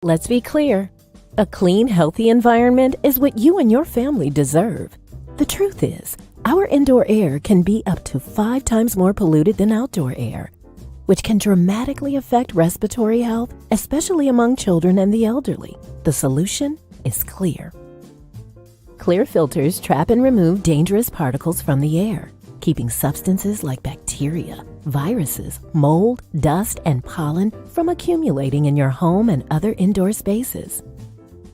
Let's be clear. A clean, healthy environment is what you and your family deserve. The truth is, our indoor air can be up to 5 times more polluted than outdoor air, which can dramatically affect respiratory health, especially among children and the elderly. The solution is clear. Clear filters trap and remove dangerous particles from the air, keeping substances like bacteria, viruses, mold, dust, and pollen from accumulating in your home and other indoor spaces.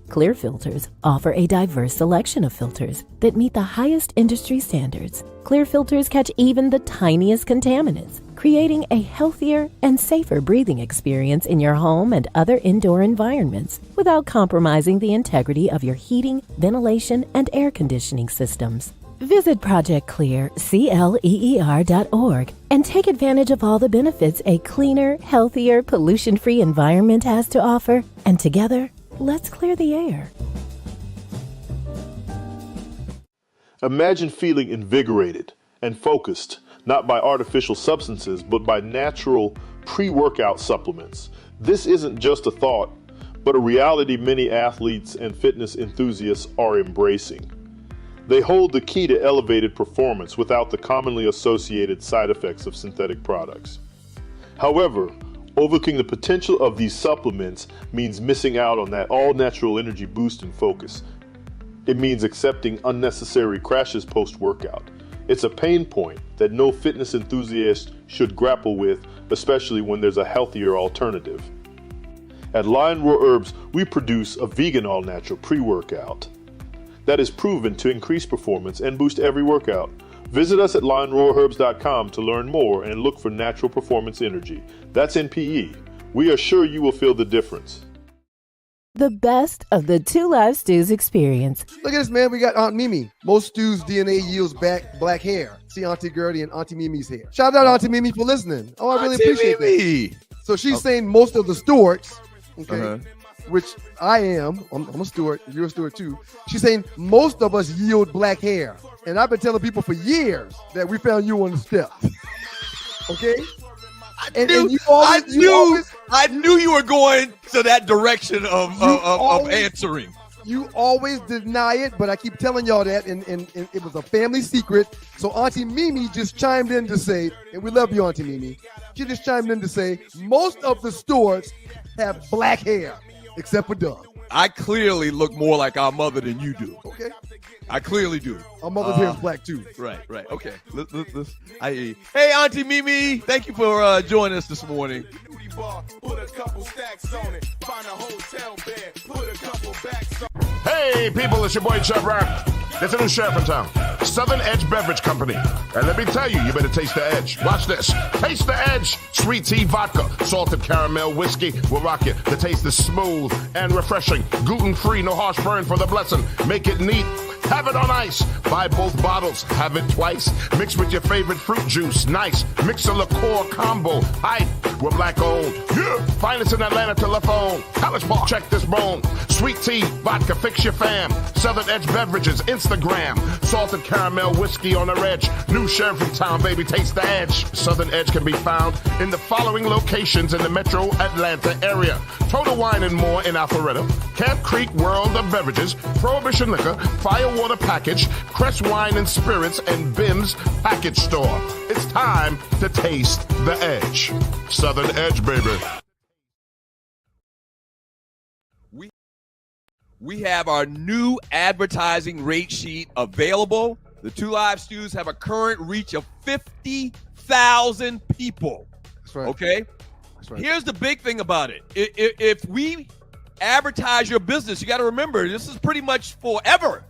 Clear filters offer a diverse selection of filters that meet the highest industry standards. Clear filters catch even the tiniest contaminants, creating a healthier and safer breathing experience in your home and other indoor environments without compromising the integrity of your heating, ventilation, and air conditioning systems. Visit projectclear.org and take advantage of all the benefits a cleaner, healthier, pollution-free environment has to offer. And together, let's clear the air. Imagine feeling invigorated and focused, not by artificial substances, but by natural pre-workout supplements. This isn't just a thought, but a reality many athletes and fitness enthusiasts are embracing. They hold the key to elevated performance without the commonly associated side effects of synthetic products. However, overlooking the potential of these supplements means missing out on that all-natural energy boost and focus. It means accepting unnecessary crashes post-workout. It's a pain point that no fitness enthusiast should grapple with, especially when there's a healthier alternative. At Lion Roar Herbs, we produce a vegan all-natural pre-workout that is proven to increase performance and boost every workout. Visit us at lionroarherbs.com to learn more and look for natural performance energy. That's NPE. We are sure you will feel the difference. The best of the Two Live Stews experience. Look at this, man. We got Aunt Mimi. Most stews' DNA yields back black hair. See Auntie Gertie and Auntie Mimi's hair. Shout out Auntie Mimi for listening. Oh, I really appreciate that. So she's saying most of the Stewarts, okay, which I am. I'm a Stewart. You're a Stewart too. She's saying most of us yield black hair. And I've been telling people for years that we found you on the step. Okay? I knew you were going to that direction of answering. You always deny it, but I keep telling y'all that, and it was a family secret. So Auntie Mimi just chimed in to say, and we love you, Auntie Mimi. She just chimed in to say, most of the Stewarts have black hair, except for Doug. I clearly look more like our mother than you do. Okay. I clearly do. Our mother's hair is black too. Right. Okay. I hear you. Hey, Auntie Mimi, thank you for joining us this morning. bar, put a couple stacks on it. Find a hotel bed, put a couple backs on it. Hey, people, it's your boy Chubb Rap. There's a new sheriff in town, Southern Edge Beverage Company. And let me tell you, you better taste the edge. Watch this. Taste the edge. Sweet tea vodka, salted caramel whiskey will rock you. The taste is smooth and refreshing. Gluten-free, no harsh burn for the blessing. Make it neat. Have it on ice. Buy both bottles. Have it twice. Mix with your favorite fruit juice. Nice. Mix a liqueur combo. Hype. We're black owned. Yeah. Finest in Atlanta telephone. College Park. Check this bone. Sweet tea, vodka, fix your fam. Southern Edge Beverages, Instagram. Salted caramel whiskey on the edge. New sheriff in town, baby. Taste the edge. Southern Edge can be found in the following locations in the metro Atlanta area. Total Wine and More in Alpharetta. Camp Creek World of Beverages. Prohibition Liquor. Firewater Package. Crest Wine and Spirits and Bim's Package Store. It's time to taste the edge. Southern Edge, baby. We have our new advertising rate sheet available. The Two Live Stews have a current reach of 50,000 people. That's right. Okay? That's right. Here's the big thing about it. If we advertise your business, you got to remember, this is pretty much forever.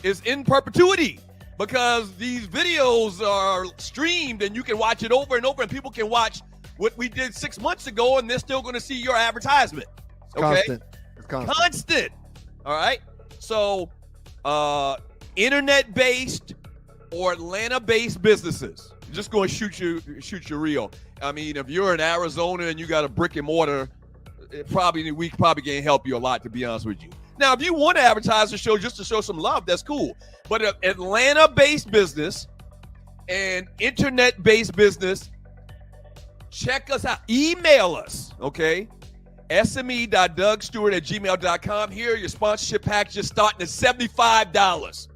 It's in perpetuity because these videos are streamed and you can watch it over and over and people can watch what we did 6 months ago and they're still going to see your advertisement. Okay? It's constant. Constant. All right. So, internet-based or Atlanta-based businesses, just going to shoot you real. I mean, if you're in Arizona and you got a brick and mortar, we probably can't help you a lot, to be honest with you. Now, if you want to advertise the show just to show some love, that's cool. But an Atlanta-based business and internet-based business, check us out. Email us, okay? sme.dougstewart@gmail.com. Here, your sponsorship packages starting at $75.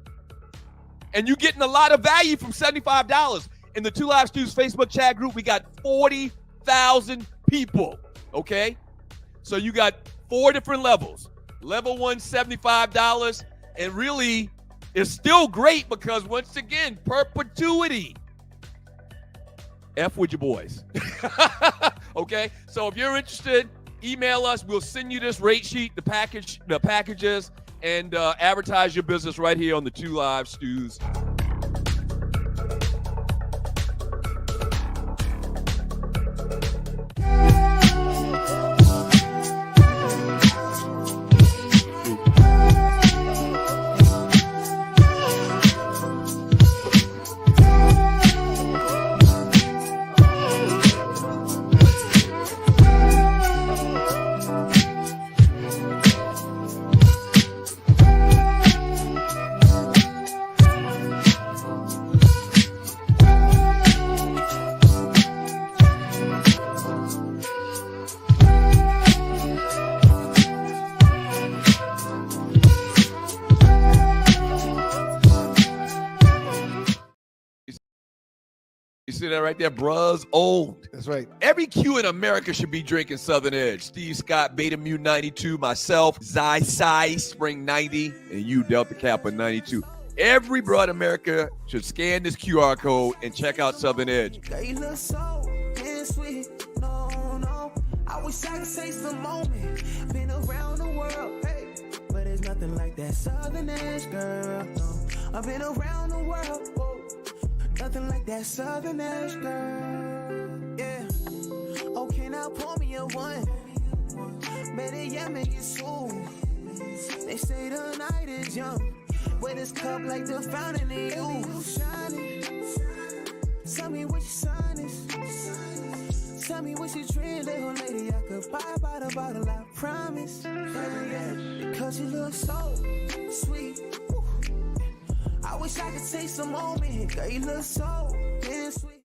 And you're getting a lot of value from $75. In the Two Live Stews Facebook chat group, we got 40,000 people, okay? So you got 4 different levels. Level 1, $75. And really, it's still great because, once again, perpetuity. F with your boys. Okay? So if you're interested, email us. We'll send you this rate sheet, the packages, and advertise your business right here on the Two Live Stews. See that right there, bruh's old. That's right. Every Q in America should be drinking Southern Edge. Steve Scott, Beta Mu 92, myself, Zy Spring 90, and you, Delta Kappa 92. Every broad America should scan this QR code and check out Southern Edge. They look so sweet. No. I wish I could taste the moment. Been around the world, hey, but there's nothing like that Southern Edge, girl. No. I've been around the world, whoa. Nothing like that Southern Edge, girl. Yeah. Okay, now pour me a one. Better yet, make it soon. They say the night is young. With this cup like the fountain in you. Tell me what your sign is. Tell me what you drink, little lady. I could buy by the bottle, I promise. Yeah. Because you look so sweet. I wish I could taste a moment. Girl, you look so damn sweet.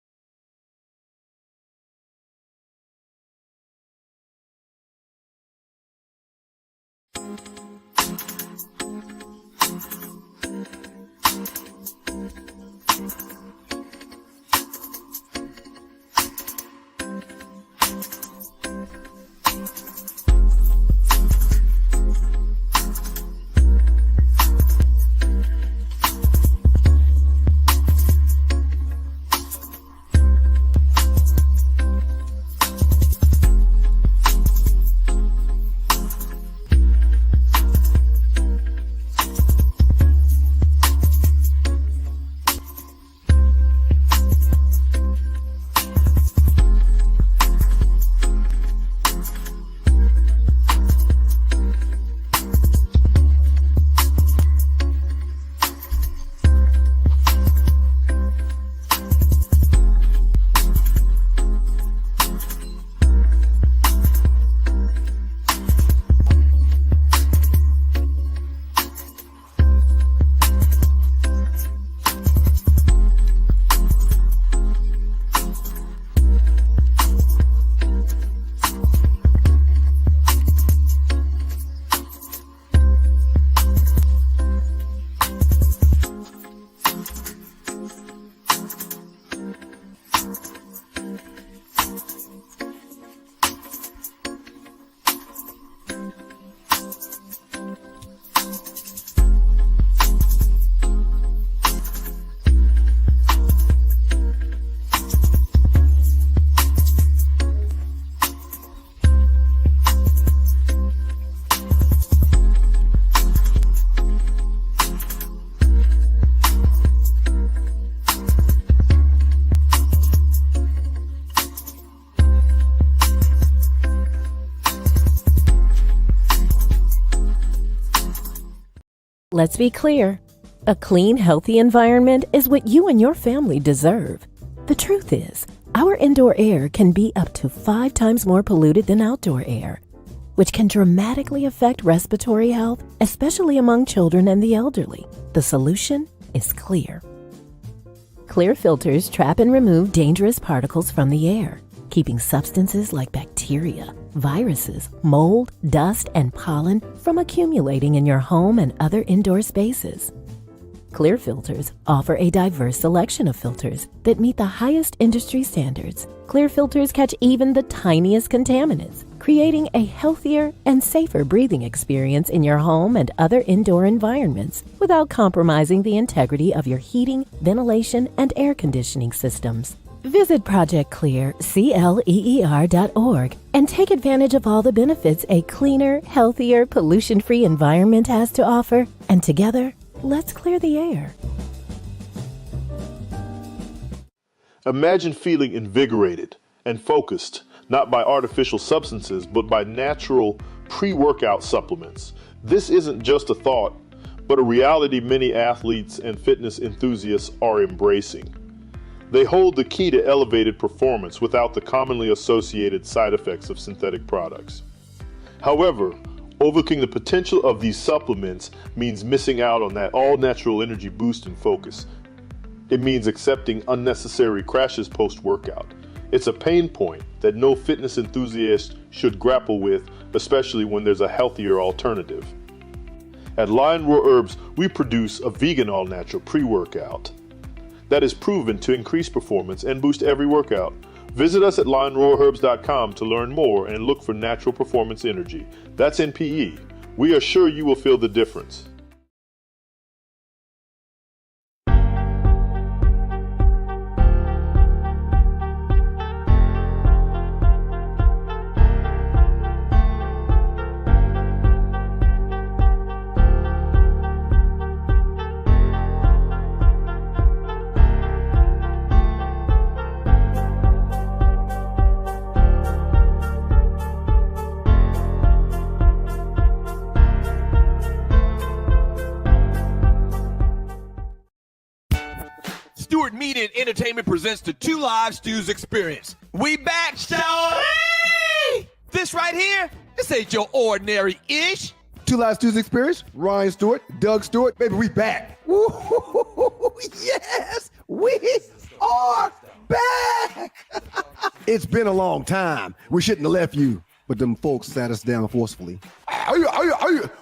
Let's be clear. A clean, healthy environment is what you and your family deserve. The truth is, our indoor air can be up to 5 times more polluted than outdoor air, which can dramatically affect respiratory health, especially among children and the elderly. The solution is clear. Clear filters trap and remove dangerous particles from the air, keeping substances like bacteria, viruses, mold, dust, and pollen from accumulating in your home and other indoor spaces. Clear filters offer a diverse selection of filters that meet the highest industry standards. Clear filters catch even the tiniest contaminants, creating a healthier and safer breathing experience in your home and other indoor environments without compromising the integrity of your heating, ventilation, and air conditioning systems. Visit ProjectClear.org and take advantage of all the benefits a cleaner, healthier, pollution-free environment has to offer. And together, let's clear the air. Imagine feeling invigorated and focused, not by artificial substances, but by natural pre-workout supplements. This isn't just a thought, but a reality many athletes and fitness enthusiasts are embracing. They hold the key to elevated performance without the commonly associated side effects of synthetic products. However, overlooking the potential of these supplements means missing out on that all-natural energy boost and focus. It means accepting unnecessary crashes post-workout. It's a pain point that no fitness enthusiast should grapple with, especially when there's a healthier alternative. At Lion Roar Herbs, we produce a vegan all-natural pre-workout that is proven to increase performance and boost every workout. Visit us at lionroarherbs.com to learn more and look for natural performance energy. That's NPE. We are sure you will feel the difference. Stewart Media and Entertainment presents the Two Live Stews Experience. We back, shall we? This right here, this ain't your ordinary-ish. Two Live Stews Experience, Ryan Stewart, Doug Stewart, baby, we back. Woo-hoo-hoo-hoo-hoo. Yes, we are back. It's been a long time. We shouldn't have left you, but them folks sat us down forcefully.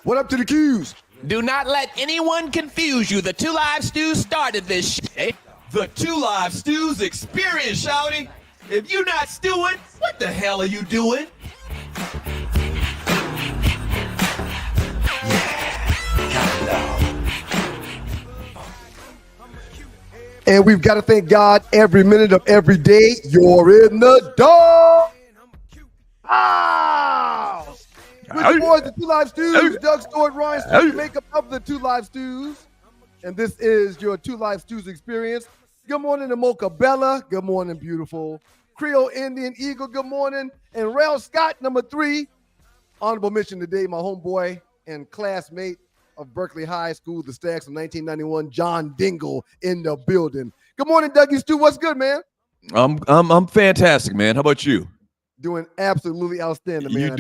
What up to the Qs? Do not let anyone confuse you. The Two Live Stews started this shit. The Two Live Stews Experience, shouty. If you're not stewing, what the hell are you doing? And we've got to thank God every minute of every day. You're in the door. Ah! With the boys, the Two Live Stews, Doug Stewart, Ryan Stewart, makeup of the Two Live Stews. And this is your Two Live Stews Experience. Good morning to Mocha Bella. Good morning, beautiful. Creole Indian Eagle. Good morning. And Rail Scott, number 3. Honorable mention today, my homeboy and classmate of Berkeley High School, the Stacks of 1991, John Dingle in the building. Good morning, Dougie Stew. What's good, man? I'm fantastic, man. How about you? Doing absolutely outstanding, man.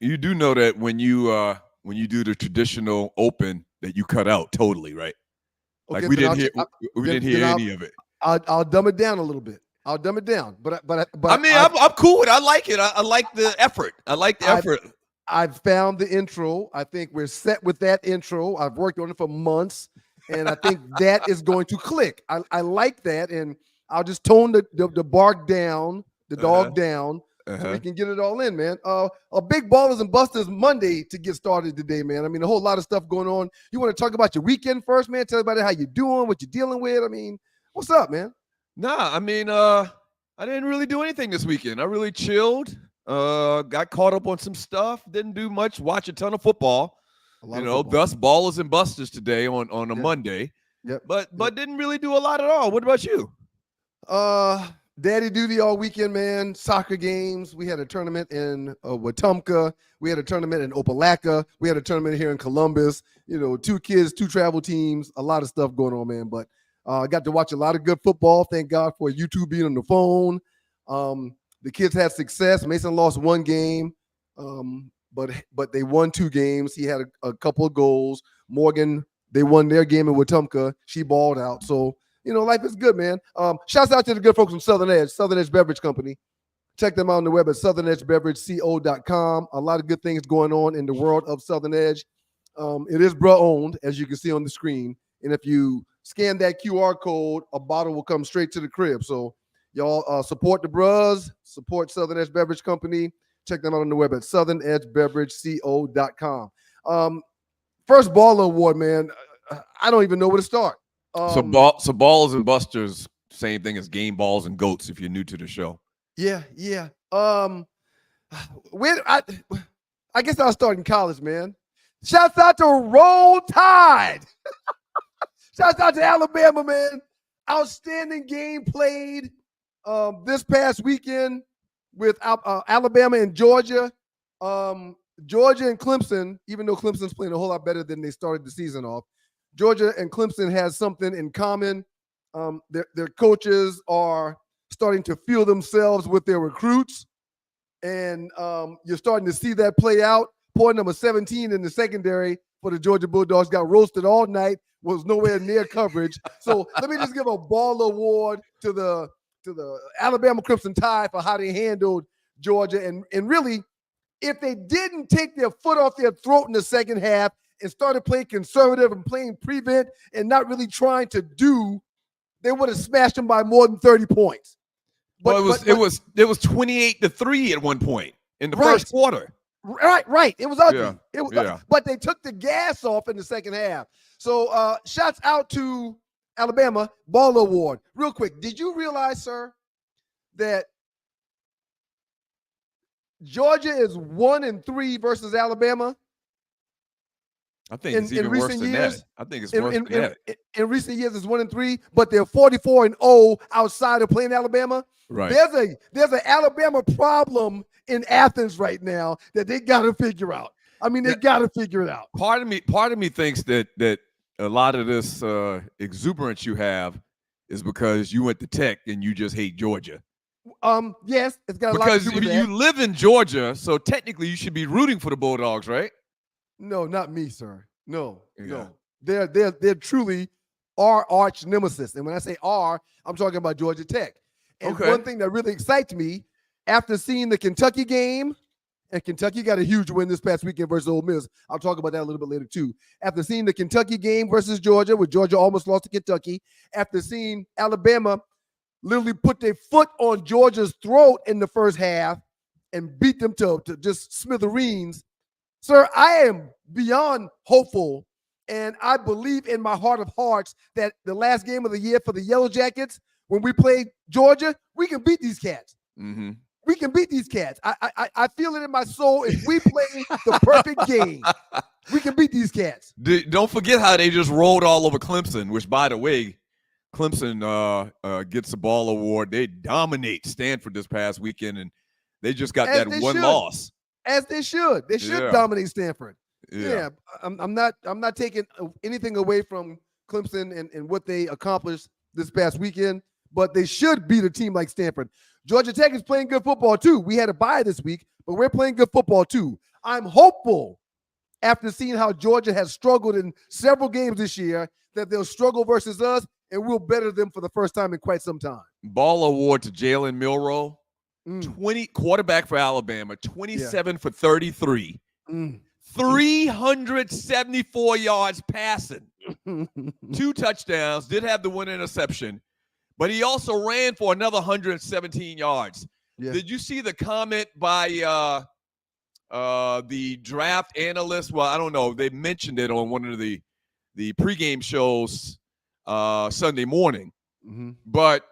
You do know that when you do the traditional open that you cut out totally, right? Okay, like we didn't hear any of it. I'll dumb it down a little bit. I'll dumb it down, but I mean, I'm cool with it. I like it. I like the effort. I like the effort. I've found the intro. I think we're set with that intro. I've worked on it for months, and I think that is going to click. I like that, and I'll just tone the bark down, the dog down, so we can get it all in, man. A big Ballers and Busters Monday to get started today, man. I mean, a whole lot of stuff going on. You want to talk about your weekend first, man? Tell everybody how you doing, what you're dealing with. I mean, what's up, man? Nah, I mean, I didn't really do anything this weekend. I really chilled. Got caught up on some stuff. Didn't do much. Watch a ton of football. Thus Ballers and Busters today on a Monday. Yep. But didn't really do a lot at all. What about you? Daddy duty all weekend, man. Soccer games. We had a tournament in Wetumpka. We had a tournament in Opelika. We had a tournament here in Columbus. 2 kids, 2 travel teams, a lot of stuff going on, man. But I got to watch a lot of good football. Thank God for YouTube being on the phone. The kids had success. Mason lost 1 game, but they won 2 games. He had a couple of goals. Morgan, they won their game in Wetumpka. She balled out. So, life is good, man. Shouts out to the good folks from Southern Edge Beverage Company. Check them out on the web at southernedgebeverageco.com. A lot of good things going on in the world of Southern Edge. It is bro owned, as you can see on the screen. And if you scan that QR code, a bottle will come straight to the crib. So y'all support the bros, support Southern Edge Beverage Company. Check them out on the web at southernedgebeverageco.com. First Baller Award, man. I don't even know where to start. So Ballers and Busters, same thing as Game Balls and Goats if you're new to the show. Yeah. I guess I'll start in college, man. Shouts out to Roll Tide. Shouts out to Alabama, man. Outstanding game played this past weekend with Alabama and Georgia. Georgia and Clemson, even though Clemson's playing a whole lot better than they started the season off, Georgia and Clemson has something in common. Their coaches are starting to feel themselves with their recruits, and you're starting to see that play out. Point number 17 in the secondary for the Georgia Bulldogs got roasted all night, was nowhere near coverage. So let me just give a ball award to the Alabama Crimson Tide for how they handled Georgia. And really, if they didn't take their foot off their throat in the second half and started playing conservative and playing prevent and not really trying to do, they would have smashed them by more than 30 points. But it was 28-3 at one point in the first quarter. Right. It was ugly. Yeah. It was ugly. But they took the gas off in the second half. So shouts out to Alabama Ball Award. Real quick, did you realize, sir, that Georgia is 1-3 versus Alabama? I think it's even worse than that. I think it's worse than that. In recent years, it's 1-3, but they're 44-0 outside of playing Alabama. Right. There's an Alabama problem in Athens right now that they got to figure out. I mean, they got to figure it out. Part of me thinks that a lot of this exuberance you have is because you went to Tech and you just hate Georgia. Yes, it's got a lot because to do with that. you live in Georgia, so technically you should be rooting for the Bulldogs, right? No, not me, sir. No. They're truly our arch nemesis. And when I say our, I'm talking about Georgia Tech. And one thing that really excites me, after seeing the Kentucky game, and Kentucky got a huge win this past weekend versus Ole Miss. I'll talk about that a little bit later too. After seeing the Kentucky game versus Georgia, where Georgia almost lost to Kentucky, after seeing Alabama literally put their foot on Georgia's throat in the first half and beat them to just smithereens, sir, I am beyond hopeful, and I believe in my heart of hearts that the last game of the year for the Yellow Jackets, when we played Georgia, we can beat these cats. Mm-hmm. We can beat these cats. I feel it in my soul. If we play the perfect game, we can beat these cats. Don't forget how they just rolled all over Clemson, which, by the way, Clemson gets the Ball Award. They dominate Stanford this past weekend, and they just got that one loss. As they should. They should dominate Stanford. Yeah. I'm not taking anything away from Clemson and what they accomplished this past weekend, but they should beat a team like Stanford. Georgia Tech is playing good football too. We had a bye this week, but we're playing good football too. I'm hopeful, after seeing how Georgia has struggled in several games this year, that they'll struggle versus us and we'll better them for the first time in quite some time. Ball Award to Jalen Milroe, 20 quarterback for Alabama, 27 for 33, 374 yards passing, 2 touchdowns, did have the 1 interception, but he also ran for another 117 yards. Yeah. Did you see the comment by the draft analyst? Well, I don't know. They mentioned it on one of the pregame shows Sunday morning. Mm-hmm. But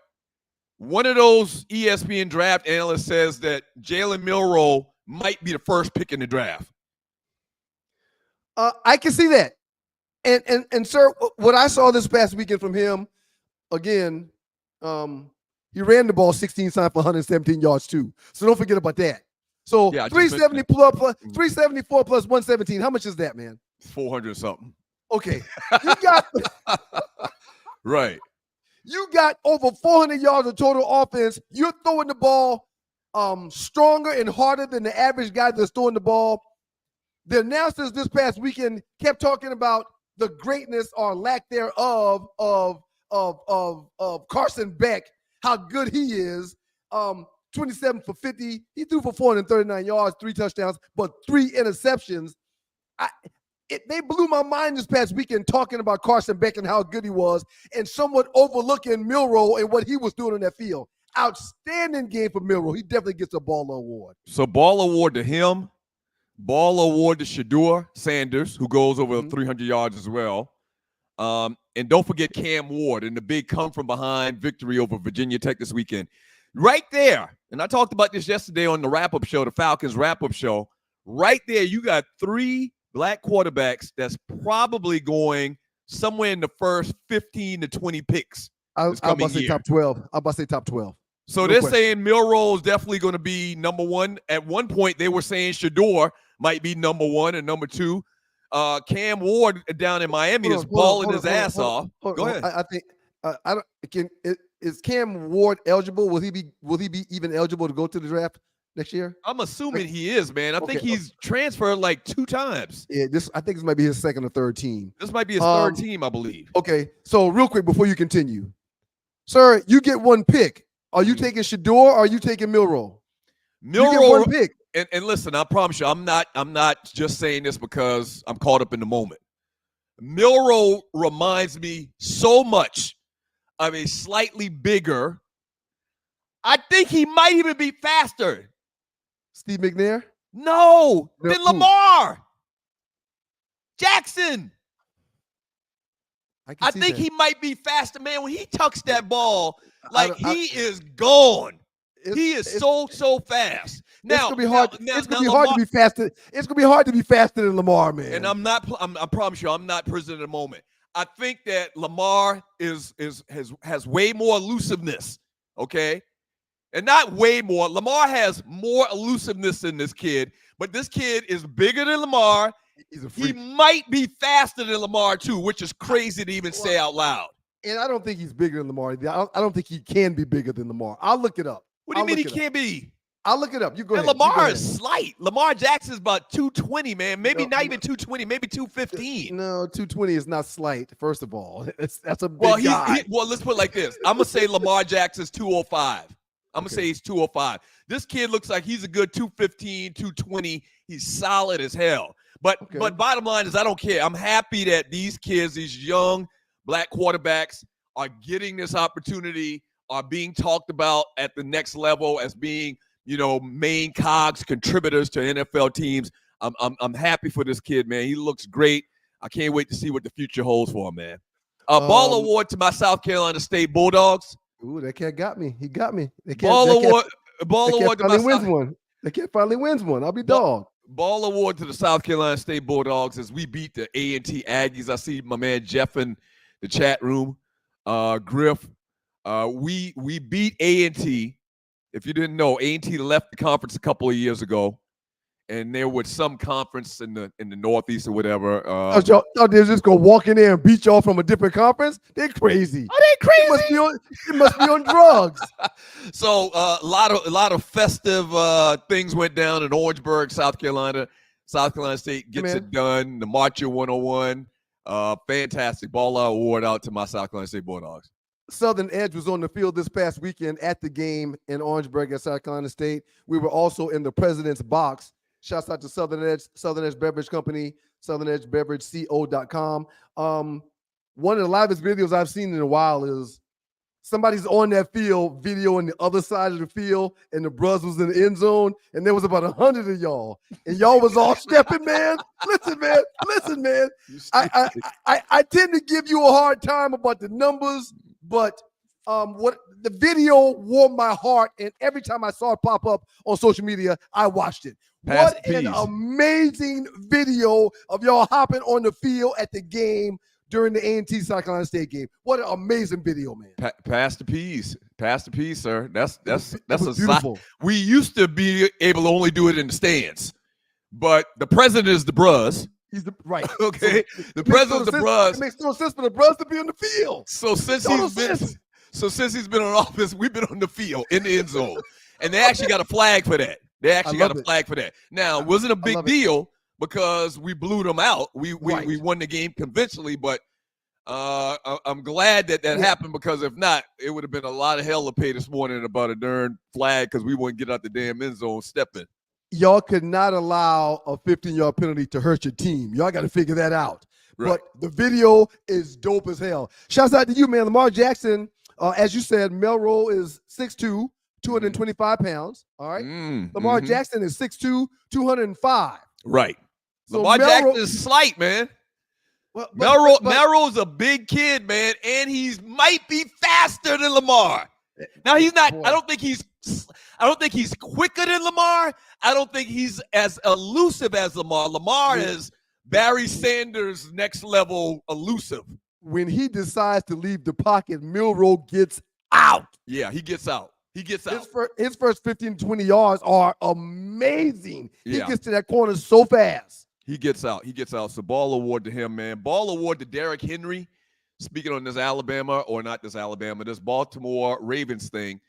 one of those ESPN draft analysts says that Jalen Milroe might be the first pick in the draft. I can see that. And sir, what I saw this past weekend from him, again, He ran the ball 16 times for 117 yards too. So don't forget about that. So Yeah, I just 370 plus 374 plus 117. How much is that, man? 400 something. Okay. You got Right. you got over 400 yards of total offense. You're throwing the ball stronger and harder than the average guy that's throwing the ball. The announcers this past weekend kept talking about the greatness or lack thereof of Carson Beck, how good he is. 27 for 50. He threw for 439 yards, 3 touchdowns, but 3 interceptions. They blew my mind this past weekend talking about Carson Beck and how good he was and somewhat overlooking Milroe and what he was doing on that field. Outstanding game for Milroe. He definitely gets a Ball Award. So Ball Award to him. Ball Award to Shedeur Sanders, who goes over 300 yards as well. And don't forget Cam Ward and the big come-from-behind victory over Virginia Tech this weekend. Right there, and I talked about this yesterday on the wrap-up show, the Falcons wrap-up show. Right there, you got 3 black quarterbacks that's probably going somewhere in the first 15 to 20 picks. I'm about to say top 12. I'm about to say top 12. So they're saying Milroe is definitely going to be number 1. At one point, they were saying Shedeur might be number 1 and number 2. Cam Ward down in Miami is balling his ass off. Go ahead. I think I don't. Is Cam Ward eligible? Will he be even eligible to go to the draft next year? I'm assuming he is, man. I think he's transferred like 2 times. Yeah, I think this might be his second or third team. This might be his third team, I believe. Okay, so real quick before you continue, sir, you get 1 pick. Are you taking Shedeur or are you taking Milroe? You get 1 pick. And listen, I promise you, I'm not just saying this because I'm caught up in the moment. Milroe reminds me so much of a slightly bigger. I think he might even be faster. Steve McNair? No, than Lamar Jackson. I think he might be faster, man. When he tucks that ball, he is gone. He is so fast. Now, it's gonna be hard. It's gonna be hard to be faster. It's gonna be hard to be faster than Lamar, man. And I promise you, I'm not prisoner of the moment. I think that Lamar has way more elusiveness. Okay, and not way more. Lamar has more elusiveness than this kid, but this kid is bigger than Lamar. He might be faster than Lamar too, which is crazy to even say out loud. And I don't think he's bigger than Lamar. I don't think he can be bigger than Lamar. I'll look it up. What do you mean he can't be? I'll look it up. You go ahead. Lamar is slight. Lamar Jackson is about 220, man. Maybe not even 220, maybe 215. No, 220 is not slight, first of all. That's a big guy. Well, let's put it like this. I'm going to say Lamar Jackson's 205. I'm going to say he's 205. This kid looks like he's a good 215, 220. He's solid as hell. But bottom line is I don't care. I'm happy that these kids, these young black quarterbacks are getting this opportunity, are being talked about at the next level as being, main cogs, contributors to NFL teams. I'm happy for this kid, man. He looks great. I can't wait to see what the future holds for him, man. Ball award to my South Carolina State Bulldogs. Ooh, that cat got me. He got me. Ball award to my wins one. The kid finally wins one. I'll be dog. Ball award to the South Carolina State Bulldogs as we beat the A&T Aggies. I see my man Jeff in the chat room. Griff. We beat A&T. If you didn't know, A&T left the conference a couple of years ago, and there was some conference in the Northeast or whatever. Y'all they're just gonna walk in there and beat y'all from a different conference? They're crazy. Are they crazy? They must be on drugs. So a lot of festive things went down in Orangeburg, South Carolina. South Carolina State gets it done. The Marcher 101. Fantastic. Ball award out to my South Carolina State Bulldogs. Southern Edge was on the field this past weekend at the game in Orangeburg at South Carolina State. We were also in the President's Box. Shouts out to Southern Edge Beverage Company, southernedgebeverageco.com. One of the livest videos I've seen in a while is somebody's on that field videoing the other side of the field, and the Bruz was in the end zone, and there was about 100 of y'all, and y'all was all stepping, man. Listen, man. I tend to give you a hard time about the numbers, but what the video warmed my heart, and every time I saw it pop up on social media, I watched it. What an amazing video of y'all hopping on the field at the game during the A&T South Carolina State game. What an amazing video, man. Pass the peas. Pass the piece, sir. That's It a was beautiful. We used to be able to only do it in the stands, but the president is the bruz. He's the right. Okay, So the president's the bruz. It makes no sense for the bruz to be on the field. So since he's been in office, we've been on the field in the end zone, and they actually got a flag for that. Now, it wasn't a big deal because we blew them out. We won the game conventionally, but I'm glad that happened, because if not, it would have been a lot of hell to pay this morning about a darn flag because we wouldn't get out the damn end zone stepping. Y'all could not allow a 15-yard penalty to hurt your team. Y'all got to figure that out. Right. But the video is dope as hell. Shouts out to you, man. Lamar Jackson, as you said, Melrose is 6'2", 225 pounds. All right. Lamar Jackson is 6'2", 205. Right. So Lamar Jackson is slight, man. Melrose a big kid, man, and might be faster than Lamar. Now he's not. I don't think he's quicker than Lamar. I don't think he's as elusive as Lamar. Lamar is Barry Sanders next level elusive. When he decides to leave the pocket, Milroe gets out. Yeah, he gets out. His first 15 to 20 yards are amazing. Yeah. He gets to that corner so fast. He gets out. So ball award to him, man. Ball award to Derrick Henry. Speaking on this Baltimore Ravens thing,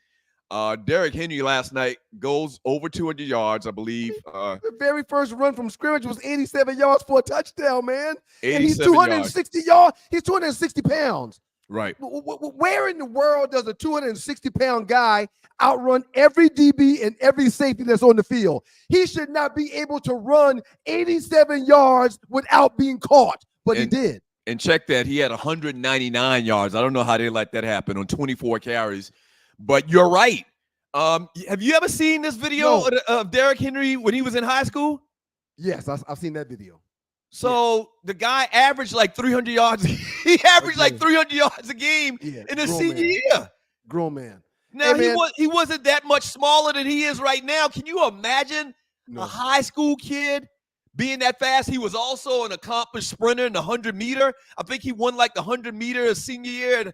Derrick Henry last night goes over 200 yards, I believe. The very first run from scrimmage was 87 yards for a touchdown, man. And he's 260 yards. He's 260 pounds. Right. Where in the world does a 260-pound guy outrun every DB and every safety that's on the field? He should not be able to run 87 yards without being caught, but he did. And check that. He had 199 yards. I don't know how they let that happen on 24 carries. But you're right. Have you ever seen this video of Derrick Henry when he was in high school? Yes, I've seen that video. So the guy averaged like 300 yards. He averaged like 300 yards a game in his senior year. Grown man. Now, he wasn't that much smaller than he is right now. Can you imagine a high school kid being that fast? He was also an accomplished sprinter in the 100-meter. I think he won like the 100-meter his senior year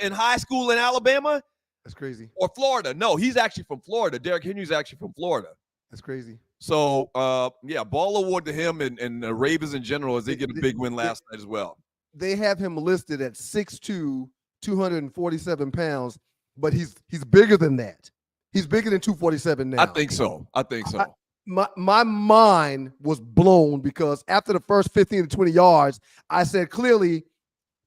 in high school in Alabama. That's crazy. Or Florida. No, he's actually from Florida. Derrick Henry's actually from Florida. That's crazy. So, ball award to him and the Ravens in general as they get a big win last night as well. They have him listed at 6'2", 247 pounds, but he's bigger than that. He's bigger than 247 now. I think so. My mind was blown because after the first 15 to 20 yards, I said clearly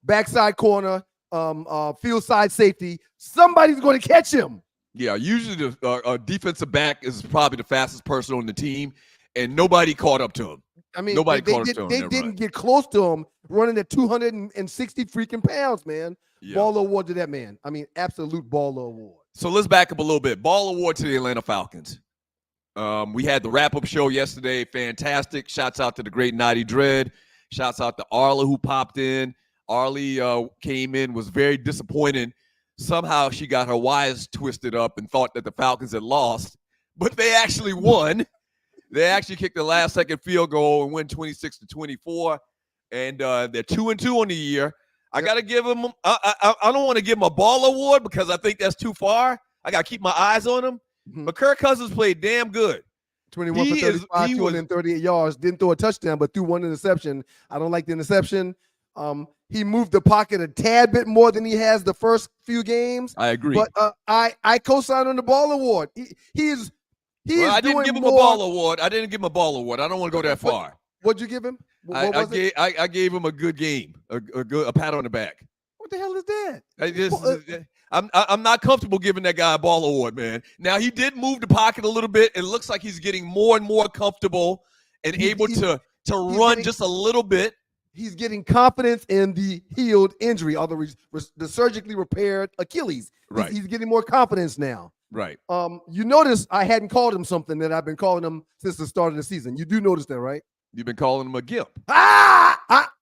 backside corner, field side safety, somebody's going to catch him. Yeah, usually the defensive back is probably the fastest person on the team, and nobody caught up to him. I mean, nobody they caught up to him. They didn't get close to him running at 260 freaking pounds, man. Yeah. Ball award to that man. I mean, absolute ball award. So let's back up a little bit. Ball award to the Atlanta Falcons. We had the wrap-up show yesterday. Fantastic. Shouts out to the great Naughty Dread. Shouts out to Arla who popped in. Arlie came in, was very disappointed. Somehow she got her wires twisted up and thought that the Falcons had lost, but they actually won. They actually kicked the last-second field goal and win 26-24, and they're 2-2 on the year. I got to give them I don't want to give them a ball award because I think that's too far. I got to keep my eyes on them. But Kirk Cousins played damn good. 21 for 35, 238 yards. Didn't throw a touchdown, but threw one interception. I don't like the interception. He moved the pocket a tad bit more than he has the first few games. I agree. But I co-sign on the ball award. I didn't give him a ball award. I don't want to go that far. What'd you give him? I gave him a good game, a pat on the back. What the hell is that? I'm not comfortable giving that guy a ball award, man. Now, he did move the pocket a little bit. It looks like he's getting more and more comfortable and able to run just a little bit. He's getting confidence in the healed injury, although the surgically repaired Achilles. Right. He's getting more confidence now. Right. You notice I hadn't called him something that I've been calling him since the start of the season. You do notice that, right? You've been calling him a gimp.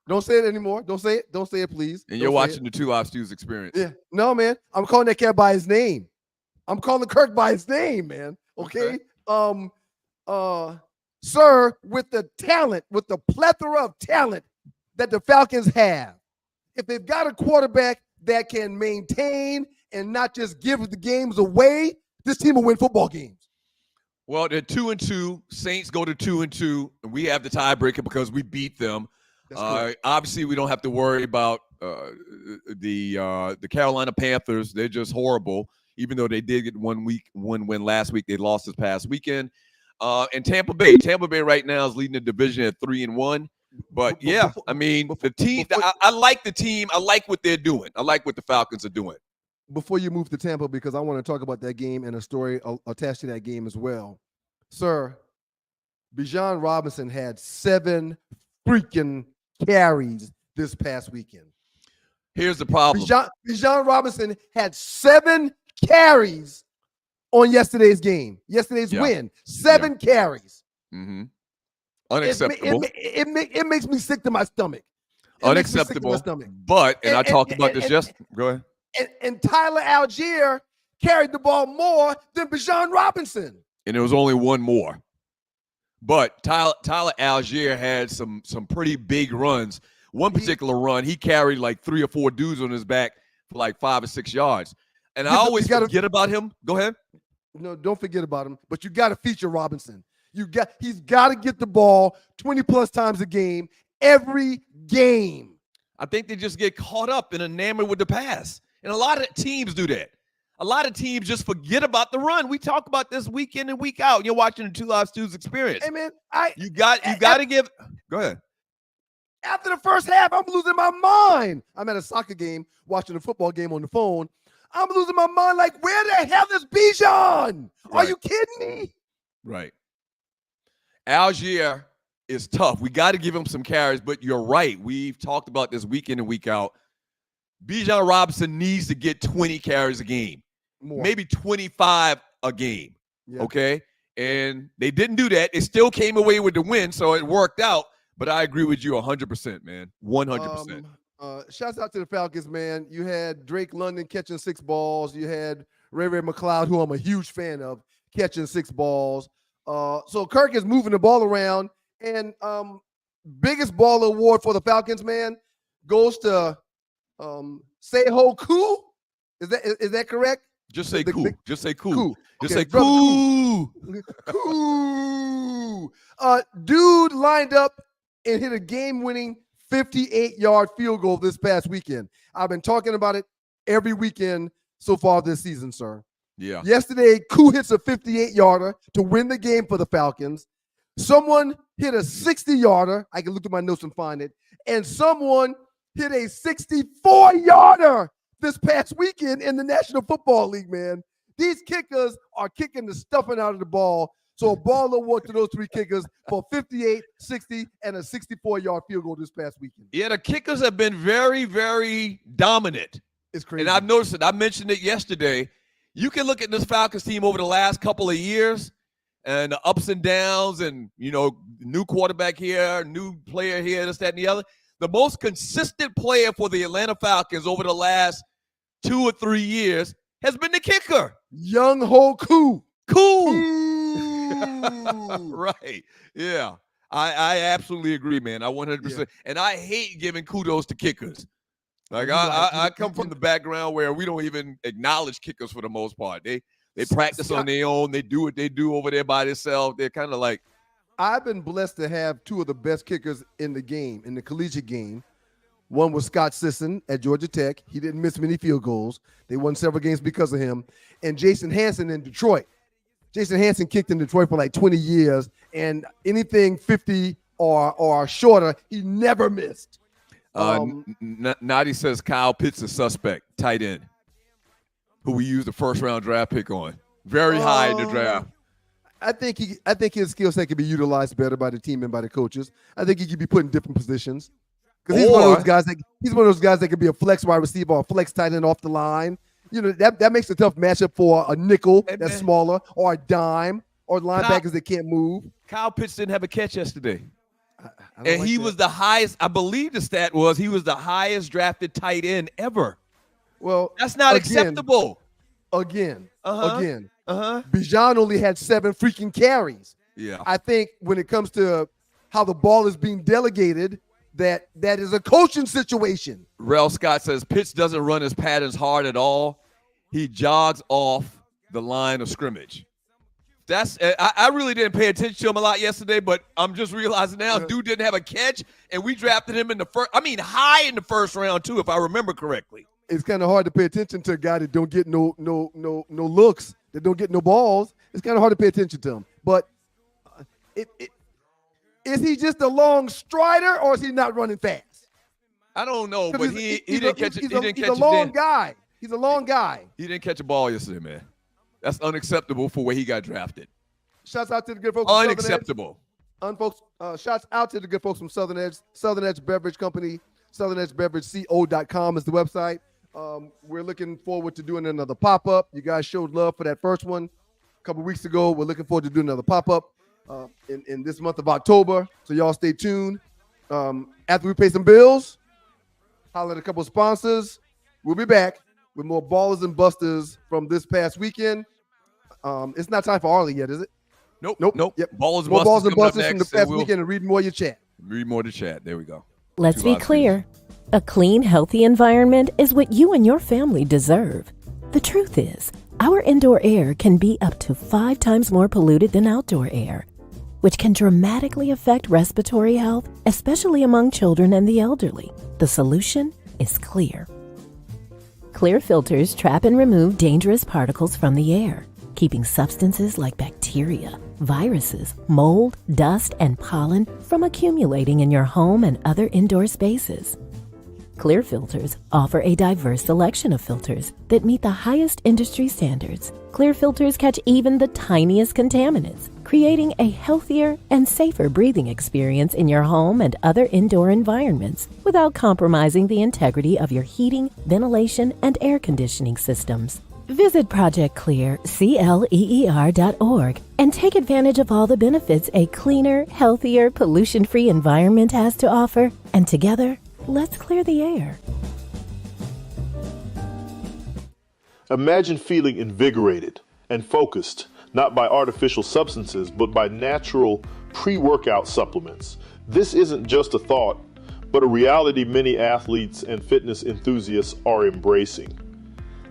Don't say it anymore. Don't say it. Don't say it, please. And you're watching the Two Live Stews experience. Yeah. No, man. I'm calling that cat by his name. I'm calling Kirk by his name, man. Okay. Sir, with the talent, with the plethora of talent that the Falcons have, if they've got a quarterback that can maintain and not just give the games away, this team will win football games. Well, they're 2-2. Saints go to 2-2, and we have the tiebreaker because we beat them. Obviously, we don't have to worry about the Carolina Panthers. They're just horrible. Even though they did get one win last week, they lost this past weekend. And Tampa Bay right now is leading the division at 3-1. But I mean, the team. I like the team. I like what they're doing. I like what the Falcons are doing. Before you move to Tampa, because I want to talk about that game and a story attached to that game as well, sir. Bijan Robinson had 7 freaking carries this past weekend. Here's the problem. Bijan Robinson had 7 carries on yesterday's game. Yesterday's win. 7 carries. Mm-hmm. Unacceptable. It makes me sick to my stomach. Unacceptable. But I talked about this yesterday. Go ahead. And Tyler Algier carried the ball more than Bijan Robinson. And there was only one more. But Tyler Algier had some pretty big runs. One particular run, he carried like 3 or 4 dudes on his back for like 5 or 6 yards. And I always forget about him. Go ahead. No, don't forget about him. But you got to feature Robinson. He's got to get the ball 20-plus times a game, every game. I think they just get caught up and enamored with the pass. And a lot of teams do that. A lot of teams just forget about the run. We talk about this week in and week out. You're watching the Two Live Stews experience. Hey, man, you got to give. Go ahead. After the first half, I'm losing my mind. I'm at a soccer game, watching a football game on the phone. I'm losing my mind. Like, where the hell is Bijan? Right. Are you kidding me? Right. Algier is tough. We got to give him some carries, but you're right. We've talked about this week in and week out. Bijan Robinson needs to get 20 carries a game, maybe 25 a game, okay? And they didn't do that. It still came away with the win, so it worked out. But I agree with you 100%, man, 100%. Shouts out to the Falcons, man. You had Drake London catching 6 balls. You had Ray McLeod, who I'm a huge fan of, catching 6 balls. So Kirk is moving the ball around. And biggest ball award for the Falcons, man, goes to Seho Koo. Is that correct? Just say cool. Just say cool. Just say cool. Cool. Dude lined up and hit a game-winning 58-yard field goal this past weekend. I've been talking about it every weekend so far this season, sir. Yeah. Yesterday, Koo hits a 58-yarder to win the game for the Falcons. Someone hit a 60-yarder. I can look at my notes and find it. And someone hit a 64-yarder this past weekend in the National Football League, man. These kickers are kicking the stuffing out of the ball. So a ball award to those 3 kickers for 58, 60, and a 64-yard field goal this past weekend. Yeah, the kickers have been very, very dominant. It's crazy. And I've noticed it. I mentioned it yesterday. You can look at this Falcons team over the last couple of years and the ups and downs and, new quarterback here, new player here, this, that, and the other. The most consistent player for the Atlanta Falcons over the last 2 or 3 years has been the kicker. Young Ho Koo. Cool. Right. Yeah. I absolutely agree, man. I 100%. Yeah. And I hate giving kudos to kickers. Like I come from the background where we don't even acknowledge kickers for the most part. They practice on their own. They do what they do over there by themselves. They're kind of like. I've been blessed to have 2 of the best kickers in the game, in the collegiate game. One was Scott Sisson at Georgia Tech. He didn't miss many field goals. They won several games because of him. And Jason Hanson in Detroit. Jason Hanson kicked in Detroit for like 20 years, and anything 50 or shorter, he never missed. Nadi says Kyle Pitts is suspect, tight end, who we used the first-round draft pick on. Very high in the draft. I think his skill set could be utilized better by the team and by the coaches. I think he could be put in different positions. Because he's one of those guys that could be a flex wide receiver or a flex tight end off the line. That makes a tough matchup for a nickel that's smaller or a dime or linebackers that can't move. Kyle Pitts didn't have a catch yesterday. And he was the highest, I believe the stat was he was the highest drafted tight end ever. Well, that's not acceptable. Bijan only had 7 freaking carries. Yeah. I think when it comes to how the ball is being delegated, that is a coaching situation. Rel Scott says Pitts doesn't run his patterns hard at all. he jogs off the line of scrimmage. I really didn't pay attention to him a lot yesterday, but I'm just realizing now dude didn't have a catch, and we drafted him in the first. I mean, high in the first round too, if I remember correctly. It's kind of hard to pay attention to a guy that don't get no looks, that don't get no balls. It's kind of hard to pay attention to him. But is he just a long strider, or is he not running fast? I don't know, but he didn't catch it. He's a long guy. He's a long guy. He didn't catch a ball yesterday, man. That's unacceptable for where he got drafted. Shouts out to the good folks. Unacceptable. Shouts out to the good folks from Southern Edge Beverage Company. Southern Edge Beverage, co.com is the website. We're looking forward to doing another pop-up. You guys showed love for that first one a couple weeks ago. We're looking forward to doing another pop-up in this month of October. So y'all stay tuned. After we pay some bills, holler at a couple of sponsors. We'll be back with more Ballers and Busters from this past weekend. It's not time for Arlie yet, is it? Nope. Yep. Balls and Busters from the past weekend, and read more of your chat. Read more of the chat. There we go. Let's be clear. A clean, healthy environment is what you and your family deserve. The truth is, our indoor air can be up to 5 times more polluted than outdoor air, which can dramatically affect respiratory health, especially among children and the elderly. The solution is clear. Clear filters trap and remove dangerous particles from the air, keeping substances like bacteria, viruses, mold, dust, and pollen from accumulating in your home and other indoor spaces. Clear filters offer a diverse selection of filters that meet the highest industry standards. Clear filters catch even the tiniest contaminants, creating a healthier and safer breathing experience in your home and other indoor environments without compromising the integrity of your heating, ventilation, and air conditioning systems. Visit ProjectClear.org and take advantage of all the benefits a cleaner, healthier, pollution-free environment has to offer. And together, let's clear the air. Imagine feeling invigorated and focused, not by artificial substances, but by natural pre-workout supplements. This isn't just a thought, but a reality many athletes and fitness enthusiasts are embracing.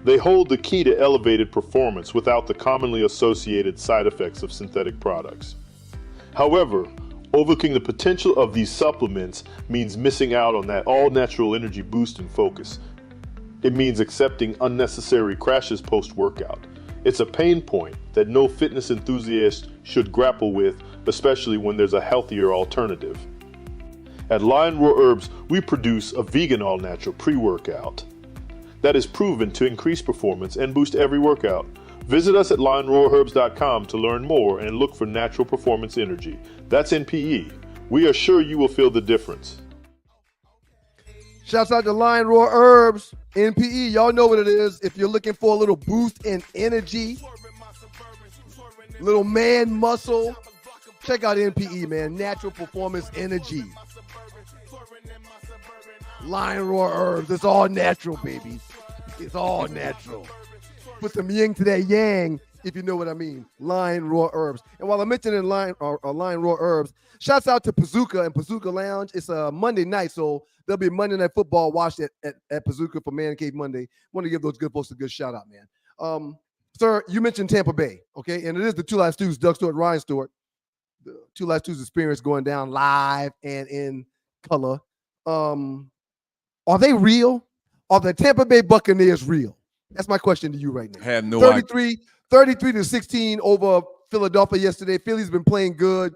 They hold the key to elevated performance without the commonly associated side effects of synthetic products. However, overlooking the potential of these supplements means missing out on that all-natural energy boost and focus. It means accepting unnecessary crashes post-workout. It's a pain point that no fitness enthusiast should grapple with, especially when there's a healthier alternative. At Lion Raw Herbs, we produce a vegan all-natural pre-workout that is proven to increase performance and boost every workout. Visit us at lionrawherbs.com to learn more and look for natural performance energy. That's NPE. We are sure you will feel the difference. Shouts out to Lion Raw Herbs, NPE. Y'all know what it is. If you're looking for a little boost in energy, little man muscle, check out NPE, man. Natural performance energy. Lion Raw Herbs. It's all natural, baby. It's all natural. Put some yin to that yang, if you know what I mean. Lion Raw Herbs. And while I'm mentioning Lion Raw Herbs, shouts out to Pazooka and Pazooka Lounge. It's a Monday night, so there'll be Monday Night Football watched at Pazooka for Man Cave Monday. Want to give those good folks a good shout out, man. Sir, you mentioned Tampa Bay, okay? And it is the Two Live Stews, Doug Stewart, Ryan Stewart. The Two Live Stews experience going down live and in color. Are they real? Are the Tampa Bay Buccaneers real? That's my question to you right now. I have no 33-16 over Philadelphia yesterday. Philly's been playing good.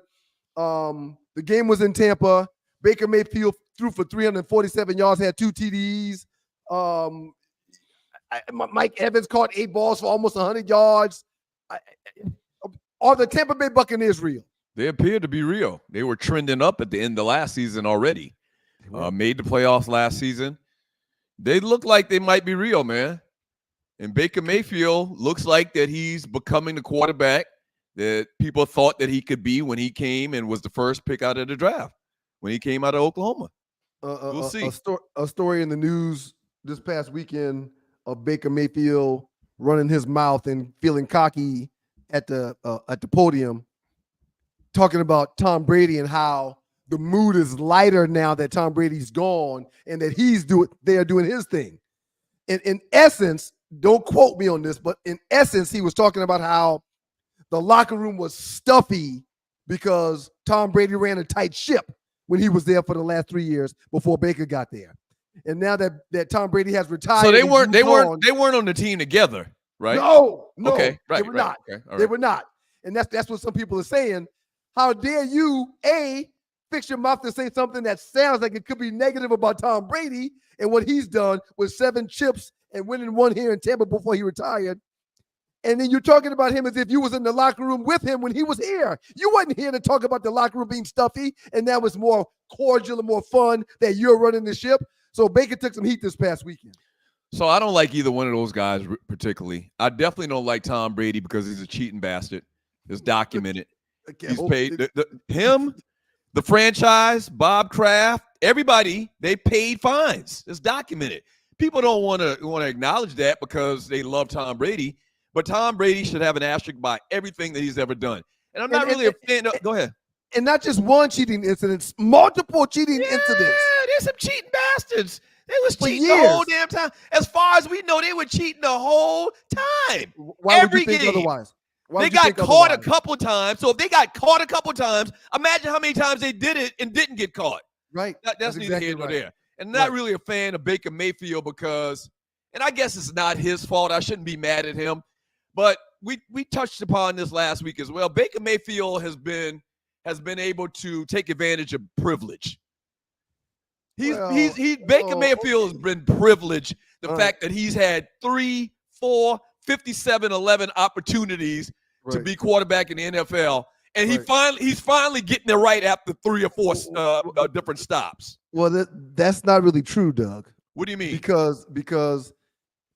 The game was in Tampa. Baker Mayfield threw for 347 yards, had 2 TDs. Mike Evans caught 8 balls for almost 100 yards. Are the Tampa Bay Buccaneers real? They appear to be real. They were trending up at the end of last season already. Made the playoffs last season. They look like they might be real, man. And Baker Mayfield looks like that he's becoming the quarterback that people thought that he could be when he came and was the first pick out of the draft, when he came out of Oklahoma. We'll see. A story in the news this past weekend of Baker Mayfield running his mouth and feeling cocky at the podium, talking about Tom Brady and how the mood is lighter now that Tom Brady's gone and that they are doing his thing. And in essence, don't quote me on this, but in essence, he was talking about how the locker room was stuffy because Tom Brady ran a tight ship when he was there for the last 3 years before Baker got there. And now that Tom Brady has retired, So they weren't on the team together, right? No, Okay, right, they were not. Okay, all They right. were not. And that's what some people are saying. How dare you, fix your mouth to say something that sounds like it could be negative about Tom Brady and what he's done with 7 chips and winning one here in Tampa before he retired. And then you're talking about him as if you was in the locker room with him when he was here. You wasn't here to talk about the locker room being stuffy, and that was more cordial and more fun that you're running the ship. So Baker took some heat this past weekend. So I don't like either one of those guys particularly. I definitely don't like Tom Brady because he's a cheating bastard. It's documented. He's paid the franchise, Bob Kraft, everybody. They paid fines. It's documented. People don't want to acknowledge that because they love Tom Brady. But Tom Brady should have an asterisk by everything that he's ever done. And I'm not really a fan. No, go ahead. And not just one cheating incident, multiple cheating incidents. Yeah, there's some cheating bastards. They was cheating the whole damn time. As far as we know, they were cheating the whole time. Why would you think otherwise? They got caught a couple times. So if they got caught a couple times, imagine how many times they did it and didn't get caught. Right. That's neither exactly here nor right. there. And not really a fan of Baker Mayfield because, and I guess it's not his fault. I shouldn't be mad at him. But we touched upon this last week as well. Baker Mayfield has been able to take advantage of privilege. Baker Mayfield has been privileged. The fact that he's had 3, 4, 57, 11 opportunities to be quarterback in the NFL, and he's finally getting it right after 3 or 4 different stops. Well, that's not really true, Doug. What do you mean? Because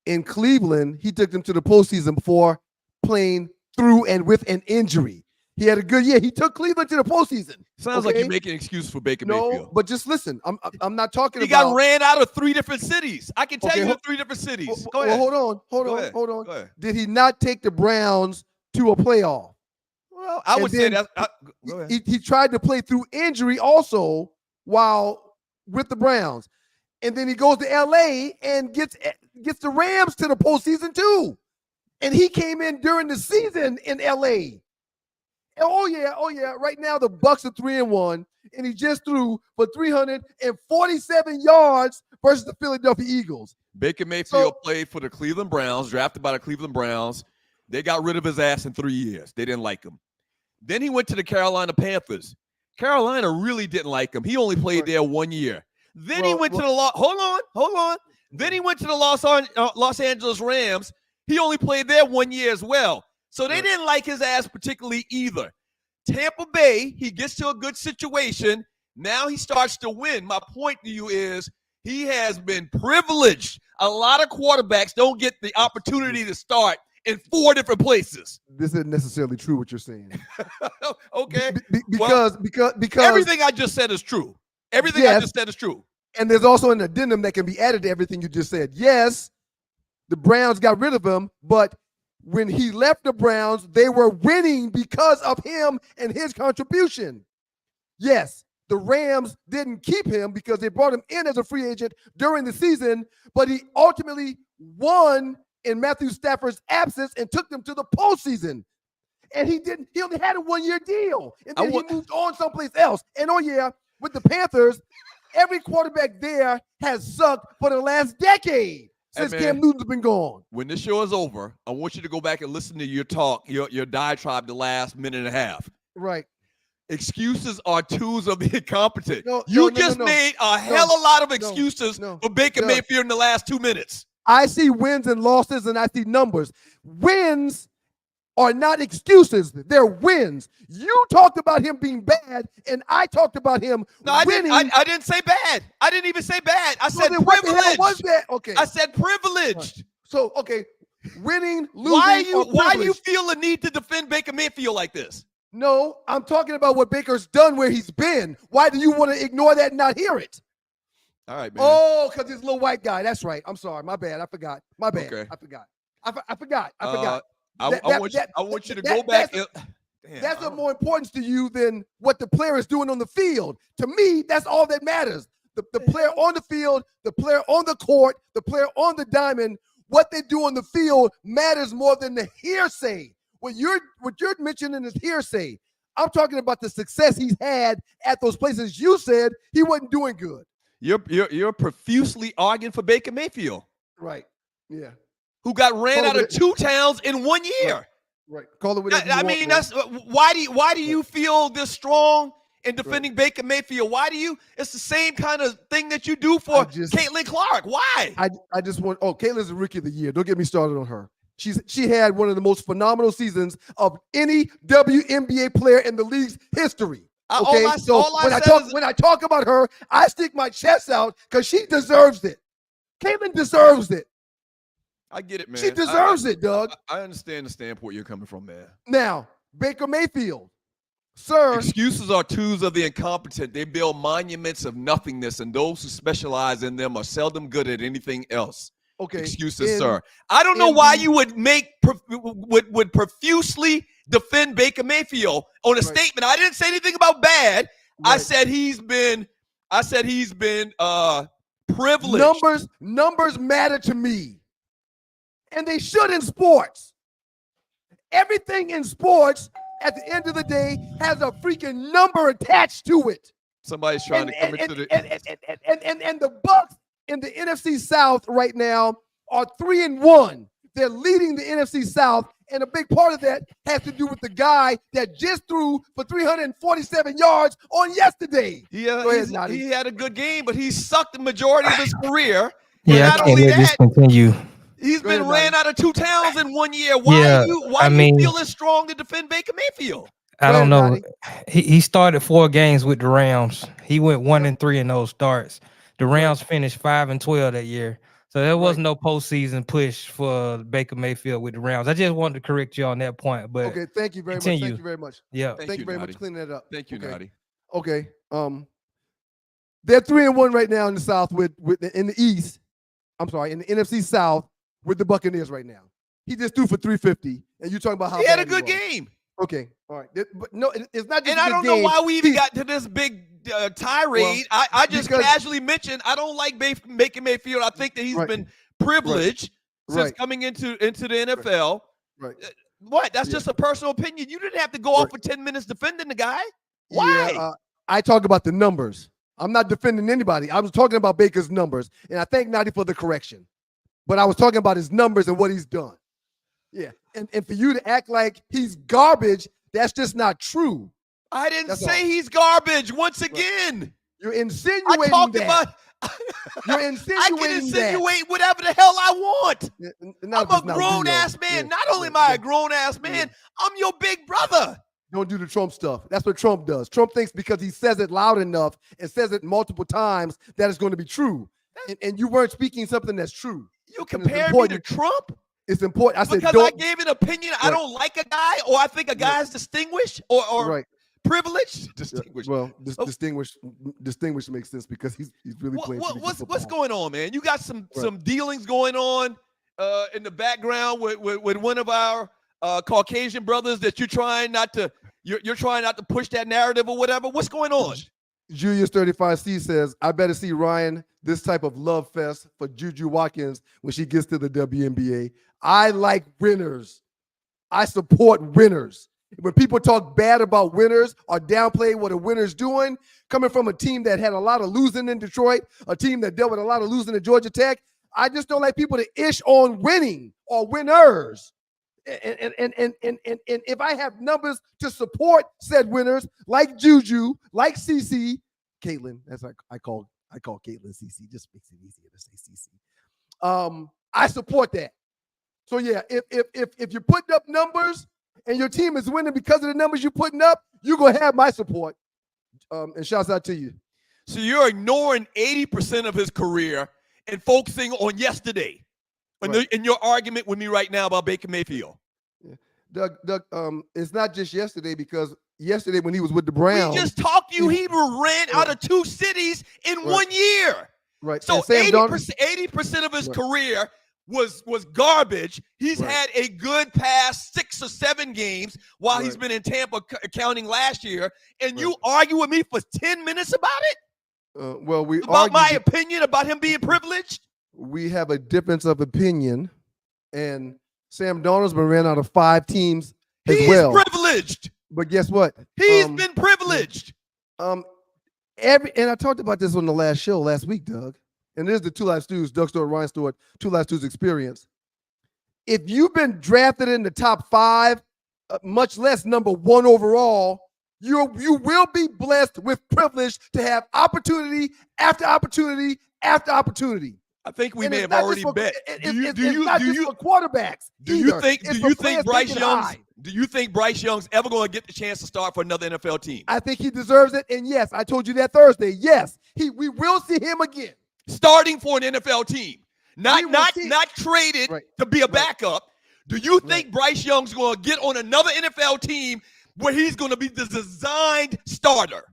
in Cleveland, he took them to the postseason before playing through and with an injury. He had a good year. He took Cleveland to the postseason. Sounds like you're making an excuse for Baker Mayfield. No, but just listen. I'm not talking about. He got ran out of 3 different cities. I can tell you 3 different cities. Go ahead. Well, hold on. Go ahead. Did he not take the Browns to a playoff? Well, I would say that. Go ahead. He tried to play through injury also while with the Browns. And then he goes to LA and gets the Rams to the postseason too. And he came in during the season in LA. Oh yeah. Right now the Bucs are 3-1, and he just threw for 347 yards versus the Philadelphia Eagles. Baker Mayfield played for the Cleveland Browns, drafted by the Cleveland Browns. They got rid of his ass in 3 years. They didn't like him. Then he went to the Carolina Panthers. Carolina really didn't like him. He only played there 1 year. Then he went to the hold on. Then he went to the Los Angeles Rams. He only played there 1 year as well. So they didn't like his ass particularly either. Tampa Bay, he gets to a good situation. Now he starts to win. My point to you is he has been privileged. A lot of quarterbacks don't get the opportunity to start in 4 different places. This isn't necessarily true what you're saying. Okay. Because everything I just said is true. Everything I just said is true. And there's also an addendum that can be added to everything you just said. Yes, the Browns got rid of him, but when he left the Browns, they were winning because of him and his contribution. Yes, the Rams didn't keep him because they brought him in as a free agent during the season, but he ultimately won in Matthew Stafford's absence and took them to the postseason. And he only had a 1-year deal. And then he moved on someplace else. And with the Panthers, every quarterback there has sucked for the last decade since Cam Newton's been gone. When this show is over, I want you to go back and listen to your talk, your diatribe the last minute and a half. Right. Excuses are tools of the incompetent. You just made a hell of a lot of excuses for Baker Mayfield in the last 2 minutes. I see wins and losses, and I see numbers. Wins are not excuses. They're wins. You talked about him being bad, and I talked about him winning. I didn't say bad. I didn't even say bad. I said privileged. What the hell was that? Okay. I said privileged. So, winning, losing, why do you feel the need to defend Baker Mayfield like this? No, I'm talking about what Baker's done where he's been. Why do you want to ignore that and not hear it? All right, man. Oh, because he's a little white guy. That's right. I'm sorry. My bad. I forgot. My bad. Okay. I forgot. I forgot. I want you to go back. That's of more importance to you than what the player is doing on the field. To me, that's all that matters. The player on the field, the player on the court, the player on the diamond what they do on the field matters more than the hearsay. What you're mentioning is hearsay. I'm talking about the success he's had at those places. You said he wasn't doing good. You're profusely arguing for Baker Mayfield. Right. Yeah. Who got ran out of 2 towns in 1 year. Right. Call it whatever you want, man. That's why do you feel this strong in defending Baker Mayfield? Why do you? It's the same kind of thing that you do for Caitlin Clark. Why? I just want. Oh, Caitlin's the rookie of the year. Don't get me started on her. She had one of the most phenomenal seasons of any WNBA player in the league's history. Okay, when I talk about her, I stick my chest out because she deserves it. Caitlin deserves it. I get it, man. She deserves it, Doug. I understand the standpoint you're coming from, man. Now, Baker Mayfield, sir. Excuses are tools of the incompetent. They build monuments of nothingness, and those who specialize in them are seldom good at anything else. Okay. Excuses, sir. I don't know why you would would profusely defend Baker Mayfield on a statement. I didn't say anything about bad. Right. I said he's been privileged. Numbers matter to me. And they should in sports. Everything in sports, at the end of the day, has a freaking number attached to it. Somebody's trying to come into the and the Bucs in the NFC South right now are 3-1. They're leading the NFC South, and a big part of that has to do with the guy that just threw for 347 yards on yesterday. He had a good game, but he sucked the majority of his career. Yeah, I can't let this continue. He's been ran out of 2 towns in 1 year. Why do you feel as strong to defend Baker Mayfield? I don't know. He started 4 games with the Rams. He went 1-3 in those starts. The Rams finished 5-12 that year. So there was no postseason push for Baker Mayfield with the Rams. I just wanted to correct you on that point. But okay, thank you very much. Thank you very much. Yeah. Thank you very much for cleaning that up. Thank you, Noddy. Okay. They're 3-1 right now in the South in the East. I'm sorry, in the NFC South with the Buccaneers right now. He just threw for 350, and you're talking about how he had a good game. Okay, all right, but no, it's not just. And I don't know why we even got to this big tirade. Well, I just casually mentioned I don't like Baker Mayfield. I think that he's been privileged since coming into the NFL. Right. What? That's just a personal opinion. You didn't have to go off for 10 minutes defending the guy. Why? Yeah, I talk about the numbers. I'm not defending anybody. I was talking about Baker's numbers, and I thank Nadi for the correction. But I was talking about his numbers and what he's done. Yeah, and for you to act like he's garbage, that's just not true. I didn't say he's garbage. Once again, you're insinuating that. You're insinuating I can insinuate whatever the hell I want. I'm a grown-ass man. Not only am I a grown-ass man, I'm your big brother. Don't do the Trump stuff. That's what Trump does. Trump thinks because he says it loud enough and says it multiple times that it's going to be true. And you weren't speaking something that's true. You compare me to Trump? It's important. I said because I gave an opinion. I don't like a guy, or I think a guy is distinguished or privileged. Distinguished. Well, distinguished makes sense because he's really playing. What's going on, man? You got some dealings going on in the background with one of our Caucasian brothers that you're trying not to push that narrative or whatever. What's going on? Julius 35C says, I better see Ryan this type of love fest for Juju Watkins when she gets to the WNBA. I like winners. I support winners. When people talk bad about winners or downplay what a winner's doing, coming from a team that had a lot of losing in Detroit, a team that dealt with a lot of losing at Georgia Tech, I just don't like people to ish on winning or winners. And if I have numbers to support said winners, like Juju, like CC, Caitlin, as I call Caitlin CC, just makes it easier to say CC. I support that. So yeah, if you're putting up numbers and your team is winning because of the numbers you're putting up, you're gonna have my support. And shouts out to you. So you're ignoring 80% of his career and focusing on yesterday. In your argument with me right now about Baker Mayfield. Yeah. Doug, it's not just yesterday because yesterday when he was with the Browns. We just talked to you. He ran out of 2 cities in 1 year. Right. So 80% of his career was garbage. He's had a good past 6 or 7 games while he's been in Tampa counting last year. And you argue with me for 10 minutes about it? Well, we about my opinion about him being privileged? We have a difference of opinion And Sam Darnold's been ran out of 5 teams as He's well. privileged. But guess what? He's been privileged. And I talked about this on the last show last week, Doug. And there's the Two Live Stews, Doug Stewart, Ryan Stewart, Two Live Stews experience. If you've been drafted in the top 5, much less number 1 overall, you will be blessed with privilege to have opportunity after opportunity after opportunity. I think we And may it's have not already just for- bet. It's not just for quarterbacks. Do you either. think? It's Do for you players think Bryce taken Young's? high. Do you think Bryce Young's ever going to get the chance to start for another NFL team? I think he deserves it. And yes, I told you that Thursday. Yes, we will see him again. Starting for an NFL team, not traded Right. to be a backup. Do you think Bryce Young's going to get on another NFL team where he's going to be the designed starter?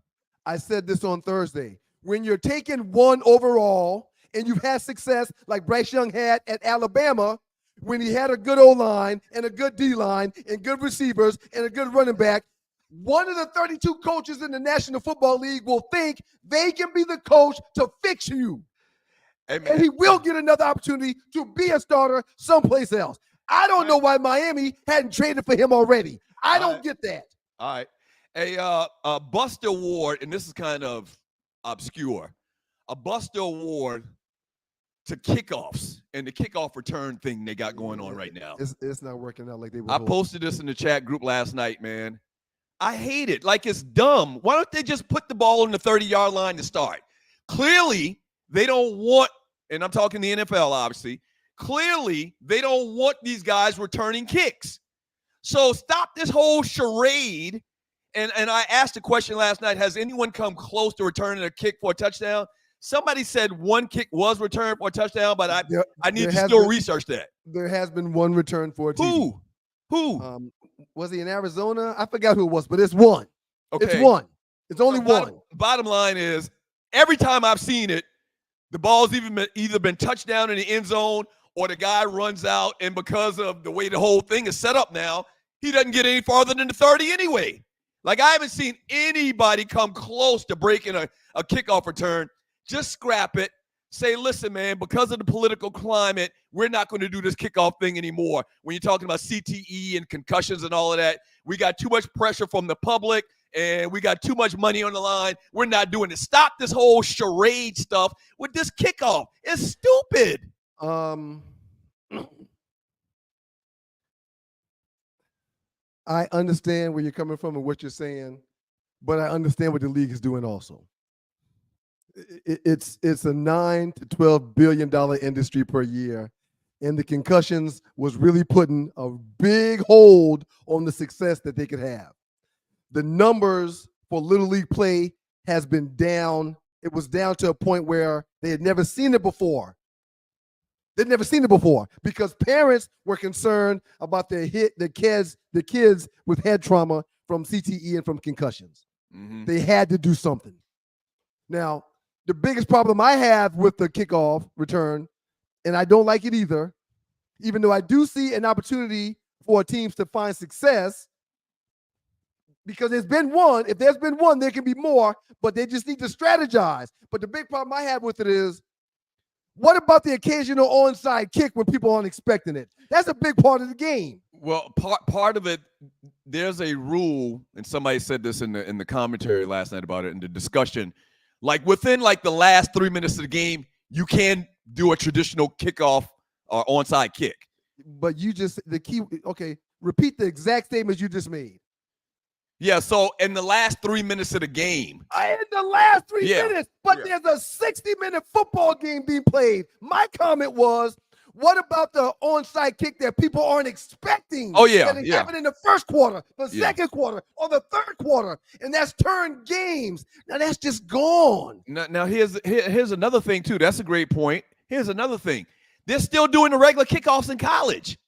I said this on Thursday. When you're taking 1 overall and you've had success like Bryce Young had at Alabama, when he had a good O-line and a good D-line and good receivers and a good running back, one of the 32 coaches in the National Football League will think they can be the coach to fix you. Hey, man. And he will get another opportunity to be a starter someplace else. I don't know why Miami hadn't traded for him already. I don't get that. All right. A Buster Award, and this is kind of obscure, a Buster Award to kickoffs and the kickoff return thing they got going on right now. It's not working out like they were. I posted this in the chat group last night, man. I hate it. Like, it's dumb. Why don't they just put the ball on the 30-yard line to start? Clearly, they don't want, and I'm talking the NFL, obviously, clearly they don't want these guys returning kicks. So stop this whole charade. And I asked a question last night, has anyone come close to returning a kick for a touchdown? Somebody said one kick was returned for a touchdown, but I need to still research that. There has been one return for a TD. Who? Was he in Arizona? I forgot who it was, but it's one. Okay. It's one. It's only one. Bottom line is, every time I've seen it, the ball's either been touched down in the end zone or the guy runs out, and because of the way the whole thing is set up now, he doesn't get any farther than the 30 anyway. Like, I haven't seen anybody come close to breaking a kickoff return. Just scrap it. Say, listen, man, because of the political climate, we're not going to do this kickoff thing anymore. When you're talking about CTE and concussions and all of that, we got too much pressure from the public, and we got too much money on the line. We're not doing it. Stop this whole charade stuff with this kickoff. It's stupid. I understand where you're coming from and what you're saying, but I understand what the league is doing also. It's a $9 to $12 billion industry per year, and the concussions was really putting a big hold on the success that they could have. The numbers for Little League play has been down. It was down to a point where they had never seen it before. They'd never seen it before because parents were concerned about the kids with head trauma from CTE and from concussions. Mm-hmm. They had to do something. Now, the biggest problem I have with the kickoff return, and I don't like it either, even though I do see an opportunity for teams to find success, because there's been one. If there's been one, there can be more, but they just need to strategize. But the big problem I have with it is, what about the occasional onside kick when people aren't expecting it? That's a big part of the game. Well, part of it, there's a rule, and somebody said this in the commentary last night about it in the discussion. Like, within like the last 3 minutes of the game, you can do a traditional kickoff or onside kick. But repeat the exact statements you just made. Yeah, so in the last 3 minutes of the game. In the last 3 minutes, but there's a 60-minute football game being played. My comment was, what about the onside kick that people aren't expecting? Oh, yeah. That happened in the first quarter, the second quarter, or the third quarter, and that's turned games. Now, that's just gone. Now here's another thing, too. That's a great point. Here's another thing. They're still doing the regular kickoffs in college.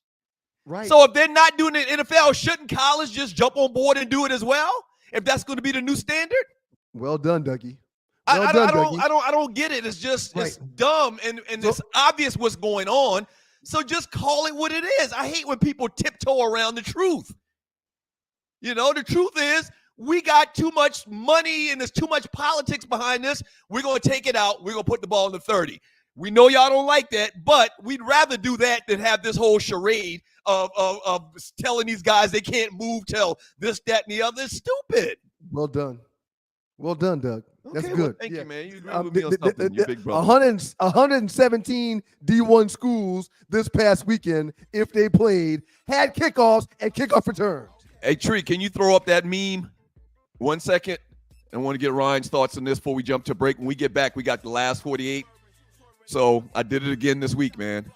Right. So if they're not doing it in NFL, shouldn't college just jump on board and do it as well? If that's going to be the new standard? Well done, Dougie. I don't get it. It's just It's dumb and it's obvious what's going on. So just call it what it is. I hate when people tiptoe around the truth. You know, the truth is we got too much money and there's too much politics behind this. We're going to take it out. We're going to put the ball in the 30. We know y'all don't like that, but we'd rather do that than have this whole charade of telling these guys they can't move, tell this, that, and the other. It's stupid. Well done. Well done, Doug. That's Okay, good. well, thank you, man. You agree with me on something, you big brother. 117 D1 schools this past weekend, if they played, had kickoffs and kickoff returns. Hey, Tree, can you throw up that meme? 1 second. I want to get Ryan's thoughts on this before we jump to break. When we get back, we got the last 48. So I did it again this week, man.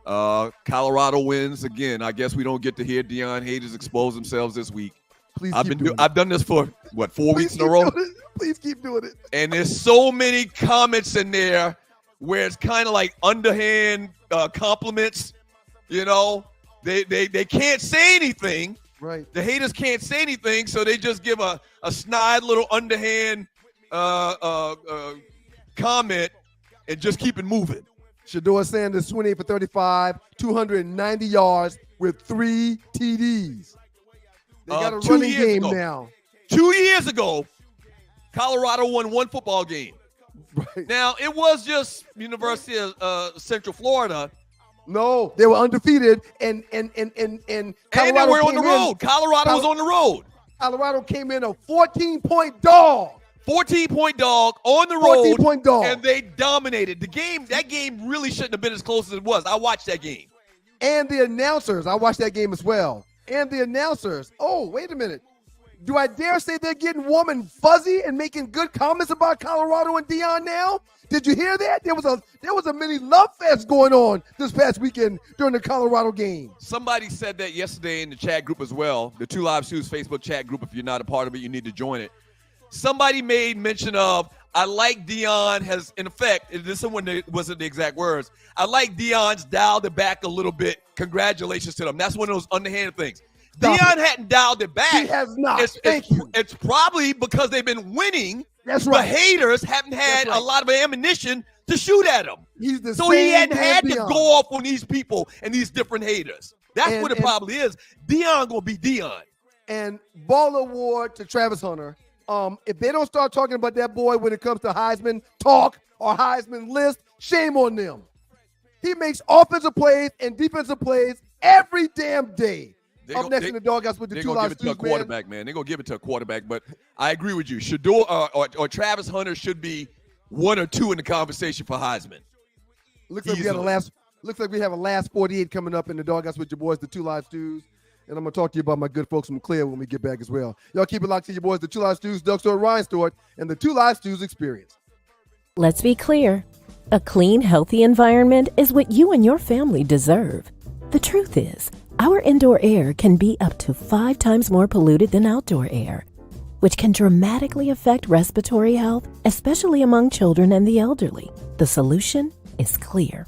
Colorado wins again. I guess we don't get to hear Deion Haters expose themselves this week. Please I've done this for, 4 weeks in a row? Please keep doing it. And there's so many comments in there where it's kind of like underhand compliments. You know, they can't say anything. Right. The haters can't say anything, so they just give a snide little underhand comment and just keep it moving. Shedeur Sanders, 28 for 35, 290 yards with 3 TDs. They got a running game now. 2 years ago, Colorado won one football game. Right. Now, it was just University of Central Florida. No, they were undefeated, and And they Colorado were on the road. Colorado was on the road. Colorado came in a 14-point dog. 14-point dog on the road. 14-point dog. And they dominated. That game really shouldn't have been as close as it was. I watched that game. And the announcers, I watched that game as well. And the announcers, oh, wait a minute. Do I dare say they're getting warm and fuzzy and making good comments about Colorado and Deion now? Did you hear that? There was a mini love fest going on this past weekend during the Colorado game. Somebody said that yesterday in the chat group as well, the Two Live Shoes Facebook chat group. If you're not a part of it, you need to join it. Somebody made mention of, I like Deion has, in effect, this wasn't the exact words, I like Deion's dialed it back a little bit. Congratulations to them. That's one of those underhanded things. Deion hadn't dialed it back. He has not. It's probably because they've been winning. That's right. The haters haven't had a lot of ammunition to shoot at him. So he hadn't had to go off on these people and these different haters. That's what it probably is. Deion gonna be Deion. And ball award to Travis Hunter. If they don't start talking about that boy when it comes to Heisman talk or Heisman list, shame on them. He makes offensive plays and defensive plays every damn day. Up next in the doghouse with the Two Live Stews, man. They're going to give it to a quarterback, man. They're going to give it to a quarterback. But I agree with you. Shedeur or Travis Hunter should be 1 or 2 in the conversation for Heisman. Looks like we have a last 48 coming up in the doghouse with your boys, the Two Live Stews. And I'm going to talk to you about my good folks from Clear when we get back as well. Y'all keep it locked to your boys, the Two Live Stews, Doug Stewart, Ryan Stewart, and the Two Live Stews Experience. Let's be clear. A clean, healthy environment is what you and your family deserve. The truth is, our indoor air can be up to 5 times more polluted than outdoor air, which can dramatically affect respiratory health, especially among children and the elderly. The solution is Clear.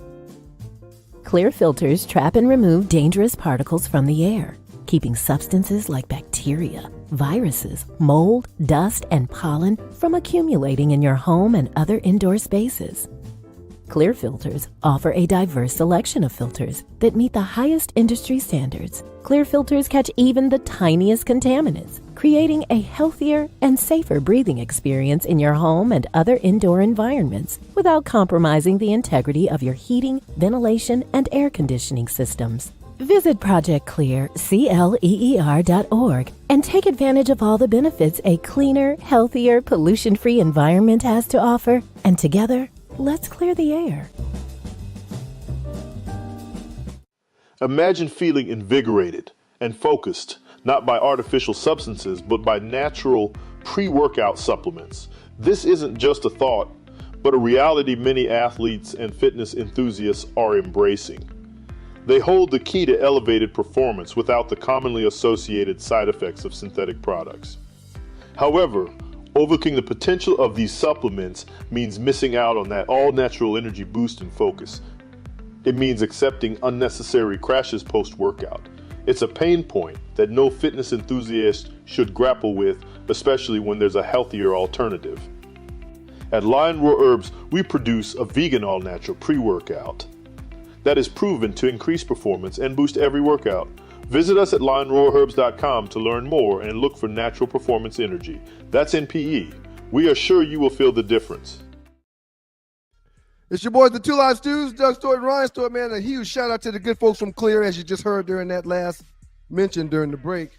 Clear filters trap and remove dangerous particles from the air, keeping substances like bacteria, viruses, mold, dust, and pollen from accumulating in your home and other indoor spaces. Clear filters offer a diverse selection of filters that meet the highest industry standards. Clear filters catch even the tiniest contaminants, creating a healthier and safer breathing experience in your home and other indoor environments without compromising the integrity of your heating, ventilation, and air conditioning systems. Visit ProjectClear.org and take advantage of all the benefits a cleaner, healthier, pollution-free environment has to offer. And together, let's clear the air. Imagine feeling invigorated and focused, not by artificial substances, but by natural pre-workout supplements. This isn't just a thought, but a reality many athletes and fitness enthusiasts are embracing. They hold the key to elevated performance without the commonly associated side effects of synthetic products. However, overlooking the potential of these supplements means missing out on that all-natural energy boost and focus. It means accepting unnecessary crashes post-workout. It's a pain point that no fitness enthusiast should grapple with, especially when there's a healthier alternative. At Lion Roar Herbs, we produce a vegan all-natural pre-workout that is proven to increase performance and boost every workout. Visit us at lionroarherbs.com to learn more and look for natural performance energy. That's NPE. We are sure you will feel the difference. It's your boys, the Two Live Stews, Doug Stewart and Ryan Stewart, man. A huge shout out to the good folks from Clear, as you just heard during that last mention during the break.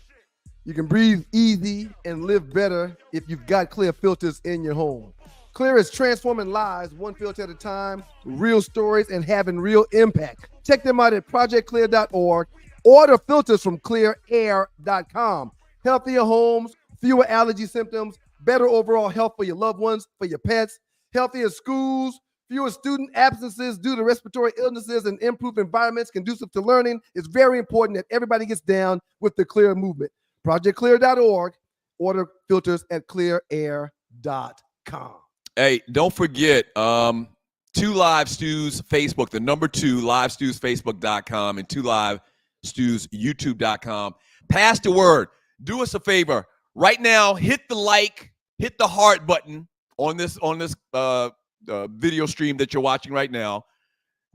You can breathe easy and live better if you've got Clear filters in your home. Clear is transforming lives one filter at a time, real stories, and having real impact. Check them out at projectclear.org. Order filters from clearair.com. Healthier homes, fewer allergy symptoms, better overall health for your loved ones, for your pets, healthier schools, fewer student absences due to respiratory illnesses, and improved environments conducive to learning. It's very important that everybody gets down with the Clear movement. ProjectClear.org. Order filters at clearair.com. Hey, don't forget, 2 Live Stews Facebook, the number 2 Live Stews Facebook.com and 2 Live Stews YouTube.com. Pass the word. Do us a favor. Right now, hit the like, hit the heart button on this video stream that you're watching right now.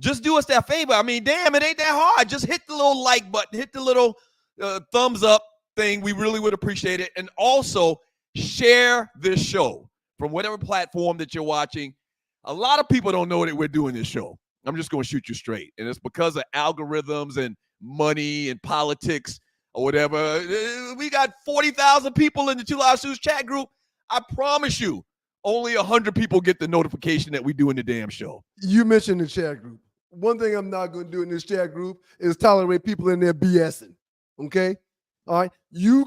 Just do us that favor. I mean, damn, it ain't that hard. Just hit the little like button, hit the little thumbs up thing. We really would appreciate it. And also share this show from whatever platform that you're watching. A lot of people don't know that we're doing this show. I'm just going to shoot you straight. And it's because of algorithms and money and politics or whatever. We got 40,000 people in the Two Live Stews chat group. I promise you, only 100 people get the notification that we doing the damn show. You mentioned the chat group. One thing I'm not going to do in this chat group is tolerate people in there BSing. Okay? All right? You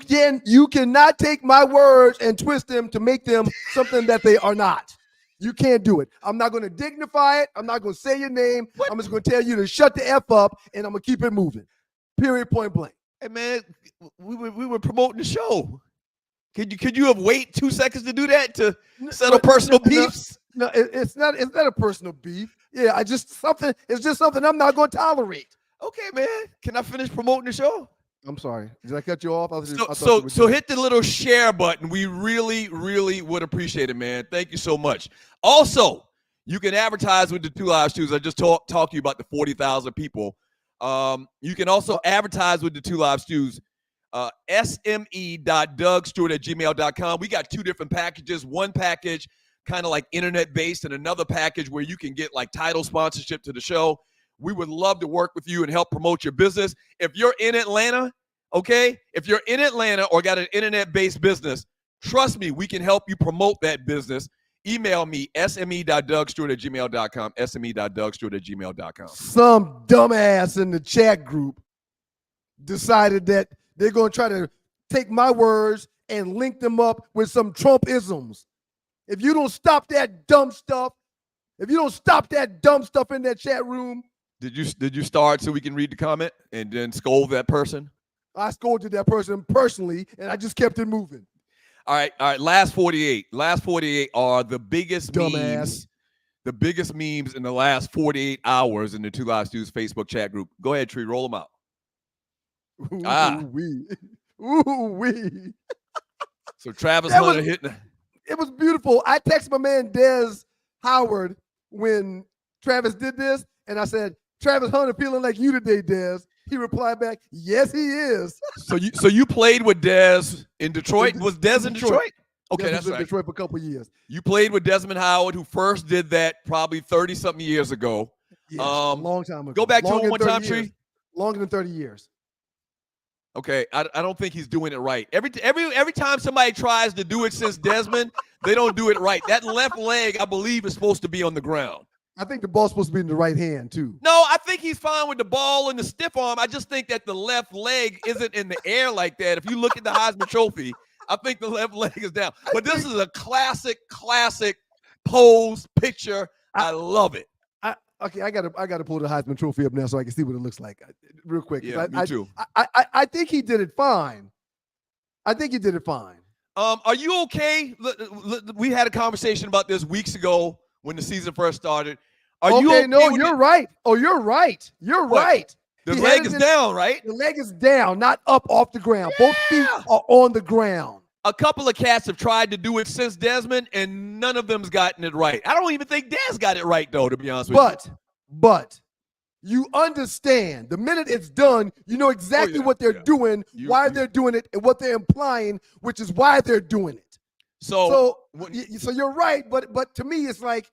cannot take my words and twist them to make them something that they are not. You can't do it. I'm not going to dignify it. I'm not going to say your name. What? I'm just going to tell you to shut the F up, and I'm going to keep it moving. Period, point blank. Hey, man, we were promoting the show. Could you have wait 2 seconds to do that, to settle personal beefs? No, it's not a personal beef. Yeah, it's just something I'm not going to tolerate. Okay, man. Can I finish promoting the show? I'm sorry. Did I cut you off? So hit the little share button. We really, really would appreciate it, man. Thank you so much. Also, you can advertise with the Two Live Stews. I just talked to you about the 40,000 people. You can also advertise with the Two Live Stews. sme.dougstewart@gmail.com. We got 2 different packages. One package kind of like internet-based, and another package where you can get like title sponsorship to the show. We would love to work with you and help promote your business. If you're in Atlanta, okay? If you're in Atlanta or got an internet-based business, trust me, we can help you promote that business. Email me, sme.dougstewart@gmail.com, sme.dougstewart@gmail.com. Some dumbass in the chat group decided that they're going to try to take my words and link them up with some Trump-isms. If you don't stop that dumb stuff in that chat room. Did you start so we can read the comment and then scold that person? I scolded that person personally, and I just kept it moving. All right. Last 48 are the biggest dumbass memes. The biggest memes in the last 48 hours in the Two Live Stews Facebook chat group. Go ahead, Tree. Roll them out. Ooh-wee. So Travis Hunter hitting. It was beautiful. I texted my man Des Howard when Travis did this, and I said, Travis Hunter feeling like you today, Des. He replied back, yes, he is. So you played with Des in Detroit? Was Des in Detroit? Okay, Des that's was right. in Detroit for a couple of years. You played with Desmond Howard, who first did that probably 30-something years ago. Yes, a long time ago. Go back to him one time, Tree. Longer than 30 years. Okay, I don't think he's doing it right. Every time somebody tries to do it since Desmond, they don't do it right. That left leg, I believe, is supposed to be on the ground. I think the ball's supposed to be in the right hand, too. No, I think he's fine with the ball and the stiff arm. I just think that the left leg isn't in the air like that. If you look at the Heisman Trophy, I think the left leg is down. But this is a classic pose picture. I love it. Okay, I gotta pull the Heisman Trophy up now so I can see what it looks like real quick. Yeah, me too. I think he did it fine. Are you okay? We had a conversation about this weeks ago when the season first started. Are you okay? No, you're right. Oh, you're right. You're right. The leg is down, right? The leg is down, not up off the ground. Yeah. Both feet are on the ground. A couple of cats have tried to do it since Desmond, and none of them's gotten it right. I don't even think Des got it right, though, to be honest with you. But you understand, the minute it's done, you know exactly what they're doing, why they're doing it, and what they're implying, which is why they're doing it. So you're right, but to me, it's like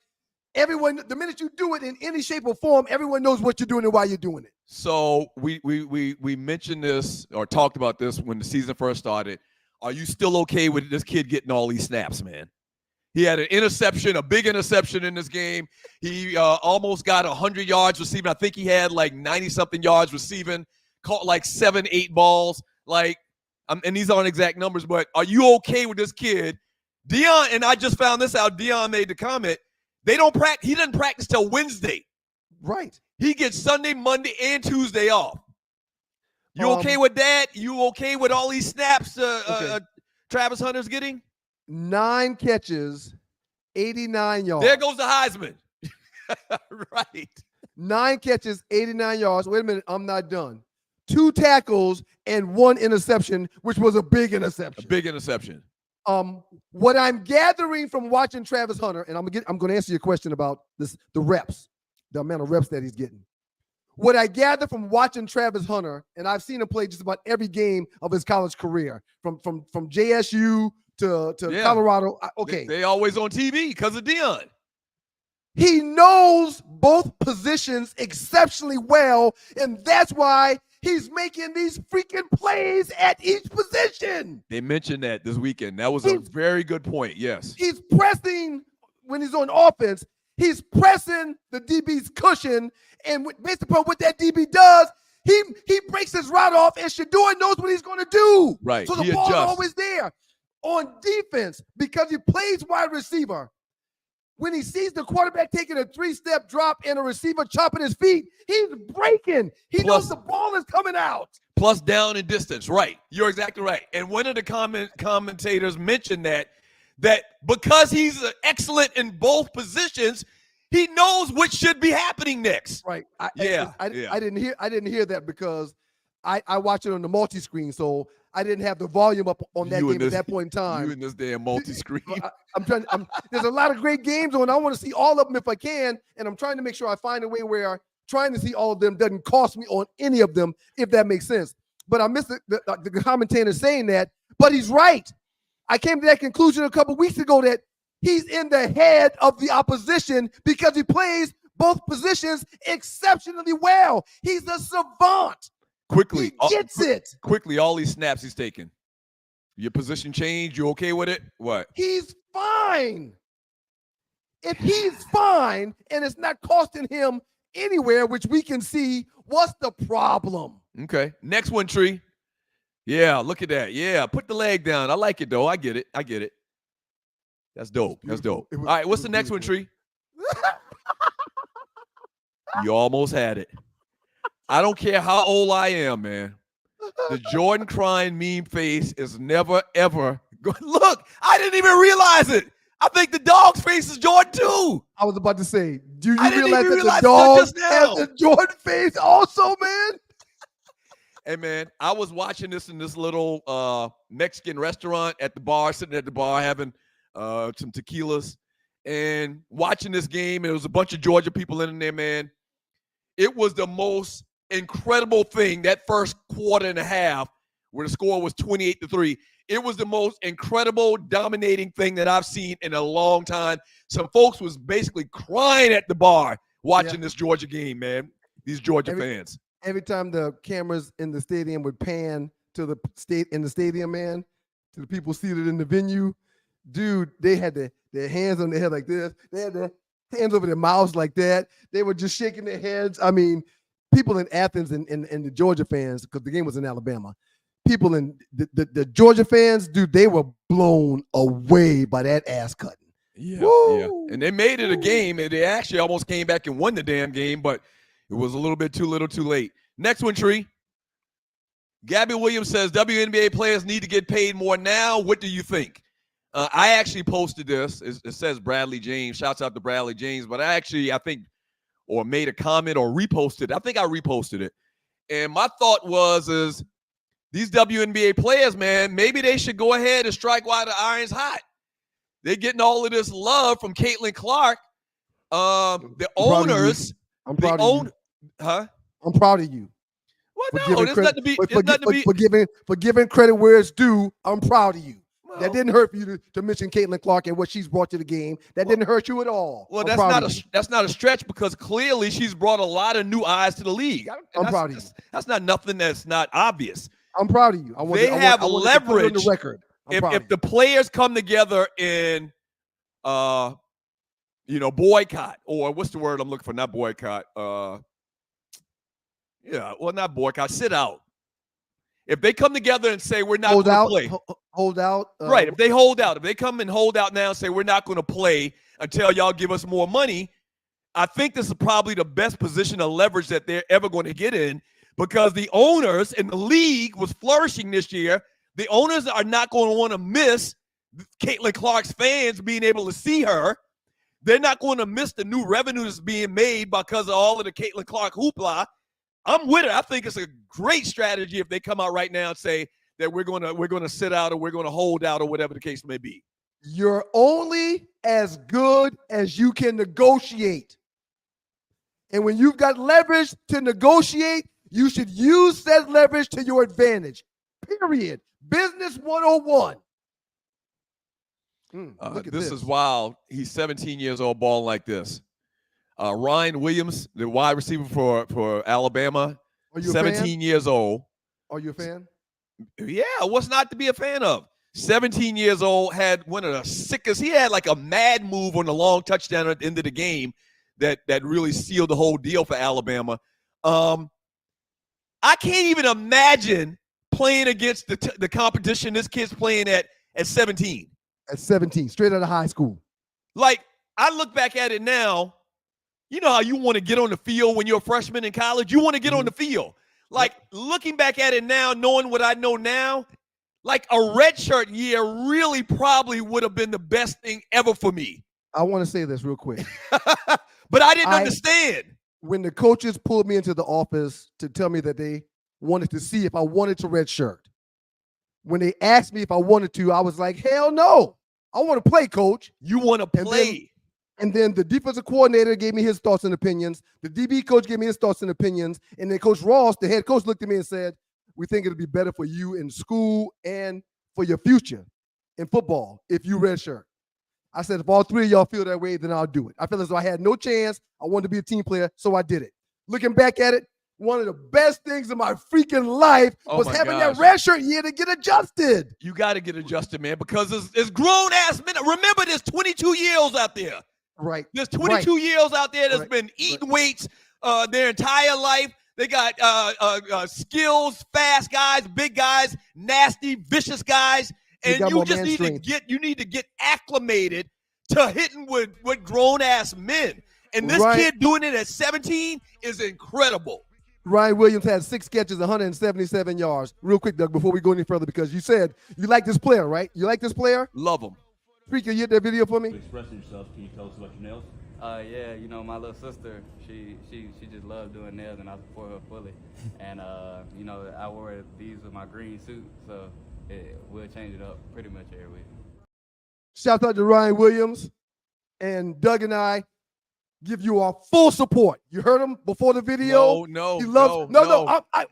everyone, the minute you do it in any shape or form, everyone knows what you're doing and why you're doing it. So we mentioned this or talked about this when the season first started. Are you still okay with this kid getting all these snaps, man? He had an interception, a big interception in this game. He almost got 100 yards receiving. I think he had like 90-something yards receiving, caught like 7, 8 balls. Like, and these aren't exact numbers, but are you okay with this kid? Deion, and I just found this out, Deion made the comment, he doesn't practice till Wednesday. Right. He gets Sunday, Monday, and Tuesday off. You okay with that? You okay with all these snaps Travis Hunter's getting? 9 catches, 89 yards. There goes the Heisman. Right. 9 catches, 89 yards. Wait a minute, I'm not done. 2 tackles and 1 interception, which was a big interception. A big interception. What I'm gathering from watching Travis Hunter, and I'm going to answer your question about this, the reps, the amount of reps that he's getting. What I gather from watching Travis Hunter, and I've seen him play just about every game of his college career, from JSU to Colorado. Okay. They always on TV because of Deion. He knows both positions exceptionally well, and that's why he's making these freaking plays at each position. They mentioned that this weekend. That was a very good point, yes. He's pressing when he's on offense. He's pressing the DB's cushion, and based upon what that DB does, he breaks his route off, and Shador knows what he's going to do. Right. So the ball is always there. On defense, because he plays wide receiver, when he sees the quarterback taking a 3-step drop and a receiver chopping his feet, he's breaking. He knows the ball is coming out. Plus down and distance, right. You're exactly right. And one of the commentators mentioned that because he's excellent in both positions, he knows what should be happening next. Right. I didn't hear that because I watch it on the multi-screen, so I didn't have the volume up on that game at that point in time. You in this damn multi-screen. There's a lot of great games on. I want to see all of them if I can, and I'm trying to make sure I find a way where trying to see all of them doesn't cost me on any of them, if that makes sense. But I missed the commentator saying that, but he's right. I came to that conclusion a couple weeks ago that he's in the head of the opposition because he plays both positions exceptionally well. He's a savant. Quickly. He gets it. Quickly, all these snaps he's taking. Your position change, you okay with it? What? He's fine. If he's fine and it's not costing him anywhere, which we can see, what's the problem? Okay. Next one, Tree. Yeah, look at that. Yeah, put the leg down. I like it, though. I get it. That's dope. All right, what's the next one, Tree? You almost had it. I don't care how old I am, man. The Jordan crying meme face is never, ever good. Look, I didn't even realize it. I think the dog's face is Jordan, too. I was about to say, do you realize that the dog has a Jordan face also, man? Hey, man, I was watching this in this little Mexican restaurant at the bar, sitting at the bar having some tequilas and watching this game. And there was a bunch of Georgia people in there, man. It was the most incredible thing, that first quarter and a half where the score was 28-3. It was the most incredible, dominating thing that I've seen in a long time. Some folks was basically crying at the bar watching this Georgia game, man. These Georgia fans. Every time the cameras in the stadium would pan to the stadium, man, to the people seated in the venue, dude, they had their hands on their head like this. They had their hands over their mouths like that. They were just shaking their heads. I mean, people in Athens and the Georgia fans, because the game was in Alabama, people in the Georgia fans, dude, they were blown away by that ass cutting. Yeah. And they made it a game, and they actually almost came back and won the damn game, but it was a little bit too little too late. Next one, Tree. Gabby Williams says WNBA players need to get paid more now. What do you think? I actually posted this. It says Bradley James. Shouts out to Bradley James. But I think, or made a comment or reposted. I think I reposted it. And my thought is these WNBA players, man, maybe they should go ahead and strike while the iron's hot. They're getting all of this love from Caitlin Clark. The owners. I'm proud of you. Huh? I'm proud of you. Well, no, there's nothing to be. For giving credit where it's due, I'm proud of you. That didn't hurt for you to mention Caitlin Clark and what she's brought to the game. That didn't hurt you at all. Well, that's not a stretch because clearly she's brought a lot of new eyes to the league. I'm proud of you. That's not nothing that's not obvious. I'm proud of you. They have leverage. The record. If the players come together in, boycott, or what's the word I'm looking for? Not boycott. Not boycott. Sit out. If they come together and say we're not going to play, hold out. Right. If they hold out, if they come and hold out now and say we're not going to play until y'all give us more money, I think this is probably the best position of leverage that they're ever going to get in, because the owners in the league was flourishing this year. The owners are not going to want to miss Caitlin Clark's fans being able to see her. They're not going to miss the new revenue that's being made because of all of the Caitlin Clark hoopla. I'm with it. I think it's a great strategy if they come out right now and say that we're going to sit out or we're going to hold out or whatever the case may be. You're only as good as you can negotiate. And when you've got leverage to negotiate, you should use that leverage to your advantage. Period. Business 101. This is wild. He's 17 years old, balling like this. Ryan Williams, the wide receiver for Alabama, 17 years old. Are you a fan? Yeah, what's not to be a fan of? 17 years old, had one of the sickest. He had like a mad move on the long touchdown at the end of the game that really sealed the whole deal for Alabama. I can't even imagine playing against the competition this kid's playing at 17. At 17, straight out of high school. Like, I look back at it now. You know how you want to get on the field when you're a freshman in college? You want to get on the field. Like, looking back at it now, knowing what I know now, like a redshirt year really probably would have been the best thing ever for me. I want to say this real quick. But I didn't understand. When the coaches pulled me into the office to tell me that they wanted to see if I wanted to redshirt, when they asked me if I wanted to, I was like, hell no. I want to play, coach. You want to play. And then the defensive coordinator gave me his thoughts and opinions. The DB coach gave me his thoughts and opinions. And then Coach Ross, the head coach, looked at me and said, we think it'll be better for you in school and for your future in football if you redshirt. I said, if all three of y'all feel that way, then I'll do it. I feel as though I had no chance. I wanted to be a team player, so I did it. Looking back at it, one of the best things in my freaking life was having that redshirt year to get adjusted. You got to get adjusted, man, because it's grown-ass men. Remember, there's 22-year-olds out there. Right. There's 22-year-olds out there that's been eating weights their entire life. They got skills, fast guys, big guys, nasty, vicious guys, and you just need to get acclimated to hitting with grown-ass men. And this kid doing it at 17 is incredible. Ryan Williams had 6 catches, 177 yards. Real quick, Doug, before we go any further, because you said you like this player, right? You like this player? Love him. Can you hit that video for me? Expressing yourself, can you tell us about your nails? Yeah, my little sister, she just loved doing nails, and I support her fully. And I wore these with my green suit, so we'll change it up pretty much every week. Shout out to Ryan Williams, and Doug and I give you our full support. You heard him before the video. No.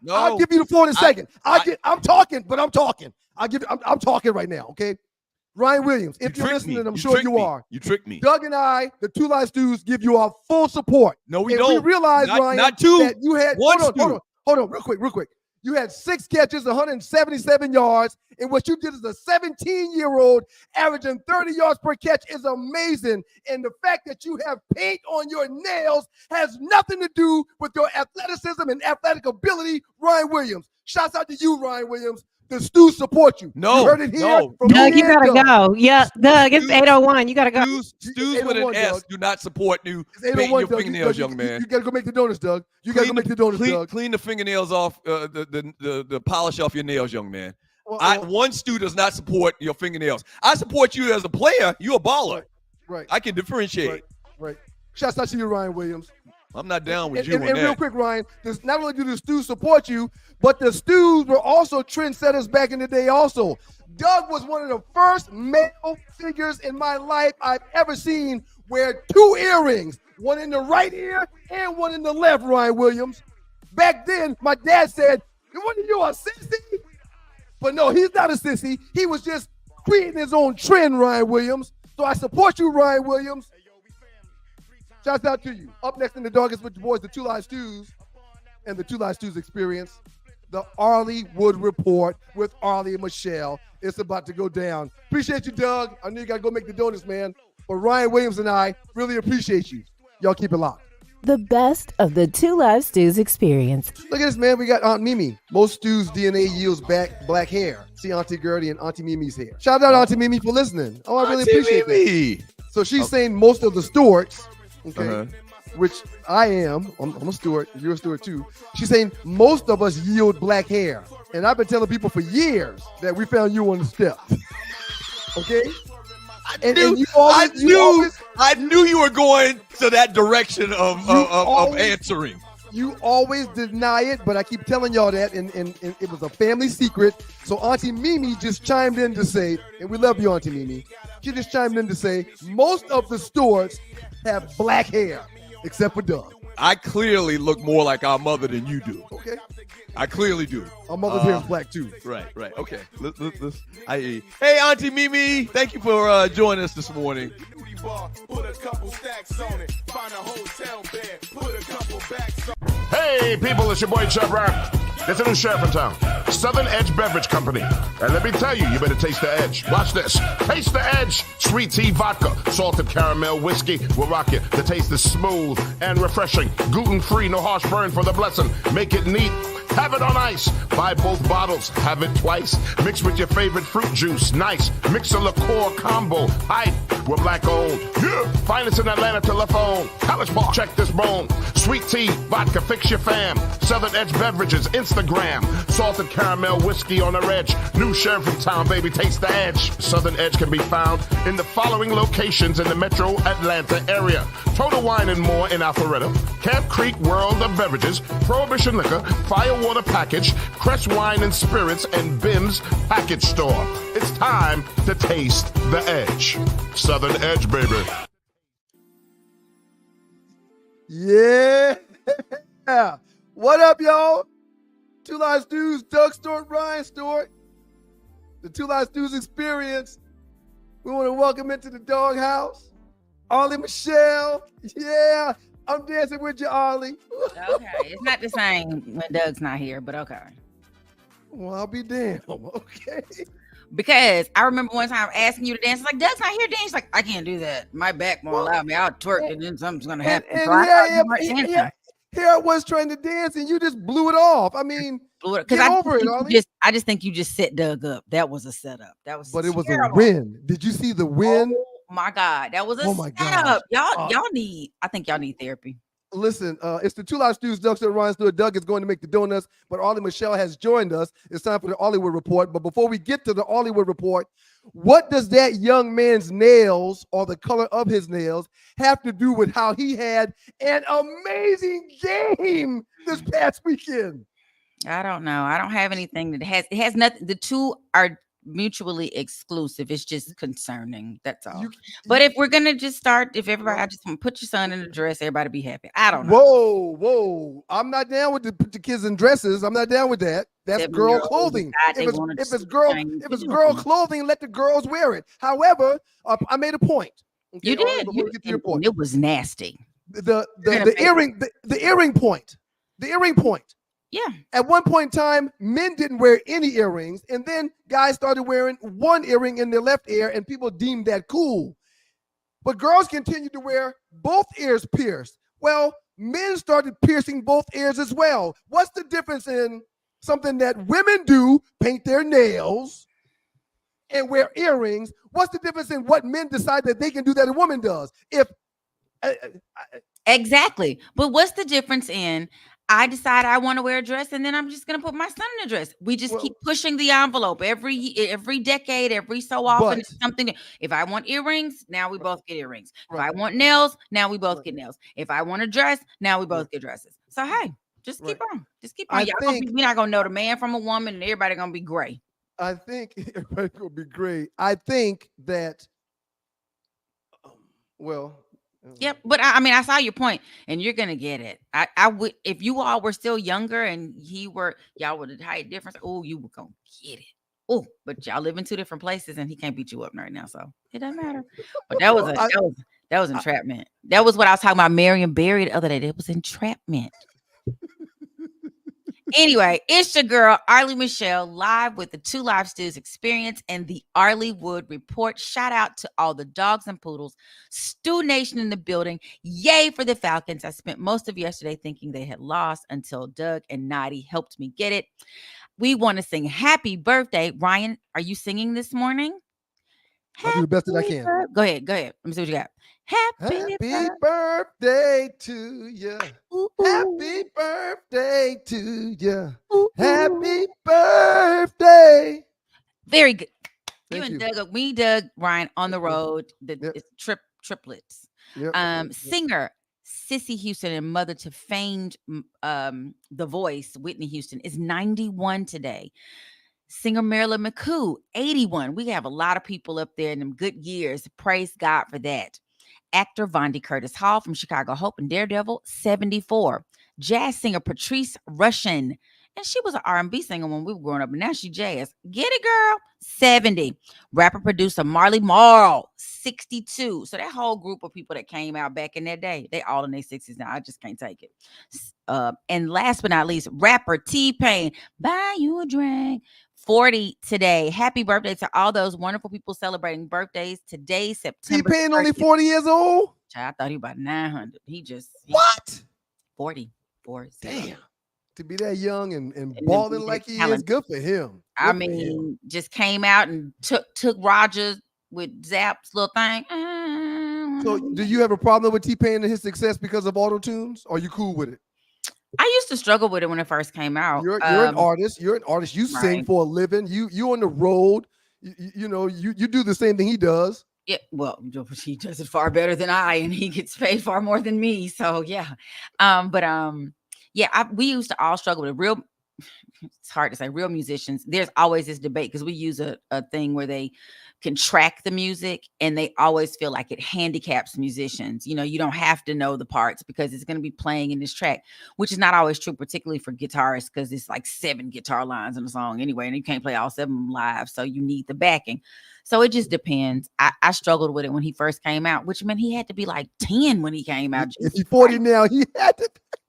I'll give you the floor in a second. I'm talking. I'm talking right now. Okay. Ryan Williams, if you're listening, I'm sure you are. You tricked me. Doug and I, the Two Live Stews, give you our full support. No, we don't. We realize, Ryan, not two. that you had one. Hold on, real quick. You had 6 catches, 177 yards, and what you did as a 17-year-old averaging 30 yards per catch is amazing. And the fact that you have paint on your nails has nothing to do with your athleticism and athletic ability, Ryan Williams. Shouts out to you, Ryan Williams. The Stews support you. No, you heard it here. From Doug, you gotta go. Yeah, Doug, it's 8:01. You gotta go. Stews with an S do not support you. Paint your fingernails, young man. You gotta go make the donuts, Doug. You gotta go make the donuts, Doug. Clean the fingernails off, the polish off your nails, young man. One Stew does not support your fingernails. I support you as a player. You're a baller. Right. I can differentiate. Right. Shouts out to you, Ryan Williams. I'm not down with you on and that. Real quick, Ryan, not only do the Stews support you, but the Stews were also trendsetters back in the day also. Doug was one of the first male figures in my life I've ever seen wear 2 earrings, one in the right ear and one in the left, Ryan Williams. Back then, my dad said, "What are you, a sissy?" But no, he's not a sissy. He was just creating his own trend, Ryan Williams. So I support you, Ryan Williams. Shouts out to you. Up next in the dog is with your boys, the Two Live Stews and the Two Live Stews Experience. The Arlie Wood Report with Arlie and Michelle. It's about to go down. Appreciate you, Doug. I know you got to go make the donuts, man. But Ryan Williams and I really appreciate you. Y'all keep it locked. The best of the Two Live Stews Experience. Look at this, man. We got Aunt Mimi. Most stews DNA yields black hair. See Auntie Gertie and Auntie Mimi's hair. Shout out Auntie Mimi for listening. Oh, I really appreciate that. So she's saying most of the stewards, okay, which I am. I'm a steward. You're a steward too. She's saying most of us yield black hair. And I've been telling people for years that we found you on the step. Okay? I knew you were going to that direction of answering. You always deny it, but I keep telling y'all that, and it was a family secret. So Auntie Mimi just chimed in to say, and we love you, Auntie Mimi. She just chimed in to say, most of the stewards have black hair, except for Doug. I clearly look more like our mother than you do. Okay. I clearly do. Our mother's hair is black too. Right. Okay. Hey, Auntie Mimi, thank you for joining us this morning. Put a couple stacks on it. Find a hotel bed. Put a couple backs on. Hey, people, it's your boy Chub Rap. There's a new sheriff in town, Southern Edge Beverage Company. And let me tell you, you better taste the edge. Watch this. Taste the edge. Sweet tea vodka, salted caramel whiskey will rock you. The taste is smooth and refreshing. Gluten-free, no harsh burn for the blessing. Make it neat. Have it on ice. Buy both bottles. Have it twice. Mix with your favorite fruit juice. Nice. Mix a liqueur combo. Hype. We're black owned. Yeah. Find us in Atlanta telephone. College Park. Check this bone. Sweet tea, vodka, fix your fam. Southern Edge Beverages, Instagram. Salted caramel whiskey on the edge. New sheriff in town, baby. Taste the edge. Southern Edge can be found in the following locations in the metro Atlanta area. Total Wine and More in Alpharetta. Camp Creek World of Beverages. Prohibition Liquor. Firewater Package. Crest Wine and Spirits. And Bim's Package Store. It's time to taste the edge. Southern Edge, baby. Yeah. What up, y'all? Two Live Stews, Doug Stewart, Ryan Stewart. The Two Live Stews Experience. We want to welcome into the doghouse Arlie Michelle. Yeah, I'm dancing with you, Arlie. Okay, it's not the same when Doug's not here, but okay. Well, I'll be damned. Okay. Because I remember one time asking you to dance, like, Doug's not here, dance. Like, I can't do that. My back won't allow me. I'll twerk and then something's going to happen. Here I was trying to dance and you just blew it off. I mean, get over it, Arlie. I just think you just set Doug up. That was a setup. That was, but it was a win. Did you see the win? Oh my God, that was a setup. I think y'all need therapy. Listen, it's the Two Live Stews, Doug Stewart, Ryan Stewart. Doug is going to make the donuts, but Arlie Michelle has joined us. It's time for the Hollywood Report. But before we get to the Hollywood Report, what does that young man's nails or the color of his nails have to do with how he had an amazing game this past weekend? I don't know. I don't have anything that it has nothing. The two are mutually exclusive. It's just concerning. That's all. But if we're gonna just start, if everybody, I just want to put your son in a dress, everybody be happy. I don't know. Whoa! I'm not down with the kids in dresses. I'm not down with that. That's girl clothing. If it's girl clothing, let the girls wear it. However, I made a point. Okay, you did. You get to your point. It was nasty. The earring point. The earring point. Yeah. At one point in time, men didn't wear any earrings, and then guys started wearing one earring in their left ear, and people deemed that cool. But girls continued to wear both ears pierced. Well, men started piercing both ears as well. What's the difference in something that women do, paint their nails, and wear earrings? What's the difference in what men decide that they can do that a woman does? Exactly. But what's the difference in I decide I want to wear a dress, and then I'm just going to put my son in a dress. We just keep pushing the envelope every decade, every so often. It's something. If I want earrings, now we both get earrings. If I want nails, now we both get nails. If I want a dress, now we both get dresses. So hey, just keep on. Just keep on. We're not going to know the man from a woman, and everybody going to be gray. I think everybody's going to be gray. I think that, Yep, but I saw your point, and you're gonna get it. I would, if you all were still younger and y'all would have height difference. Oh, you were gonna get it. Oh, but y'all live in two different places, and he can't beat you up right now, so it doesn't matter. But that was that was entrapment. That was what I was talking about. Marion Barry the other day. It was entrapment. Anyway, it's your girl, Arlie Michelle, live with the Two Live Stews Experience and the Arlie Wood Report. Shout out to all the dogs and poodles. Stew Nation in the building. Yay for the Falcons. I spent most of yesterday thinking they had lost until Doug and Nadi helped me get it. We want to sing happy birthday. Ryan, are you singing this morning? I'll do the best that I can. Go ahead. Let me see what you got. Happy birthday to you. Happy birthday to you. Happy birthday. Very good. Thank you. Doug, me, Doug, Ryan on the road. It's triplets. Yep. Singer Sissy Houston and mother to famed The Voice, Whitney Houston, is 91 today. Singer Marilyn McCoo, 81. We have a lot of people up there in them good years. Praise God for that. Actor Vondi Curtis Hall from Chicago Hope and Daredevil, 74. Jazz singer Patrice Rushen, and she was an R&B singer when we were growing up, and now she jazz. Get it, girl? 70. Rapper producer Marley Marl, 62. So that whole group of people that came out back in that day, they all in their 60s now. I just can't take it. And last but not least, rapper T-Pain, buy you a drink. 40 today. Happy birthday to all those wonderful people celebrating birthdays today, September. T-Pain only 40 years old? I thought he was about 900. He 40. Damn. To be that young and balling like he is, good for him. I mean, just came out and took Rogers with Zap's little thing. So do you have a problem with T-Pain and his success because of auto-tunes? Or are you cool with it? I used to struggle with it when it first came out. You're an artist. You're an artist. You sing for a living. You on the road. You do the same thing he does. Yeah, well, he does it far better than I, and he gets paid far more than me. So yeah, we used to all struggle with it. It's hard to say. Real musicians, there's always this debate because we use a thing where they can track the music, and they always feel like it handicaps musicians. You don't have to know the parts because it's going to be playing in this track, which is not always true, particularly for guitarists, because it's like 7 guitar lines in a song anyway, and you can't play all 7 of them live, so you need the backing. So it just depends. I struggled with it when he first came out, which meant he had to be like 10 when he came out. If he's 40 now, he had to.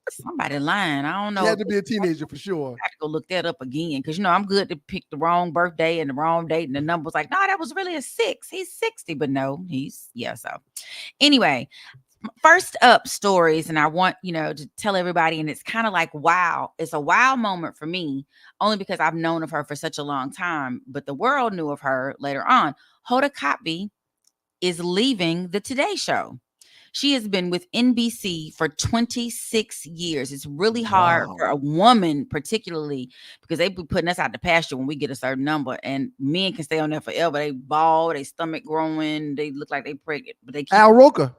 Somebody lying. I don't know. He had to be a teenager for sure. I have to go look that up again because I'm good to pick the wrong birthday and the wrong date, and the number was like, no, that was really a 6. He's 60, but no, so anyway, first up stories, and I want to tell everybody, and it's kind of like wow, it's a wow moment for me, only because I've known of her for such a long time, but the world knew of her later on. Hoda Kotb is leaving the Today Show. She has been with NBC for 26 years. It's really hard for a woman, particularly because they be putting us out the pasture when we get a certain number, and men can stay on there forever. They bald, they stomach growing, they look like they pregnant, but they keep Al Roker.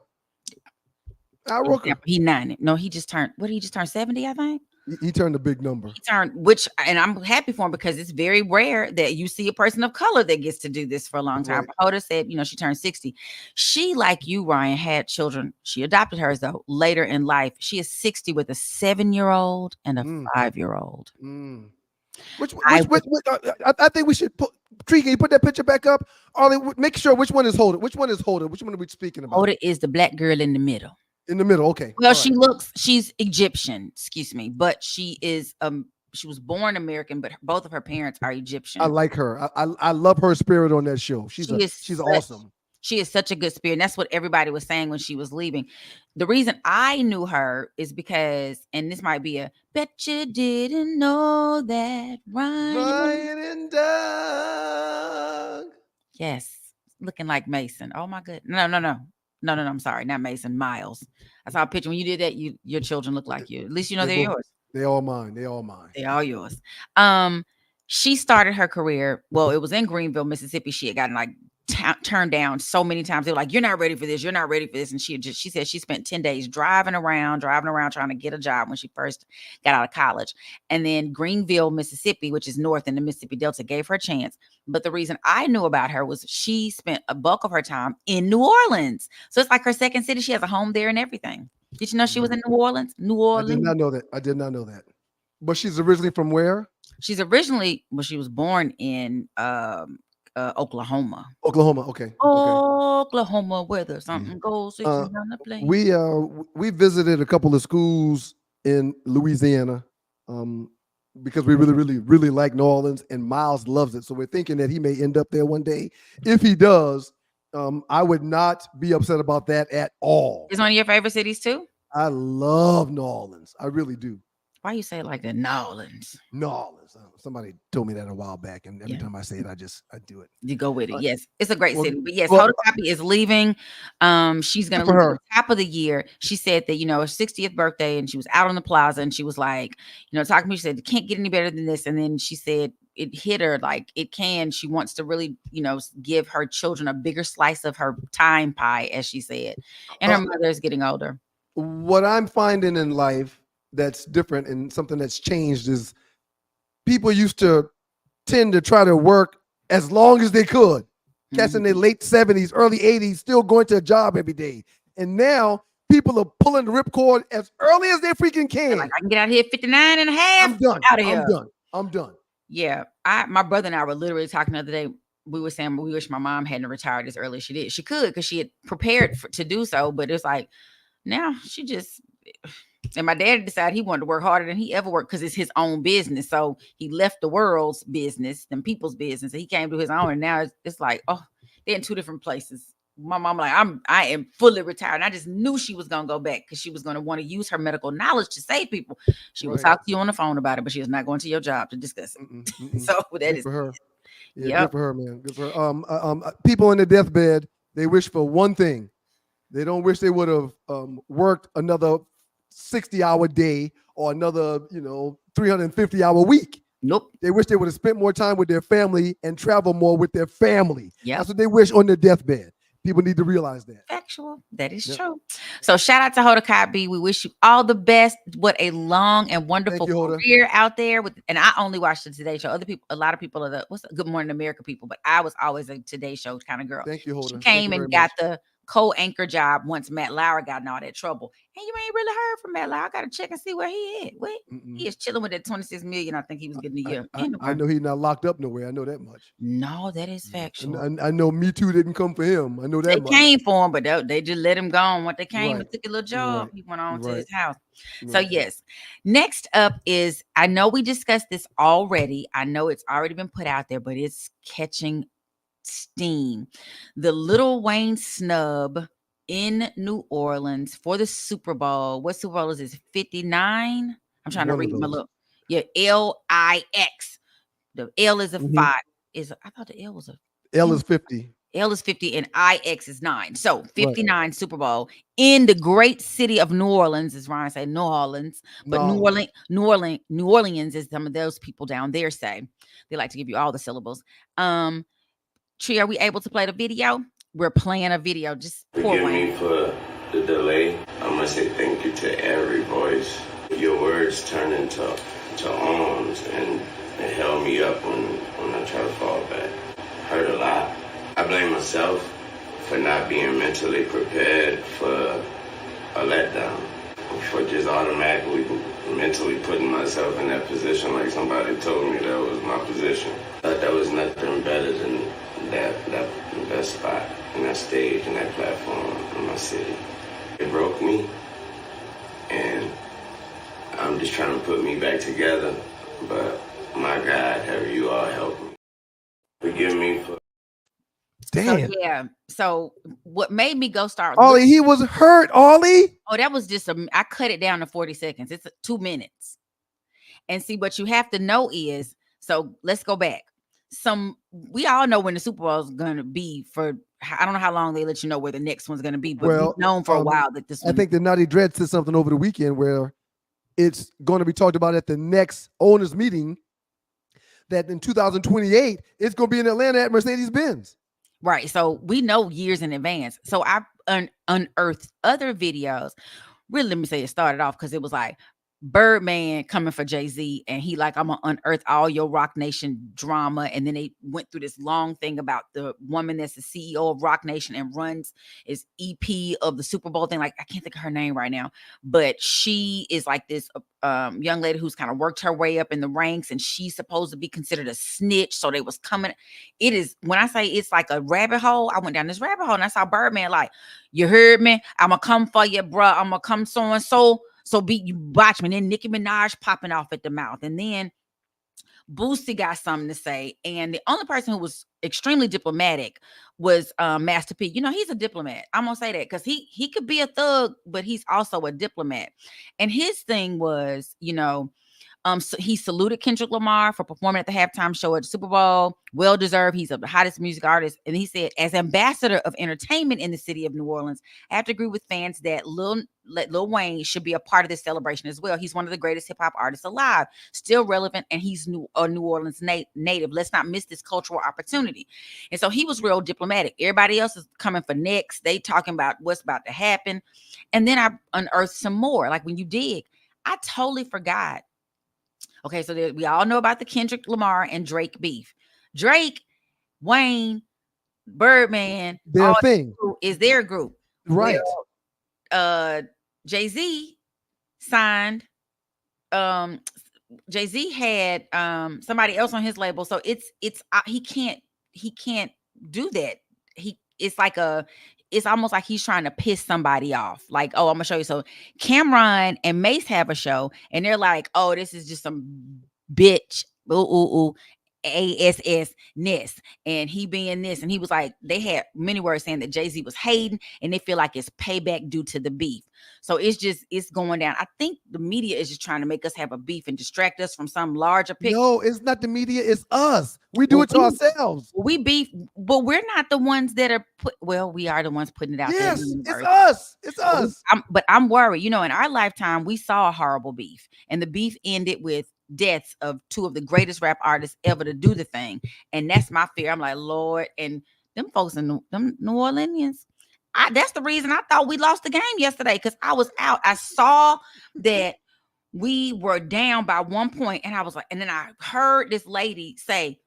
He 90. No, he just turned 70, I think. He turned a big number. And I'm happy for him because it's very rare that you see a person of color that gets to do this for a long time. Right. Hoda said, she turned 60. She, like you, Ryan, had children. She adopted hers, though, later in life. She is 60 with a 7-year-old and a 5-year-old. I think we should put. Tree, can you put that picture back up? Ollie, make sure which one is Hoda. Which one is Hoda? Which one are we speaking about? Hoda is the black girl in the middle. In the middle, okay. Well, she's Egyptian, excuse me, but she is she was born American, but both of her parents are Egyptian. I like her. I love her spirit on that show. She's awesome. She is such a good spirit. And that's what everybody was saying when she was leaving. The reason I knew her is because, and this might be a bet you didn't know that Ryan and Doug. Yes, looking like Mason. Oh my goodness. No, I'm sorry, not Mason. Miles. I saw a picture when you did that. Your children look like you. At least they're yours. They're all mine. They're all yours. She started her career. Well, it was in Greenville, Mississippi. She had gotten turned down so many times. They were like, "You're not ready for this. You're not ready for this." And she said she spent 10 days driving around trying to get a job when she first got out of college. And then Greenville, Mississippi, which is north in the Mississippi Delta, gave her a chance. But the reason I knew about her was she spent a bulk of her time in New Orleans. So it's like her second city. She has a home there and everything. Did you know she was in New Orleans? I did not know that. But she's originally from where? She's originally, well, she was born in Oklahoma. Oklahoma, okay. Oklahoma, where the something goes 60 down the plane. We visited a couple of schools in Louisiana because we really like New Orleans, and Miles loves it. So we're thinking that he may end up there one day. If he does, I would not be upset about that at all. It's one of your favorite cities too? I love New Orleans. I really do. Why you say it like that? New Orleans. New Orleans. Somebody told me that a while back, and every time I say it, I do it. You go with it. Yes, it's a great city. But yes, well, Hoda Kotb is leaving. She's going to leave at the top of the year. She said that, her 60th birthday, and she was out on the plaza, and she was like, talking to me. She said, it can't get any better than this. And then she said it hit her like it can. She wants to really, give her children a bigger slice of her time pie, as she said. And her mother is getting older. What I'm finding in life that's different and something that's changed is people used to tend to try to work as long as they could. Cats in their late 70s, early 80s, still going to a job every day. And now people are pulling the ripcord as early as they freaking can. Like, I can get out here at 59 and a half. I'm done. Out of here. I'm done. Yeah. My brother and I were literally talking the other day. We were saying we wish my mom hadn't retired as early as she did. She could, because she had prepared to do so. But it's like, now she just... And my dad decided he wanted to work harder than he ever worked because it's his own business. So he left the world's business and people's business, and he came to his own. And now it's like, oh, they're in two different places. My mom like, I am fully retired. And I just knew she was going to go back because she was going to want to use her medical knowledge to save people. She will talk to you on the phone about it, but she is not going to your job to discuss it. So that is for her. Yeah, good for her, man. Good for her. People in the deathbed, they wish for one thing. They don't wish they would have worked another 60-hour day or another, 350-hour week. Nope. They wish they would have spent more time with their family and travel more with their family. Yeah. That's what they wish on their deathbed. People need to realize that. Factual. That is true. So shout out to Hoda Kotb. We wish you all the best. What a long and wonderful career out there. And I only watched the Today Show. A lot of people are the Good Morning America people, but I was always a Today Show kind of girl. Thank you, Hoda. She came and got the co-anchor job once Matt Lauer got in all that trouble. And you ain't really heard from Matt Lauer. I gotta check and see where he is. He is chilling with that 26 million. I think he was getting a year. I know he's not locked up nowhere. I know that much. No, that is factual. I know Me Too didn't come for him. I know that much. They came for him, but they just let him go on. When they came and took a little job, he went on to his house. So yes. Next up is, I know we discussed this already. I know it's already been put out there, but it's catching steam. The Lil Wayne snub in New Orleans for the Super Bowl. What Super Bowl is this? 59? I'm trying to read my look. Yeah, LIX. The L is a 5. I thought the L was a L is 50. L is 50 and IX is 9. So 59 Super Bowl in the great city of New Orleans, as Ryan said, New Orleans. But New Orleans is some of those people down there say. They like to give you all the syllables. Tree, are we able to play the video? We're playing a video. Just forgive me for the delay. I must say thank you to every voice. Your words turned into arms, and it held me up when I try to fall back. Hurt a lot. I blame myself for not being mentally prepared for a letdown, for just automatically mentally putting myself in that position like somebody told me that was my position. I thought there was nothing better than that spot and that stage and that platform in my city. It broke me, and I'm just trying to put me back together, but my God, have you all helped me. Forgive me for... Damn. So what made me go start... Ollie, he was hurt, Ollie. Oh, that was just I cut it down to 40 seconds. It's 2 minutes. And see, what you have to know is, so let's go back. We all know when the Super Bowl is going to be for, I don't know how long they let you know where the next one's going to be, but we've known for a while that this one. I think the Naughty Dread said something over the weekend where it's going to be talked about at the next owners meeting that in 2028, it's going to be in Atlanta at Mercedes-Benz. Right. So we know years in advance. So I unearthed other videos. Really, let me say it started off because it was like, Birdman coming for Jay-Z, and he like, I'm gonna unearth all your Rock Nation drama. And then they went through this long thing about the woman that's the CEO of Rock Nation and runs is EP of the Super Bowl thing. Like, I can't think of her name right now, but she is like this young lady who's kind of worked her way up in the ranks, and she's supposed to be considered a snitch. So they was coming. It is, when I say it's like a rabbit hole, I went down this rabbit hole and I saw Birdman like, you heard me? I'm gonna come for you, bruh. I'm gonna come so and so. So you watch me. Then Nicki Minaj popping off at the mouth. And then Boosie got something to say. And the only person who was extremely diplomatic was Master P. You know, he's a diplomat. I'm going to say that because he could be a thug, but he's also a diplomat. And his thing was, you know, so he saluted Kendrick Lamar for performing at the halftime show at the Super Bowl. Well deserved. He's the hottest music artist. And he said, as ambassador of entertainment in the city of New Orleans, I have to agree with fans that Lil Wayne should be a part of this celebration as well. He's one of the greatest hip hop artists alive, still relevant, and he's a New Orleans native. Let's not miss this cultural opportunity. And so he was real diplomatic. Everybody else is coming for next. They talking about what's about to happen. And then I unearthed some more. Like when you dig, I totally forgot. Okay, so we all know about the Kendrick Lamar and Drake beef. Drake, Wayne, Birdman, their thing is their group, right? Jay-Z signed. Jay-Z had somebody else on his label, so it's he can't do that. It's almost like he's trying to piss somebody off. Like, oh, I'm gonna show you. So Cameron and Mace have a show, and they're like, oh, this is just some bitch. ASS-ness, and he being this, and he was like, they had many words saying that Jay-Z was hating, and they feel like it's payback due to the beef. So it's going down. I think the media is just trying to make us have a beef and distract us from some larger picture. No, it's not the media, it's us. We do it to ourselves. We beef, but we're not the ones that are we are the ones putting it out there. Yes, it's us. It's us. But I'm worried. You know, in our lifetime, we saw a horrible beef, and the beef ended with deaths of two of the greatest rap artists ever to do the thing. And that's my fear. I'm like, Lord, and them folks in them New Orleans, that's the reason I thought we lost the game yesterday, because I was out. I saw that we were down by 1 point, and I was like, and then I heard this lady say,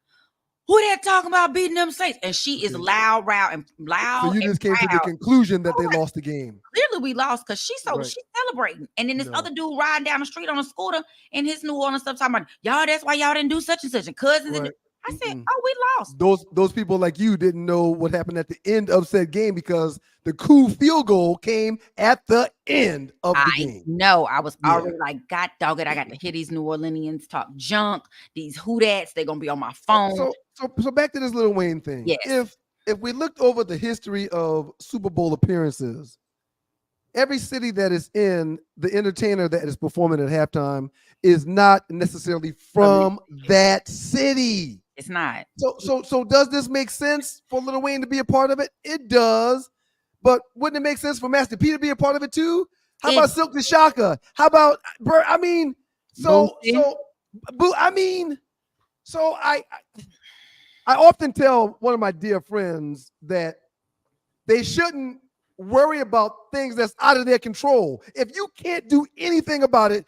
who that talking about beating them Saints? And she is loud. So you just came to the conclusion that they lost the game. Clearly we lost because she's celebrating. And then this other dude riding down the street on a scooter in his New Orleans stuff talking about, y'all, that's why y'all didn't do such and such. And cousins. Right. I said, oh, we lost. Those people like you didn't know what happened at the end of said game, because the cool field goal came at the end of the game. No, I was already like, God dog it, I got to hear these New Orleanians talk junk. These Hoodats, they're gonna be on my phone. So back to this Lil Wayne thing. Yes. If we looked over the history of Super Bowl appearances, every city that is in, the entertainer that is performing at halftime is not necessarily from that city. It's not. So does this make sense for Lil Wayne to be a part of it? It does. But wouldn't it make sense for Master P to be a part of it too? How about Silk the Shaka? How about I often tell one of my dear friends that they shouldn't worry about things that's out of their control. If you can't do anything about it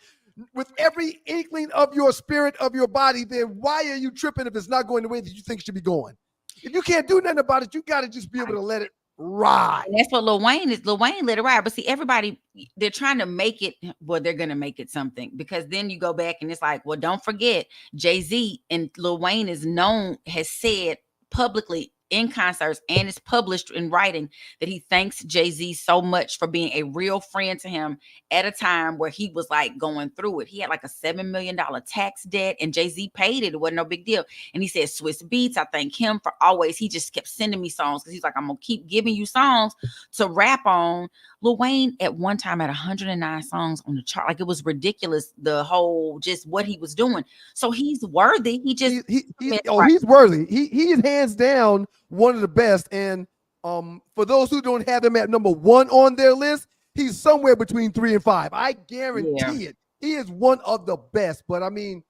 with every inkling of your spirit, of your body, then why are you tripping if it's not going the way that you think it should be going? If you can't do nothing about it, you got to just be able to let it ride. And that's what Lil Wayne is. Lil Wayne let it ride. But see, everybody, they're trying to make it, well, they're going to make it something, because then you go back and it's like, well, don't forget, Jay-Z and Lil Wayne has said publicly in concerts, and it's published in writing, that he thanks Jay-Z so much for being a real friend to him at a time where he was like going through it. He had like a $7 million tax debt, and Jay-Z paid it. It wasn't no big deal. And he said, Swiss Beats, I thank him for always, he just kept sending me songs, because he's like, I'm gonna keep giving you songs to rap on. Lil Wayne at one time had 109 songs on the chart. Like, it was ridiculous, the whole, just what he was doing. So he's worthy. He's worthy. He is hands down one of the best. And for those who don't have him at number 1 on their list, he's somewhere between 3 and 5. I guarantee it. He is one of the best. But I mean,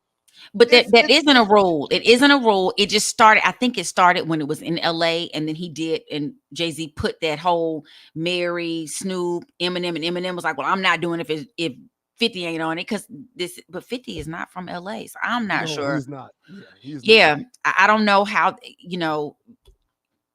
but that isn't a rule. It isn't a rule. It just started. I think it started when it was in LA, and then and Jay-Z put that whole Mary, Snoop, Eminem, and Eminem was like, well, I'm not doing it if 50 ain't on it because but 50 is not from LA, so I'm not sure. He's not. Yeah, I don't know how,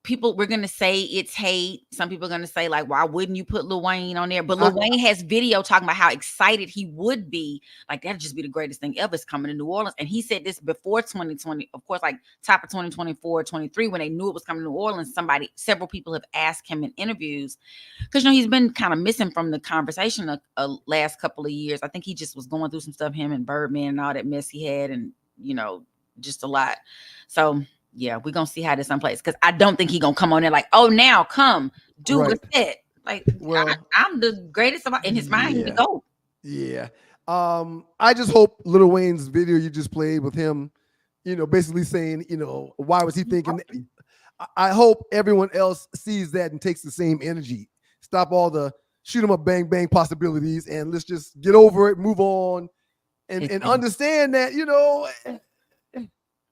people, we're going to say it's hate. Some people are going to say, like, why wouldn't you put Lil Wayne on there? But Lil Wayne has video talking about how excited he would be. Like, that'd just be the greatest thing ever is coming to New Orleans. And he said this before 2020, of course, like top of 2024, 23, when they knew it was coming to New Orleans. Several people have asked him in interviews because, he's been kind of missing from the conversation the last couple of years. I think he just was going through some stuff, him and Birdman and all that mess he had, and, just a lot. So, yeah, we're going to see how this unplays because I don't think he's going to come on there like, oh, now come do what's it. Like, well, I'm the greatest in his mind. He go. Yeah. I just hope Lil Wayne's video you just played with him, basically saying, why was he thinking? I hope everyone else sees that and takes the same energy. Stop all the shoot 'em up, bang, bang possibilities, and let's just get over it, move on, and understand that,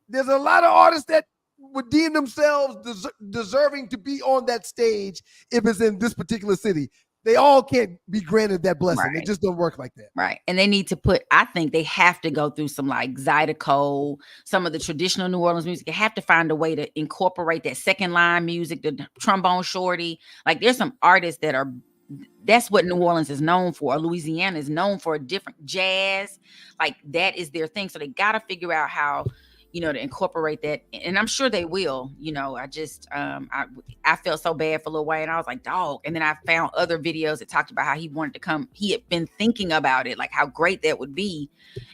there's a lot of artists that would deem themselves deserving to be on that stage if it's in this particular city. They all can't be granted that blessing. Right. It just don't work like that. Right. And they need to I think they have to go through some like Zydeco, some of the traditional New Orleans music. They have to find a way to incorporate that second line music, the trombone shorty. Like there's some artists that's what New Orleans is known for. Louisiana is known for a different jazz. Like that is their thing. So they got to figure out how, to incorporate that. And I'm sure they will, I just, I felt so bad for Lil Wayne. I was like, dog. And then I found other videos that talked about how he wanted to come. He had been thinking about it, like how great that would be.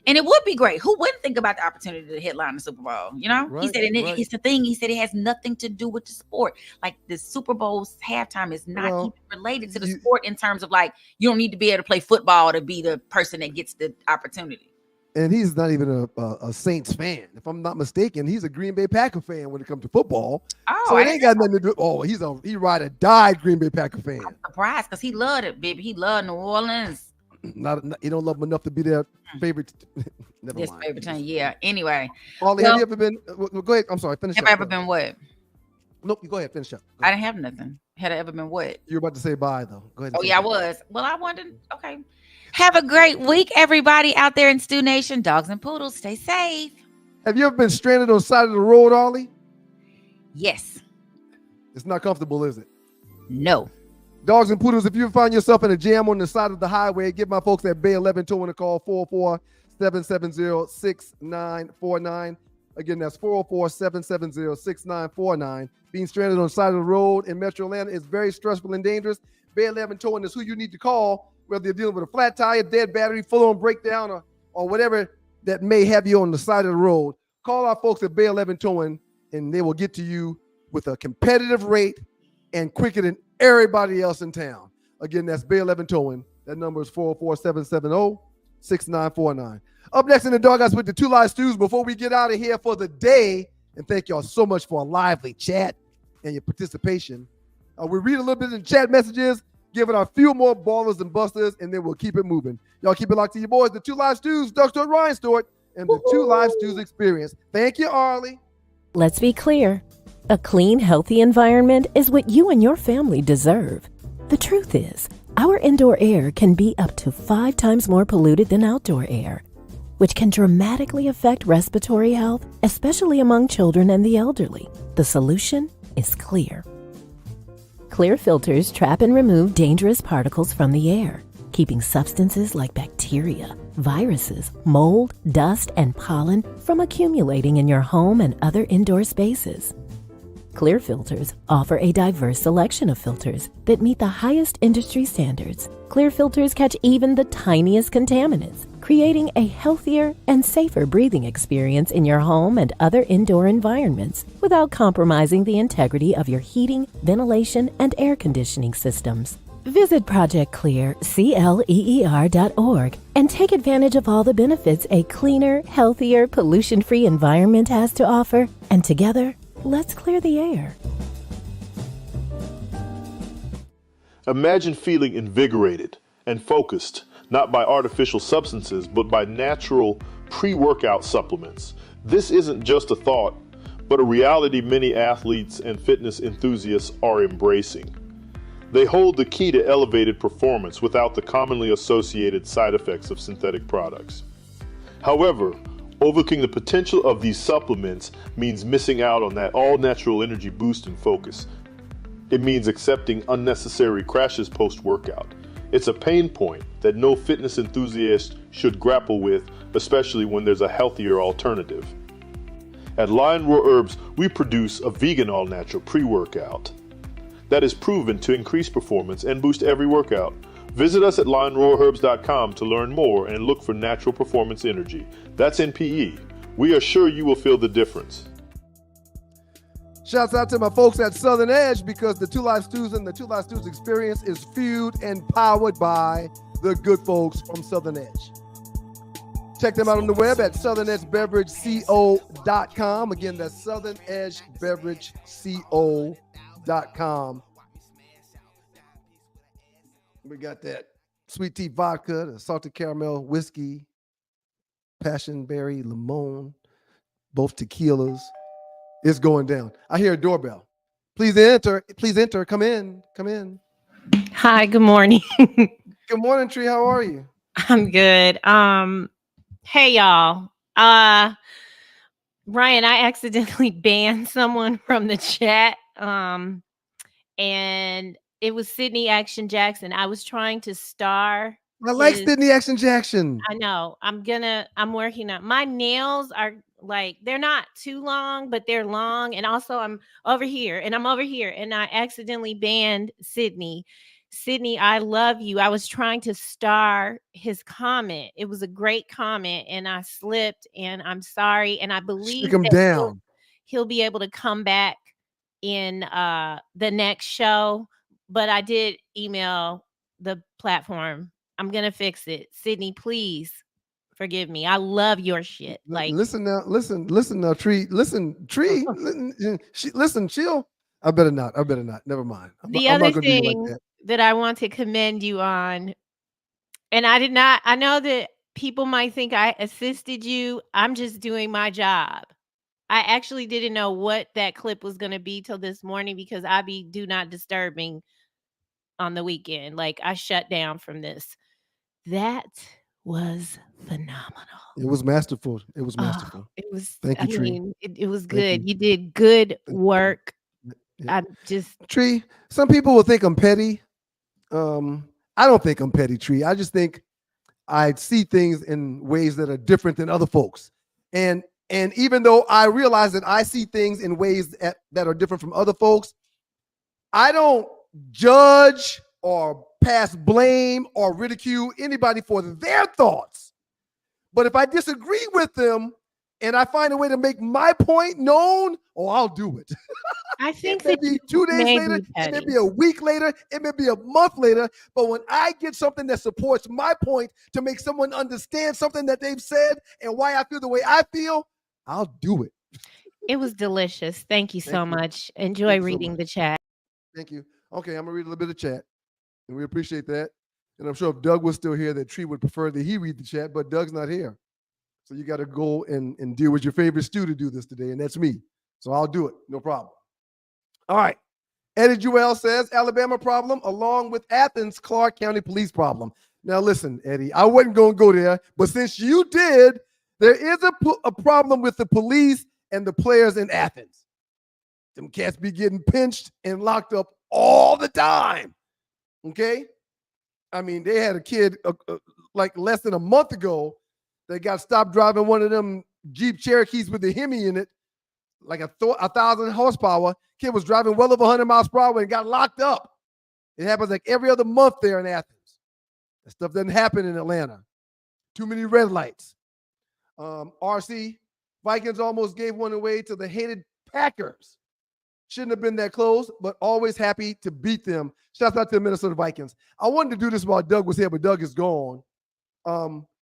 And it would be great. Who wouldn't think about the opportunity to headline the Super Bowl? Right, he said, and it's the thing. He said it has nothing to do with the sport. Like the Super Bowl's halftime is not even related to the sport in terms of like, you don't need to be able to play football to be the person that gets the opportunity. And he's not even a Saints fan. If I'm not mistaken, he's a Green Bay Packer fan when it comes to football. Oh, so it ain't got nothing to do. Oh, he ride or die Green Bay Packer fan. I'm surprised because he loved it, baby. He loved New Orleans. You don't love him enough to be their favorite. Never mind. Favorite team. Yeah. Anyway, Ollie, have you ever been? Well, go ahead. I'm sorry. Finish. Have I ever been what? Nope. You go ahead. Finish up. I didn't have nothing. Had I ever been what? You were about to say bye though. Go ahead. Oh yeah, I was. Well, I wanted. Okay. Have a great week, everybody out there in Stew Nation. Dogs and poodles, stay safe. Have you ever been stranded on the side of the road, Ollie? Yes. It's not comfortable, is it? No. Dogs and poodles, if you find yourself in a jam on the side of the highway, give my folks at Bay 11 Towing a call, 404-770-6949. Again, that's 404-770-6949. Being stranded on the side of the road in Metro Atlanta is very stressful and dangerous. Bay 11 Towing is who you need to call, whether you're dealing with a flat tire, dead battery, full-on breakdown, or whatever that may have you on the side of the road. Call our folks at Bay 11 Towing, and they will get to you with a competitive rate and quicker than everybody else in town. Again, that's Bay 11 Towing. That number is 404-770-6949. Up next in the Doghouse with the Two Live Stews. Before we get out of here for the day, and thank y'all so much for a lively chat and your participation. We read a little bit in chat messages, give it a few more ballers and busters, and then we'll keep it moving. Y'all keep it locked to your boys, the Two Live Stews, Doug Stewart, Ryan Stewart, and the Two Live Stews Experience. Thank you, Arlie. Let's be clear. A clean, healthy environment is what you and your family deserve. The truth is, our indoor air can be up to 5 times more polluted than outdoor air, which can dramatically affect respiratory health, especially among children and the elderly. The solution is clear. Clear filters trap and remove dangerous particles from the air, keeping substances like bacteria, viruses, mold, dust, and pollen from accumulating in your home and other indoor spaces. Clear filters offer a diverse selection of filters that meet the highest industry standards. Clear filters catch even the tiniest contaminants, creating a healthier and safer breathing experience in your home and other indoor environments without compromising the integrity of your heating, ventilation, and air conditioning systems. Visit ProjectClear.org and take advantage of all the benefits a cleaner, healthier, pollution-free environment has to offer. And together, let's clear the air. Imagine feeling invigorated and focused, not by artificial substances, but by natural pre-workout supplements. This isn't just a thought, but a reality many athletes and fitness enthusiasts are embracing. They hold the key to elevated performance without the commonly associated side effects of synthetic products. However, overlooking the potential of these supplements means missing out on that all-natural energy boost and focus. It means accepting unnecessary crashes post-workout. It's a pain point that no fitness enthusiast should grapple with, especially when there's a healthier alternative. At Lion Roar Herbs, we produce a vegan all-natural pre-workout that is proven to increase performance and boost every workout. Visit us at lionroarherbs.com to learn more and look for natural performance energy. That's NPE. We are sure you will feel the difference. Shouts out to my folks at Southern Edge, because the Two Live Stews and the Two Live Stews experience is fueled and powered by the good folks from Southern Edge. Check them out on the web at southernedgebeverageco.com. Again, that's southernedgebeverageco.com. We got that sweet tea vodka, the salted caramel whiskey, passion berry limon, both tequilas. It's going down. I hear a doorbell. Please enter. Please enter. Come in. Come in. Hi, good morning. Good morning, Tree. How are you? I'm good. Hey y'all. Ryan, I accidentally banned someone from the chat. And it was Sydney Action Jackson. I was trying to star. I like Sydney Action Jackson. I know. I'm working on my nails are like, they're not too long, but they're long. And also I'm over here and I accidentally banned Sydney. Sydney, I love you. I was trying to star his comment. It was a great comment and I slipped and I'm sorry. And I believe him down. He'll be able to come back in the next show. But I did email the platform. I'm going to fix it. Sydney, please forgive me. I love your shit. Like, listen now, Tree. Listen, chill. I better not. Never mind. The other thing that I want to commend you on, and I know that people might think I assisted you. I'm just doing my job. I actually didn't know what that clip was going to be till this morning because I be do not disturbing on the weekend. Like, I shut down from this. That was phenomenal. It was masterful. It was. Thank you, Tree. It was good. You did good work. Yeah. I just Tree. Some people will think I'm petty. I don't think I'm petty, Tree. I just think I see things in ways that are different than other folks. And even though I realize that I see things in ways that are different from other folks, I don't judge or pass blame or ridicule anybody for their thoughts. But if I disagree with them and I find a way to make my point known, I'll do it. I think it may be 2 days later, it may be a week later, it may be a month later, but when I get something that supports my point to make someone understand something that they've said and why I feel the way I feel, I'll do it. It was delicious. Thank you so much. Enjoy reading the chat. Thank you. Okay, I'm gonna read a little bit of chat, and we appreciate that. And I'm sure if Doug was still here, that Tree would prefer that he read the chat, but Doug's not here. So you got to go and deal with your favorite stew to do this today, and that's me. So I'll do it, no problem. All right. Eddie Jewell says, Alabama problem along with Athens, Clark County police problem. Now listen, Eddie, I wasn't going to go there, but since you did, there is a problem with the police and the players in Athens. Them cats be getting pinched and locked up all the time. Okay? I mean, they had a kid like less than a month ago that got stopped driving one of them Jeep Cherokees with the Hemi in it, like 1,000 horsepower. Kid was driving well over 100 miles per hour and got locked up. It happens like every other month there in Athens. That stuff doesn't happen in Atlanta. Too many red lights. RC, Vikings almost gave one away to the hated Packers. Shouldn't have been that close, but always happy to beat them. Shouts out to the Minnesota Vikings. I wanted to do this while Doug was here, but Doug is gone.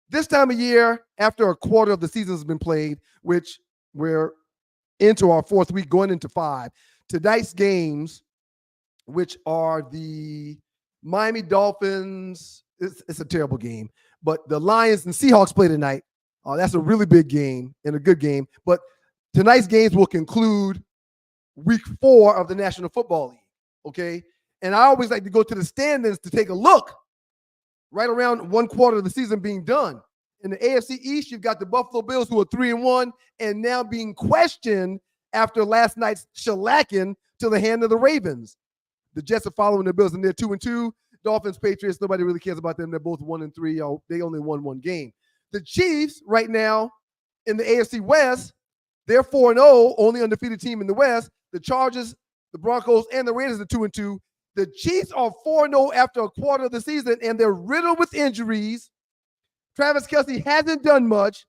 This time of year, after a quarter of the season has been played, which we're into our fourth week, going into 5, tonight's games, which are the Miami Dolphins, it's a terrible game, but the Lions and Seahawks play tonight. That's a really big game and a good game. But tonight's games will conclude week 4 of the National Football League, okay? And I always like to go to the standings to take a look right around 1/4 of the season being done. In the AFC East, you've got the Buffalo Bills, who are 3-1 and now being questioned after last night's shellacking to the hand of the Ravens. The Jets are following the Bills, and they're 2-2. Dolphins, Patriots, nobody really cares about them. They're both 1-3. They only won one game. The Chiefs right now in the AFC West, they're 4-0, only undefeated team in the West. The Chargers, the Broncos, and the Raiders are 2-2. The Chiefs are 4-0 after a quarter of the season, and they're riddled with injuries. Travis Kelce hasn't done much.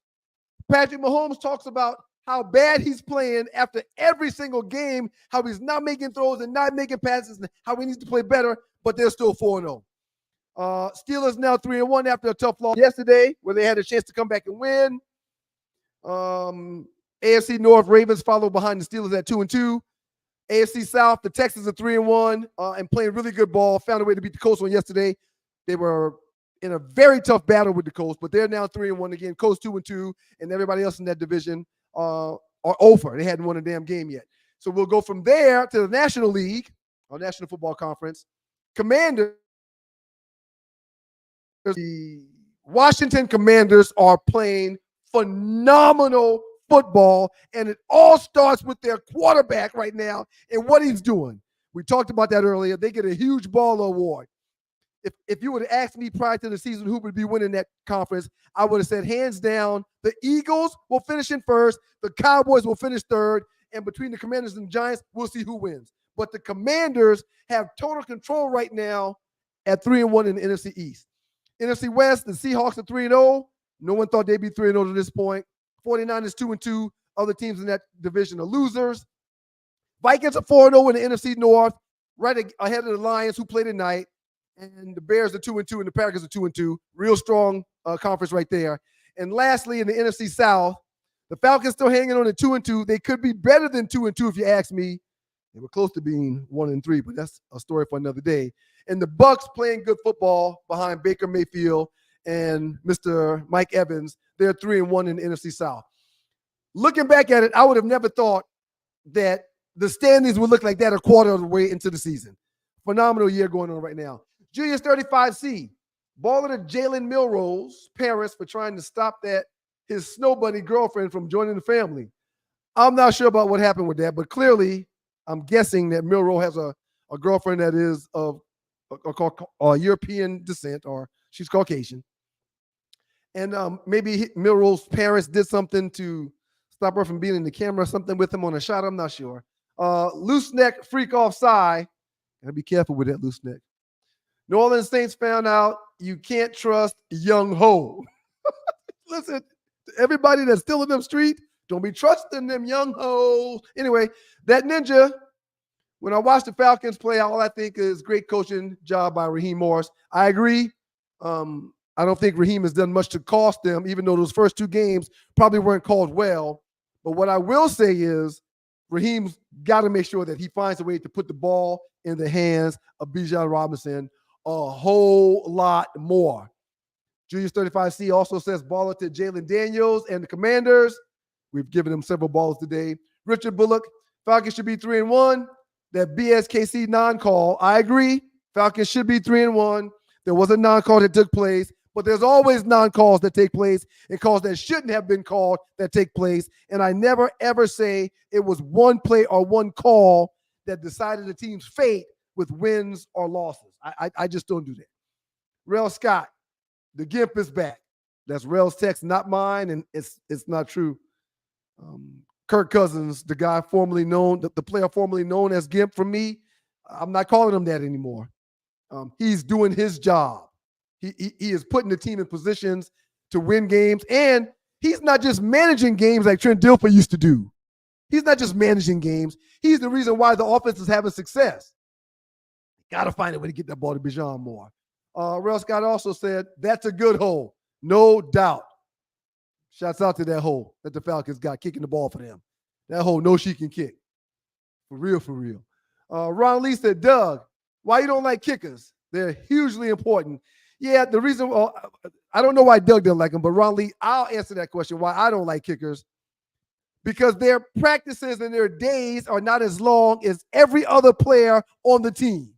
Patrick Mahomes talks about how bad he's playing after every single game, how he's not making throws and not making passes, and how he needs to play better, but they're still 4-0. Steelers now 3-1 after a tough loss yesterday, where they had a chance to come back and win. AFC North, Ravens follow behind the Steelers at 2-2. AFC South, the Texans are 3-1 and playing really good ball. Found a way to beat the Colts on yesterday. They were in a very tough battle with the Colts, but they're now 3-1 again. Colts 2-2, and everybody else in that division are over. They hadn't won a damn game yet. So we'll go from there to the National League, or National Football Conference. Commanders, the Washington Commanders are playing phenomenal football, and it all starts with their quarterback right now and what he's doing. We talked about that earlier. They get a huge ball award. If you would have asked me prior to the season who would be winning that conference, I would have said hands down, the Eagles will finish in first, the Cowboys will finish third, and between the Commanders and the Giants, we'll see who wins. But the Commanders have total control right now at 3-1 in the NFC East. NFC West, the Seahawks are 3-0. No one thought they'd be 3-0 to this point. 49ers 2-2. Other teams in that division are losers. Vikings are 4-0 in the NFC North, right ahead of the Lions, who play tonight. And the Bears are 2-2, and the Packers are 2-2. Real strong conference right there. And lastly, in the NFC South, the Falcons still hanging on at 2-2. They could be better than 2-2 if you ask me. They were close to being 1-3, but that's a story for another day. And the Bucs playing good football behind Baker Mayfield and Mr. Mike Evans. They're 3-1 in the NFC South. Looking back at it, I would have never thought that the standings would look like that a quarter of the way into the season. Phenomenal year going on right now. Julius 35C, baller to Jalen Milrose's parents for trying to stop his snow bunny girlfriend from joining the family. I'm not sure about what happened with that, but clearly I'm guessing that Milrose has a girlfriend that is of European descent, or she's Caucasian. And maybe Milrose's parents did something to stop her from being in the camera or something with him on a shot. I'm not sure. Loose neck freak offside. Gotta be careful with that loose neck. New Orleans Saints found out you can't trust young Ho. Listen, everybody that's still in them street, don't be trusting them young hoes. Anyway, that ninja, when I watch the Falcons play, all I think is great coaching job by Raheem Morris. I agree. I don't think Raheem has done much to cost them, even though those first two games probably weren't called well. But what I will say is Raheem's got to make sure that he finds a way to put the ball in the hands of Bijan Robinson a whole lot more. Julius 35C also says baller to Jalen Daniels and the Commanders. We've given them several balls today. Richard Bullock, Falcons should be 3-1. That BSKC non-call, I agree. Falcons should be 3-1. There was a non-call that took place, but there's always non-calls that take place and calls that shouldn't have been called that take place. And I never, ever say it was one play or one call that decided the team's fate with wins or losses. I just don't do that. Rel Scott, the GIMP is back. That's Rel's text, not mine, and it's not true. Kirk Cousins, the guy formerly known, the player formerly known as GIMP for me, I'm not calling him that anymore. He's doing his job. He is putting the team in positions to win games, and he's not just managing games like Trent Dilfer used to do. He's not just managing games. He's the reason why the offense is having success. Got to find a way to get that ball to Bijan more. Rel Scott also said, that's a good hole. No doubt. Shouts out to that hole that the Falcons got kicking the ball for them. That hole, no she can kick. For real, for real. Ron Lee said, Doug, why you don't like kickers? They're hugely important. Yeah, the reason, I don't know why Doug doesn't like them, but Ron Lee, I'll answer that question, why I don't like kickers. Because their practices and their days are not as long as every other player on the team.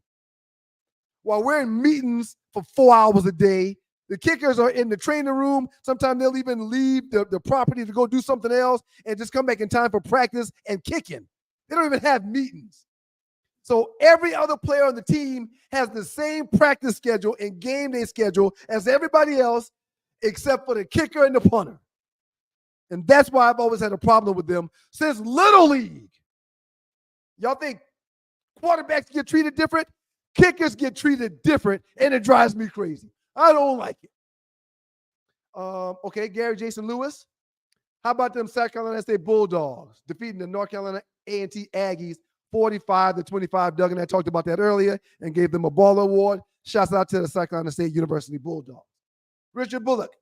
while we're in meetings for 4 hours a day. The kickers are in the training room. Sometimes they'll even leave the property to go do something else and just come back in time for practice and kicking. They don't even have meetings. So every other player on the team has the same practice schedule and game day schedule as everybody else, except for the kicker and the punter. And that's why I've always had a problem with them since Little League. Y'all think quarterbacks get treated different? Kickers get treated different, and it drives me crazy. I don't like it. Okay, Gary Jason Lewis. How about them South Carolina State Bulldogs defeating the North Carolina A&T Aggies 45-25? Doug and I talked about that earlier and gave them a Baller Award. Shouts out to the South Carolina State University Bulldogs. Richard Bullock.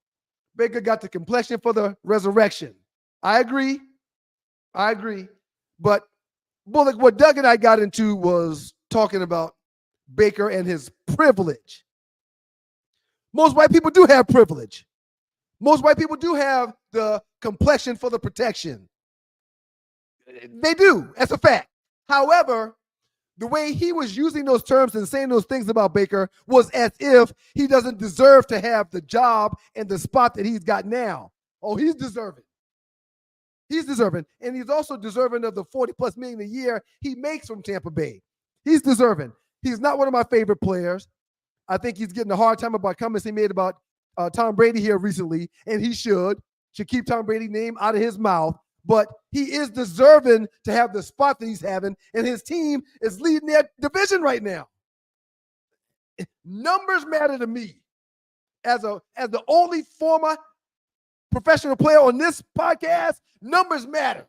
Baker got the complexion for the resurrection. I agree. But Bullock, what Doug and I got into was talking about Baker and his privilege. Most white people do have privilege. Most white people do have the complexion for the protection. They do. That's a fact. However, the way he was using those terms and saying those things about Baker was as if he doesn't deserve to have the job and the spot that he's got now. Oh, he's deserving. He's deserving. And he's also deserving of the $40+ million a year he makes from Tampa Bay. He's deserving. He's not one of my favorite players. I think he's getting a hard time about comments he made about Tom Brady here recently, and he should keep Tom Brady's name out of his mouth. But he is deserving to have the spot that he's having, and his team is leading their division right now. Numbers matter to me. As the only former professional player on this podcast, numbers matter.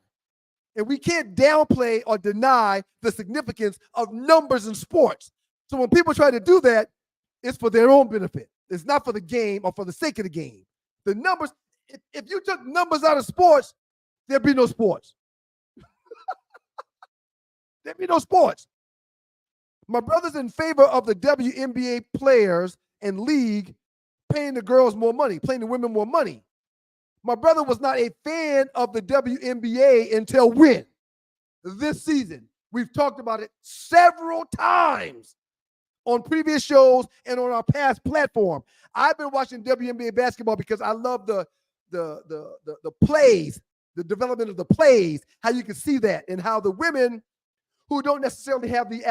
And we can't downplay or deny the significance of numbers in sports. So when people try to do that, it's for their own benefit. It's not for the game or for the sake of the game. The numbers, if you took numbers out of sports, there'd be no sports. There'd be no sports. My brother's in favor of the WNBA players and league paying the girls more money, paying the women more money. My brother was not a fan of the WNBA until when? This season. We've talked about it several times on previous shows and on our past platform. I've been watching WNBA basketball because I love the plays, the development of the plays, how you can see that, and how the women who don't necessarily have the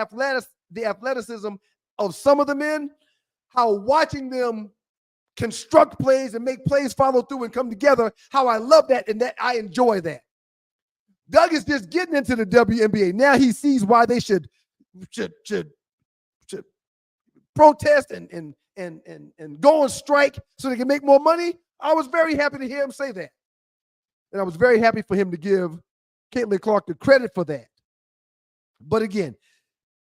athleticism of some of the men, how watching them construct plays and make plays follow through and come together, how I love that and that I enjoy that. Doug is just getting into the WNBA. Now he sees why they should protest and go on strike so they can make more money. I was very happy to hear him say that. And I was very happy for him to give Caitlin Clark the credit for that. But again,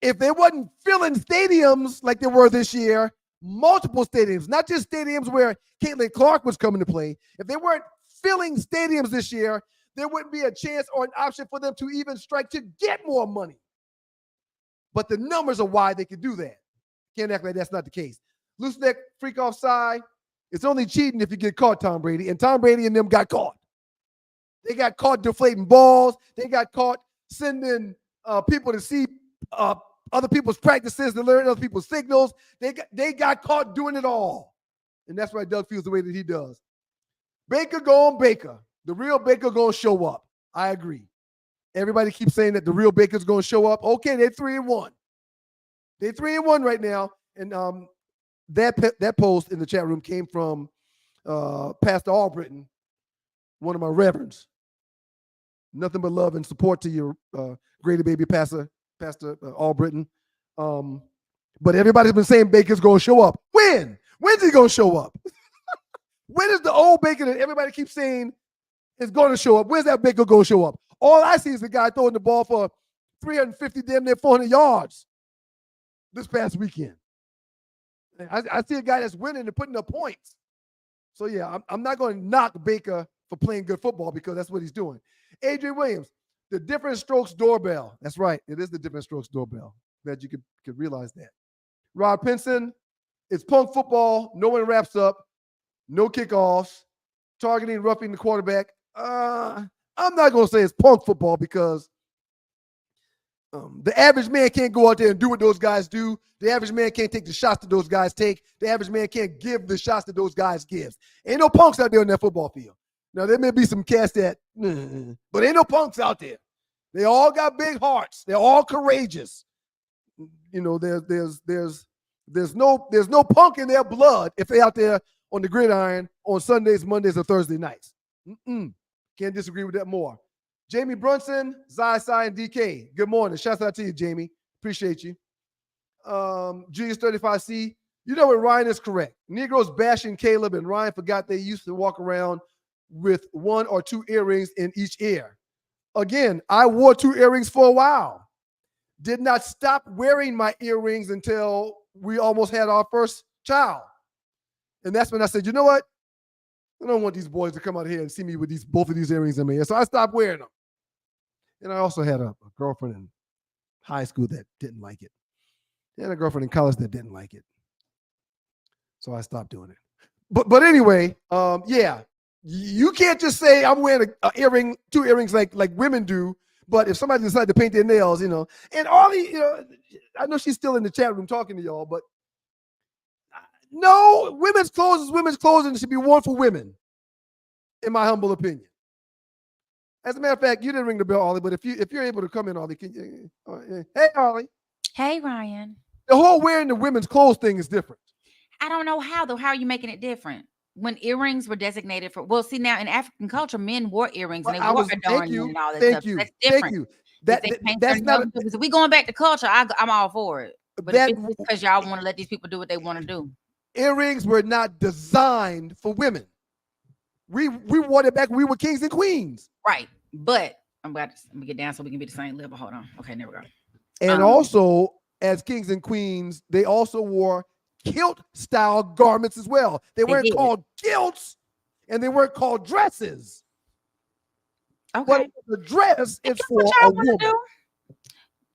if they wasn't filling stadiums like they were this year, multiple stadiums, not just stadiums where Caitlin Clark was coming to play, if they weren't filling stadiums this year, there wouldn't be a chance or an option for them to even strike to get more money. But the numbers are why they could do that. Can't act like that's not the case. Loose neck, freak offside. It's only cheating if you get caught, Tom Brady. And Tom Brady and them got caught. They got caught deflating balls. They got caught sending people to see other people's practices, to learn other people's signals. They got caught doing it all. And that's why Doug feels the way that he does. Baker going Baker. The real Baker going to show up. I agree. Everybody keeps saying that the real Baker's going to show up. Okay, they're 3-1. They're 3-1 right now. And that post in the chat room came from Pastor Albritton, one of my reverends. Nothing but love and support to your greater baby Pastor Albritton. But everybody's been saying Baker's going to show up. When? When's he going to show up? When is the old Baker that everybody keeps saying is going to show up? Where's that Baker going to show up? All I see is the guy throwing the ball for 350, damn near 400 yards this past weekend. I see a guy that's winning and putting up points. So, yeah, I'm not going to knock Baker for playing good football because that's what he's doing. Adrian Williams, the Different Strokes doorbell. That's right. It is the Different Strokes doorbell. Glad you could realize that. Rod Pinson, it's punk football. No one wraps up. No kickoffs. Targeting, roughing the quarterback. I'm not going to say it's punk football because The average man can't go out there and do what those guys do. The average man can't take the shots that those guys take. The average man can't give the shots that those guys give. Ain't no punks out there on that football field. Now, there may be some cats that, but ain't no punks out there. They all got big hearts. They're all courageous. You know, there's no punk in their blood if they're out there on the gridiron on Sundays, Mondays, or Thursday nights. Can't disagree with that more. Jamie Brunson, Zai, and DK. Good morning. Shouts out to you, Jamie. Appreciate you. Julius 35C. You know what, Ryan is correct. Negroes bashing Caleb, and Ryan forgot they used to walk around with 1 or 2 earrings in each ear. Again, I wore 2 earrings for a while. Did not stop wearing my earrings until we almost had our first child. And that's when I said, you know what? I don't want these boys to come out here and see me with both of these earrings in my ear. So I stopped wearing them. And I also had a girlfriend in high school that didn't like it. And a girlfriend in college that didn't like it. So I stopped doing it. But anyway, yeah, you can't just say I'm wearing a earring, 2 earrings like women do. But if somebody decides to paint their nails, you know, and Ollie, you know, I know she's still in the chat room talking to y'all, but no, women's clothes is women's clothes and it should be worn for women, in my humble opinion. As a matter of fact, you didn't ring the bell, Ollie, but if you're able to come in, Ollie, can you, hey, Ollie. Hey, Ryan. The whole wearing the women's clothes thing is different. I don't know how, though. How are you making it different? When earrings were designated for, well, see, now in African culture, men wore earrings and they wore adornments and all that stuff. That's different. Thank you. That's not. If we going back to culture, I'm all for it. But if it's because y'all want to let these people do what they want to do. Earrings were not designed for women. We wore it back when we were kings and queens. Right. But I'm going to get down so we can be the same level. Hold on. Okay, there we go. And also, as kings and queens, they also wore kilt-style garments as well. They weren't called kilts, and they weren't called dresses. Okay. But the dress is for a woman.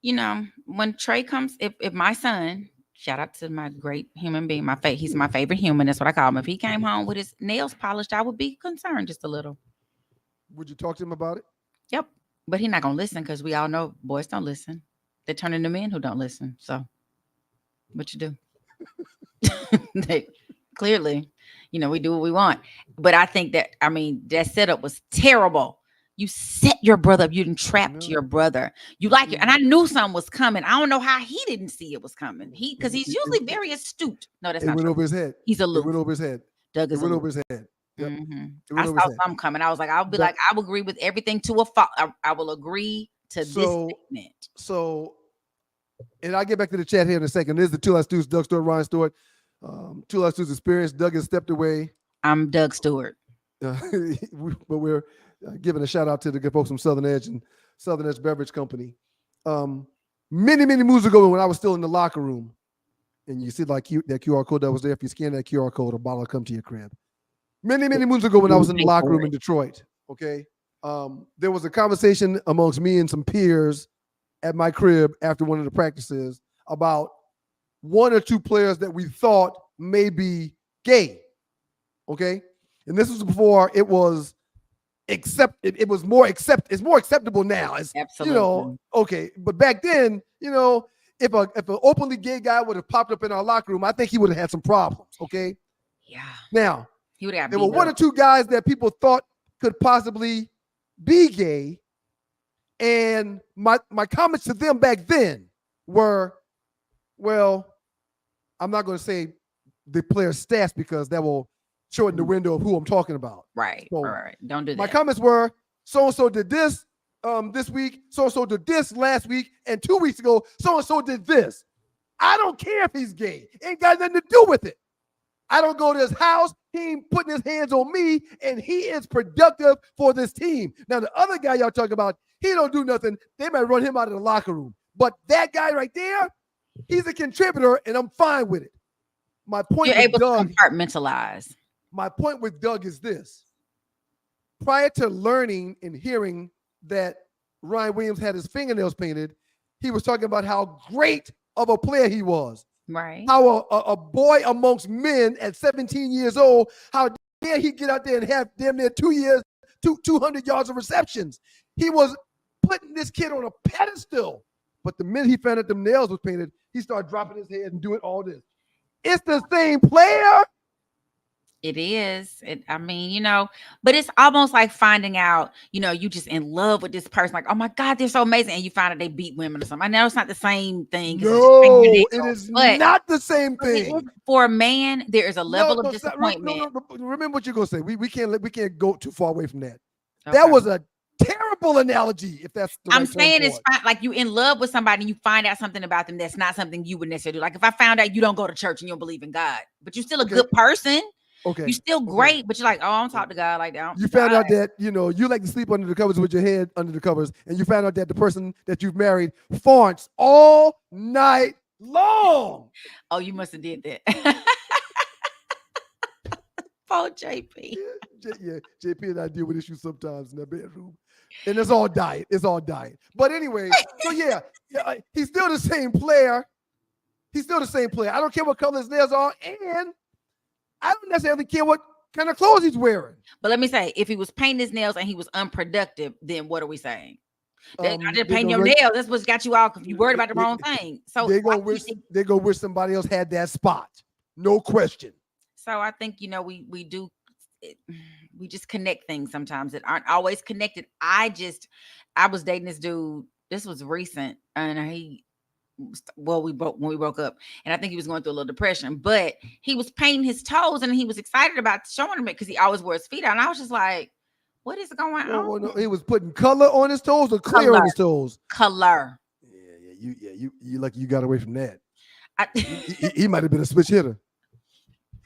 You know, when Trey comes, if my son, shout out to my great human being, he's my favorite human. That's what I call him. If he came home with his nails polished, I would be concerned just a little. Would you talk to him about it? Yep. But he's not going to listen because we all know boys don't listen. They turn into men who don't listen. So what you do? They, clearly, you know, we do what we want. But I think that setup was terrible. You set your brother up. You didn't trap your brother. You like it. And I knew something was coming. I don't know how he didn't see it was coming. Because he's usually very astute. No, that's not true. It went over his head. He's a loop. It went over his head. Doug is it went over his head. Yep. I saw something coming. I was like, I will agree with everything to a fault. I will agree to this statement. So, and I'll get back to the chat here in a second. There's the Two Live Stews, Doug Stewart, Ryan Stewart. Two Live Stews experience. Doug has stepped away. I'm Doug Stewart. But we're giving a shout out to the good folks from Southern Edge and Southern Edge Beverage Company. Many moons ago when I was still in the locker room, and you see like that QR code that was there. If you scan that QR code, a bottle will come to your crib. Many moons ago when I was in the locker room in Detroit, okay, there was a conversation amongst me and some peers at my crib after one of the practices about 1 or 2 players that we thought may be gay, okay? And this was before it was accepted. It was more it's more acceptable now. It's, absolutely. You know, okay. But back then, you know, if an openly gay guy would have popped up in our locker room, I think he would have had some problems, okay? Yeah. Now, he would have. There were 1 or 2 guys that people thought could possibly be gay. And my comments to them back then were, well, I'm not going to say the player's stats because that will shorten the window of who I'm talking about. Right. So right. Don't do that. My comments were, so-and-so did this this week, so-and-so did this last week, and 2 weeks ago, so-and-so did this. I don't care if he's gay. Ain't got nothing to do with it. I don't go to his house. He ain't putting his hands on me, and he is productive for this team. Now, the other guy y'all talking about, he don't do nothing. They might run him out of the locker room. But that guy right there, he's a contributor, and I'm fine with it. My point You're able to compartmentalize. My point with Doug is this. Prior to learning and hearing that Ryan Williams had his fingernails painted, he was talking about how great of a player he was. Right. How a boy amongst men at 17 years old, how dare he get out there and have damn near 2 years, 200 yards of receptions. He was putting this kid on a pedestal. But the minute he found out them nails was painted, he started dropping his head and doing all this. It's the same player. It is. I mean, you know, but it's almost like finding out, you know, you just in love with this person. Like, oh my God, they're so amazing. And you find out they beat women or something. I know it's not the same thing. No, it is not the same thing. For a man, there is a level of disappointment. Remember what you're going to say. We can't go too far away from that. Okay. That was a terrible analogy, if that's the I'm saying it's fine. Like you in love with somebody and you find out something about them that's not something you would necessarily do. Like if I found out you don't go to church and you don't believe in God, but you're still a good person. Okay. You're still great, but you're like, oh, I don't talk to God like that. You found out that, you know, you like to sleep under the covers with your head under the covers, and you found out that the person that you've married farts all night long. Oh, you must have did that. Poor JP. Yeah, JP and I deal with issues sometimes in the bedroom. And it's all diet. It's all diet. But anyway, so yeah, he's still the same player. He's still the same player. I don't care what color his nails are, and I don't necessarily care what kind of clothes he's wearing. But let me say, if he was painting his nails and he was unproductive, then what are we saying? I didn't paint your nails. That's what's got you all confused. You worried about the wrong thing. So they're gonna wish somebody else had that spot. No question. So I think, you know, we just connect things sometimes that aren't always connected. I was dating this dude. This was recent, and when we broke up, and I think he was going through a little depression, but he was painting his toes and he was excited about showing them it because he always wore his feet out. And I was just like, what is going on? No, he was putting color on his toes or clear on his toes? Color. You lucky you got away from that. He might have been a switch hitter.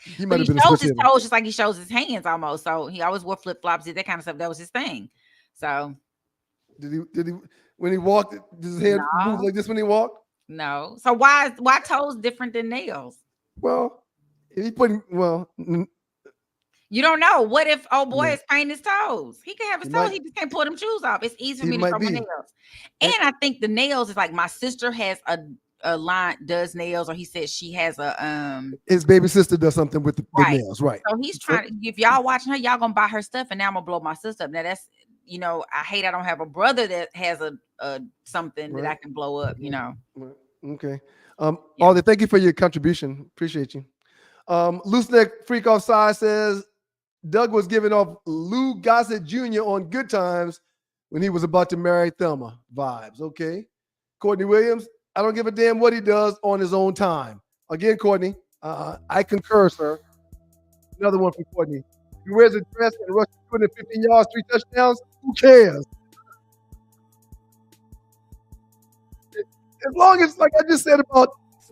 He might have been a switch hitter. He shows his toes just like he shows his hands almost. So he always wore flip-flops, did that kind of stuff. That was his thing. So did he when he walked, did his head move like this when he walked? No. So why toes different than nails? Well, if he you don't know. What if boy is painting his toes? He can have his toes. He just can't pull them shoes off. It's easy for me to throw my nails. And I think the nails is like my sister has a line, does nails, or he said she has a his baby sister does something with the nails, right? So he's trying to, if y'all watching her, y'all gonna buy her stuff, and now I'm gonna blow my sister up. Now that's, you know, I don't have a brother that has a something that I can blow up, you know. Okay. Aldi, thank you for your contribution. Appreciate you. Loose Neck Freak Offside says Doug was giving off Lou Gossett Jr. on Good Times when he was about to marry Thelma vibes. Okay. Courtney Williams, I don't give a damn what he does on his own time. Again, Courtney, I concur, sir. Another one from Courtney. He wears a dress and rushes 215 yards, 3 touchdowns. Who cares? As long as, like I just said about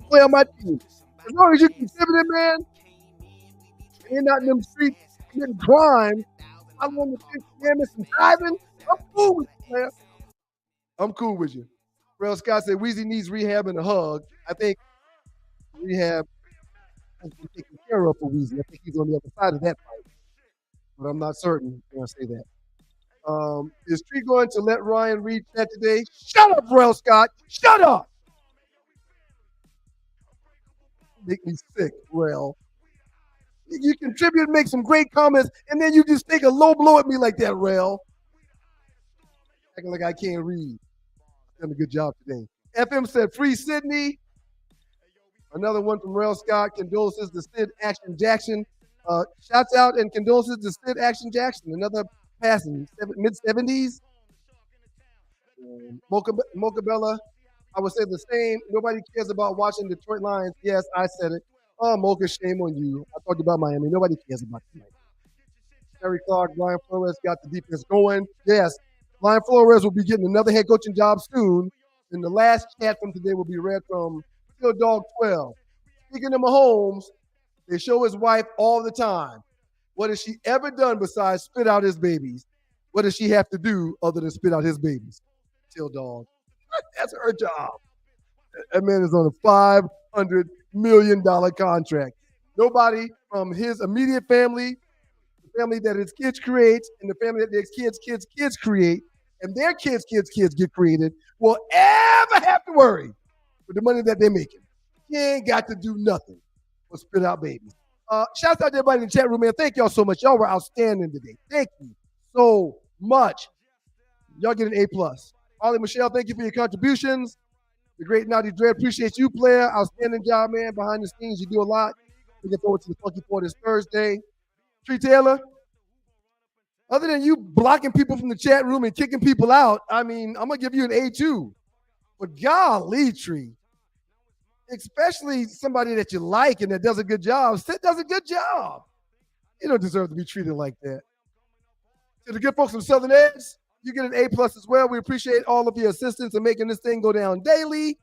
play on my team, as long as you contribute, man, and you're not in them streets getting crime, I'm on the 5th commandments and driving, I'm cool with you, man. I'm cool with you. Rel Scott said Weezy needs rehab and a hug. I think rehab has been taken care of for Weezy. I think he's on the other side of that fight, but I'm not certain when I say that. Is Tree going to let Ryan read that today? Shut up, Rel Scott. Shut up. Make me sick, Rel. You contribute, make some great comments, and then you just take a low blow at me like that, Rel. Acting like I can't read. Done a good job today. FM said free Sydney. Another one from Rel Scott. Condolences to Sid Action Jackson. Shouts out and condolences to Sid Action Jackson. Another passing, mid-70s. Mocha Bella, I would say the same. Nobody cares about watching Detroit Lions. Yes, I said it. Oh, Mocha, shame on you. I talked about Miami. Nobody cares about tonight. Terry Clark, Brian Flores got the defense going. Yes, Brian Flores will be getting another head coaching job soon. And the last chat from today will be read from Still Dog 12. Speaking of Mahomes, they show his wife all the time. What has she ever done besides spit out his babies? What does she have to do other than spit out his babies? Till Dog. That's her job. That man is on a $500 million contract. Nobody from his immediate family, the family that his kids create, and the family that his kids create, and their kids get created, will ever have to worry with the money that they're making. He ain't got to do nothing but spit out babies. Shouts out to everybody in the chat room, man. Thank y'all so much. Y'all were outstanding today. Thank you so much. Y'all get an A+. Ollie Michelle, thank you for your contributions. The great Naughty Dread. Appreciate you, player. Outstanding job, man. Behind the scenes, you do a lot. Looking forward to the Funky Port this Thursday. Tree Taylor, other than you blocking people from the chat room and kicking people out, I mean, I'm going to give you an A2. But golly, Tree, especially somebody that you like and that does a good job. Sid does a good job. You don't deserve to be treated like that. To the good folks from Southern Edge, you get an A+ as well. We appreciate all of your assistance in making this thing go down daily.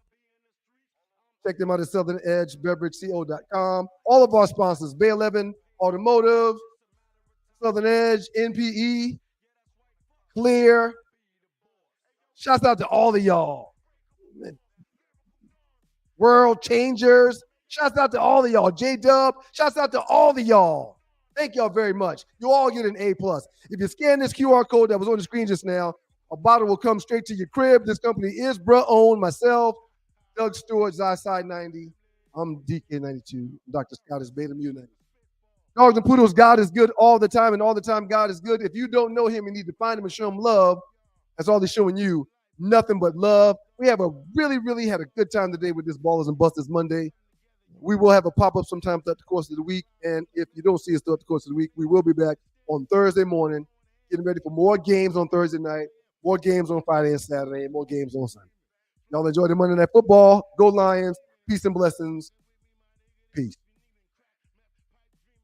Check them out at southernedgebeverage.co.com. All of our sponsors, Bay 11 Automotive, Southern Edge, NPE, Clear. Shouts out to all of y'all. World Changers. Shouts out to all of y'all. J-Dub. Shouts out to all of y'all. Thank y'all very much. You all get an A+. If you scan this QR code that was on the screen just now, a bottle will come straight to your crib. This company is bruh-owned. Myself, Doug Stewart, Zyside 90. I'm DK92. Dr. Scott is Beta Mu 90. Dogs and Poodles, God is good all the time, and all the time God is good. If you don't know him, you need to find him and show him love. That's all he's showing you. Nothing but love. We have really had a good time today with this Ballers and Busters Monday. We will have a pop-up sometime throughout the course of the week. And if you don't see us throughout the course of the week, we will be back on Thursday morning, getting ready for more games on Thursday night, more games on Friday and Saturday, and more games on Sunday. Y'all enjoy the Monday Night Football. Go Lions. Peace and blessings. Peace.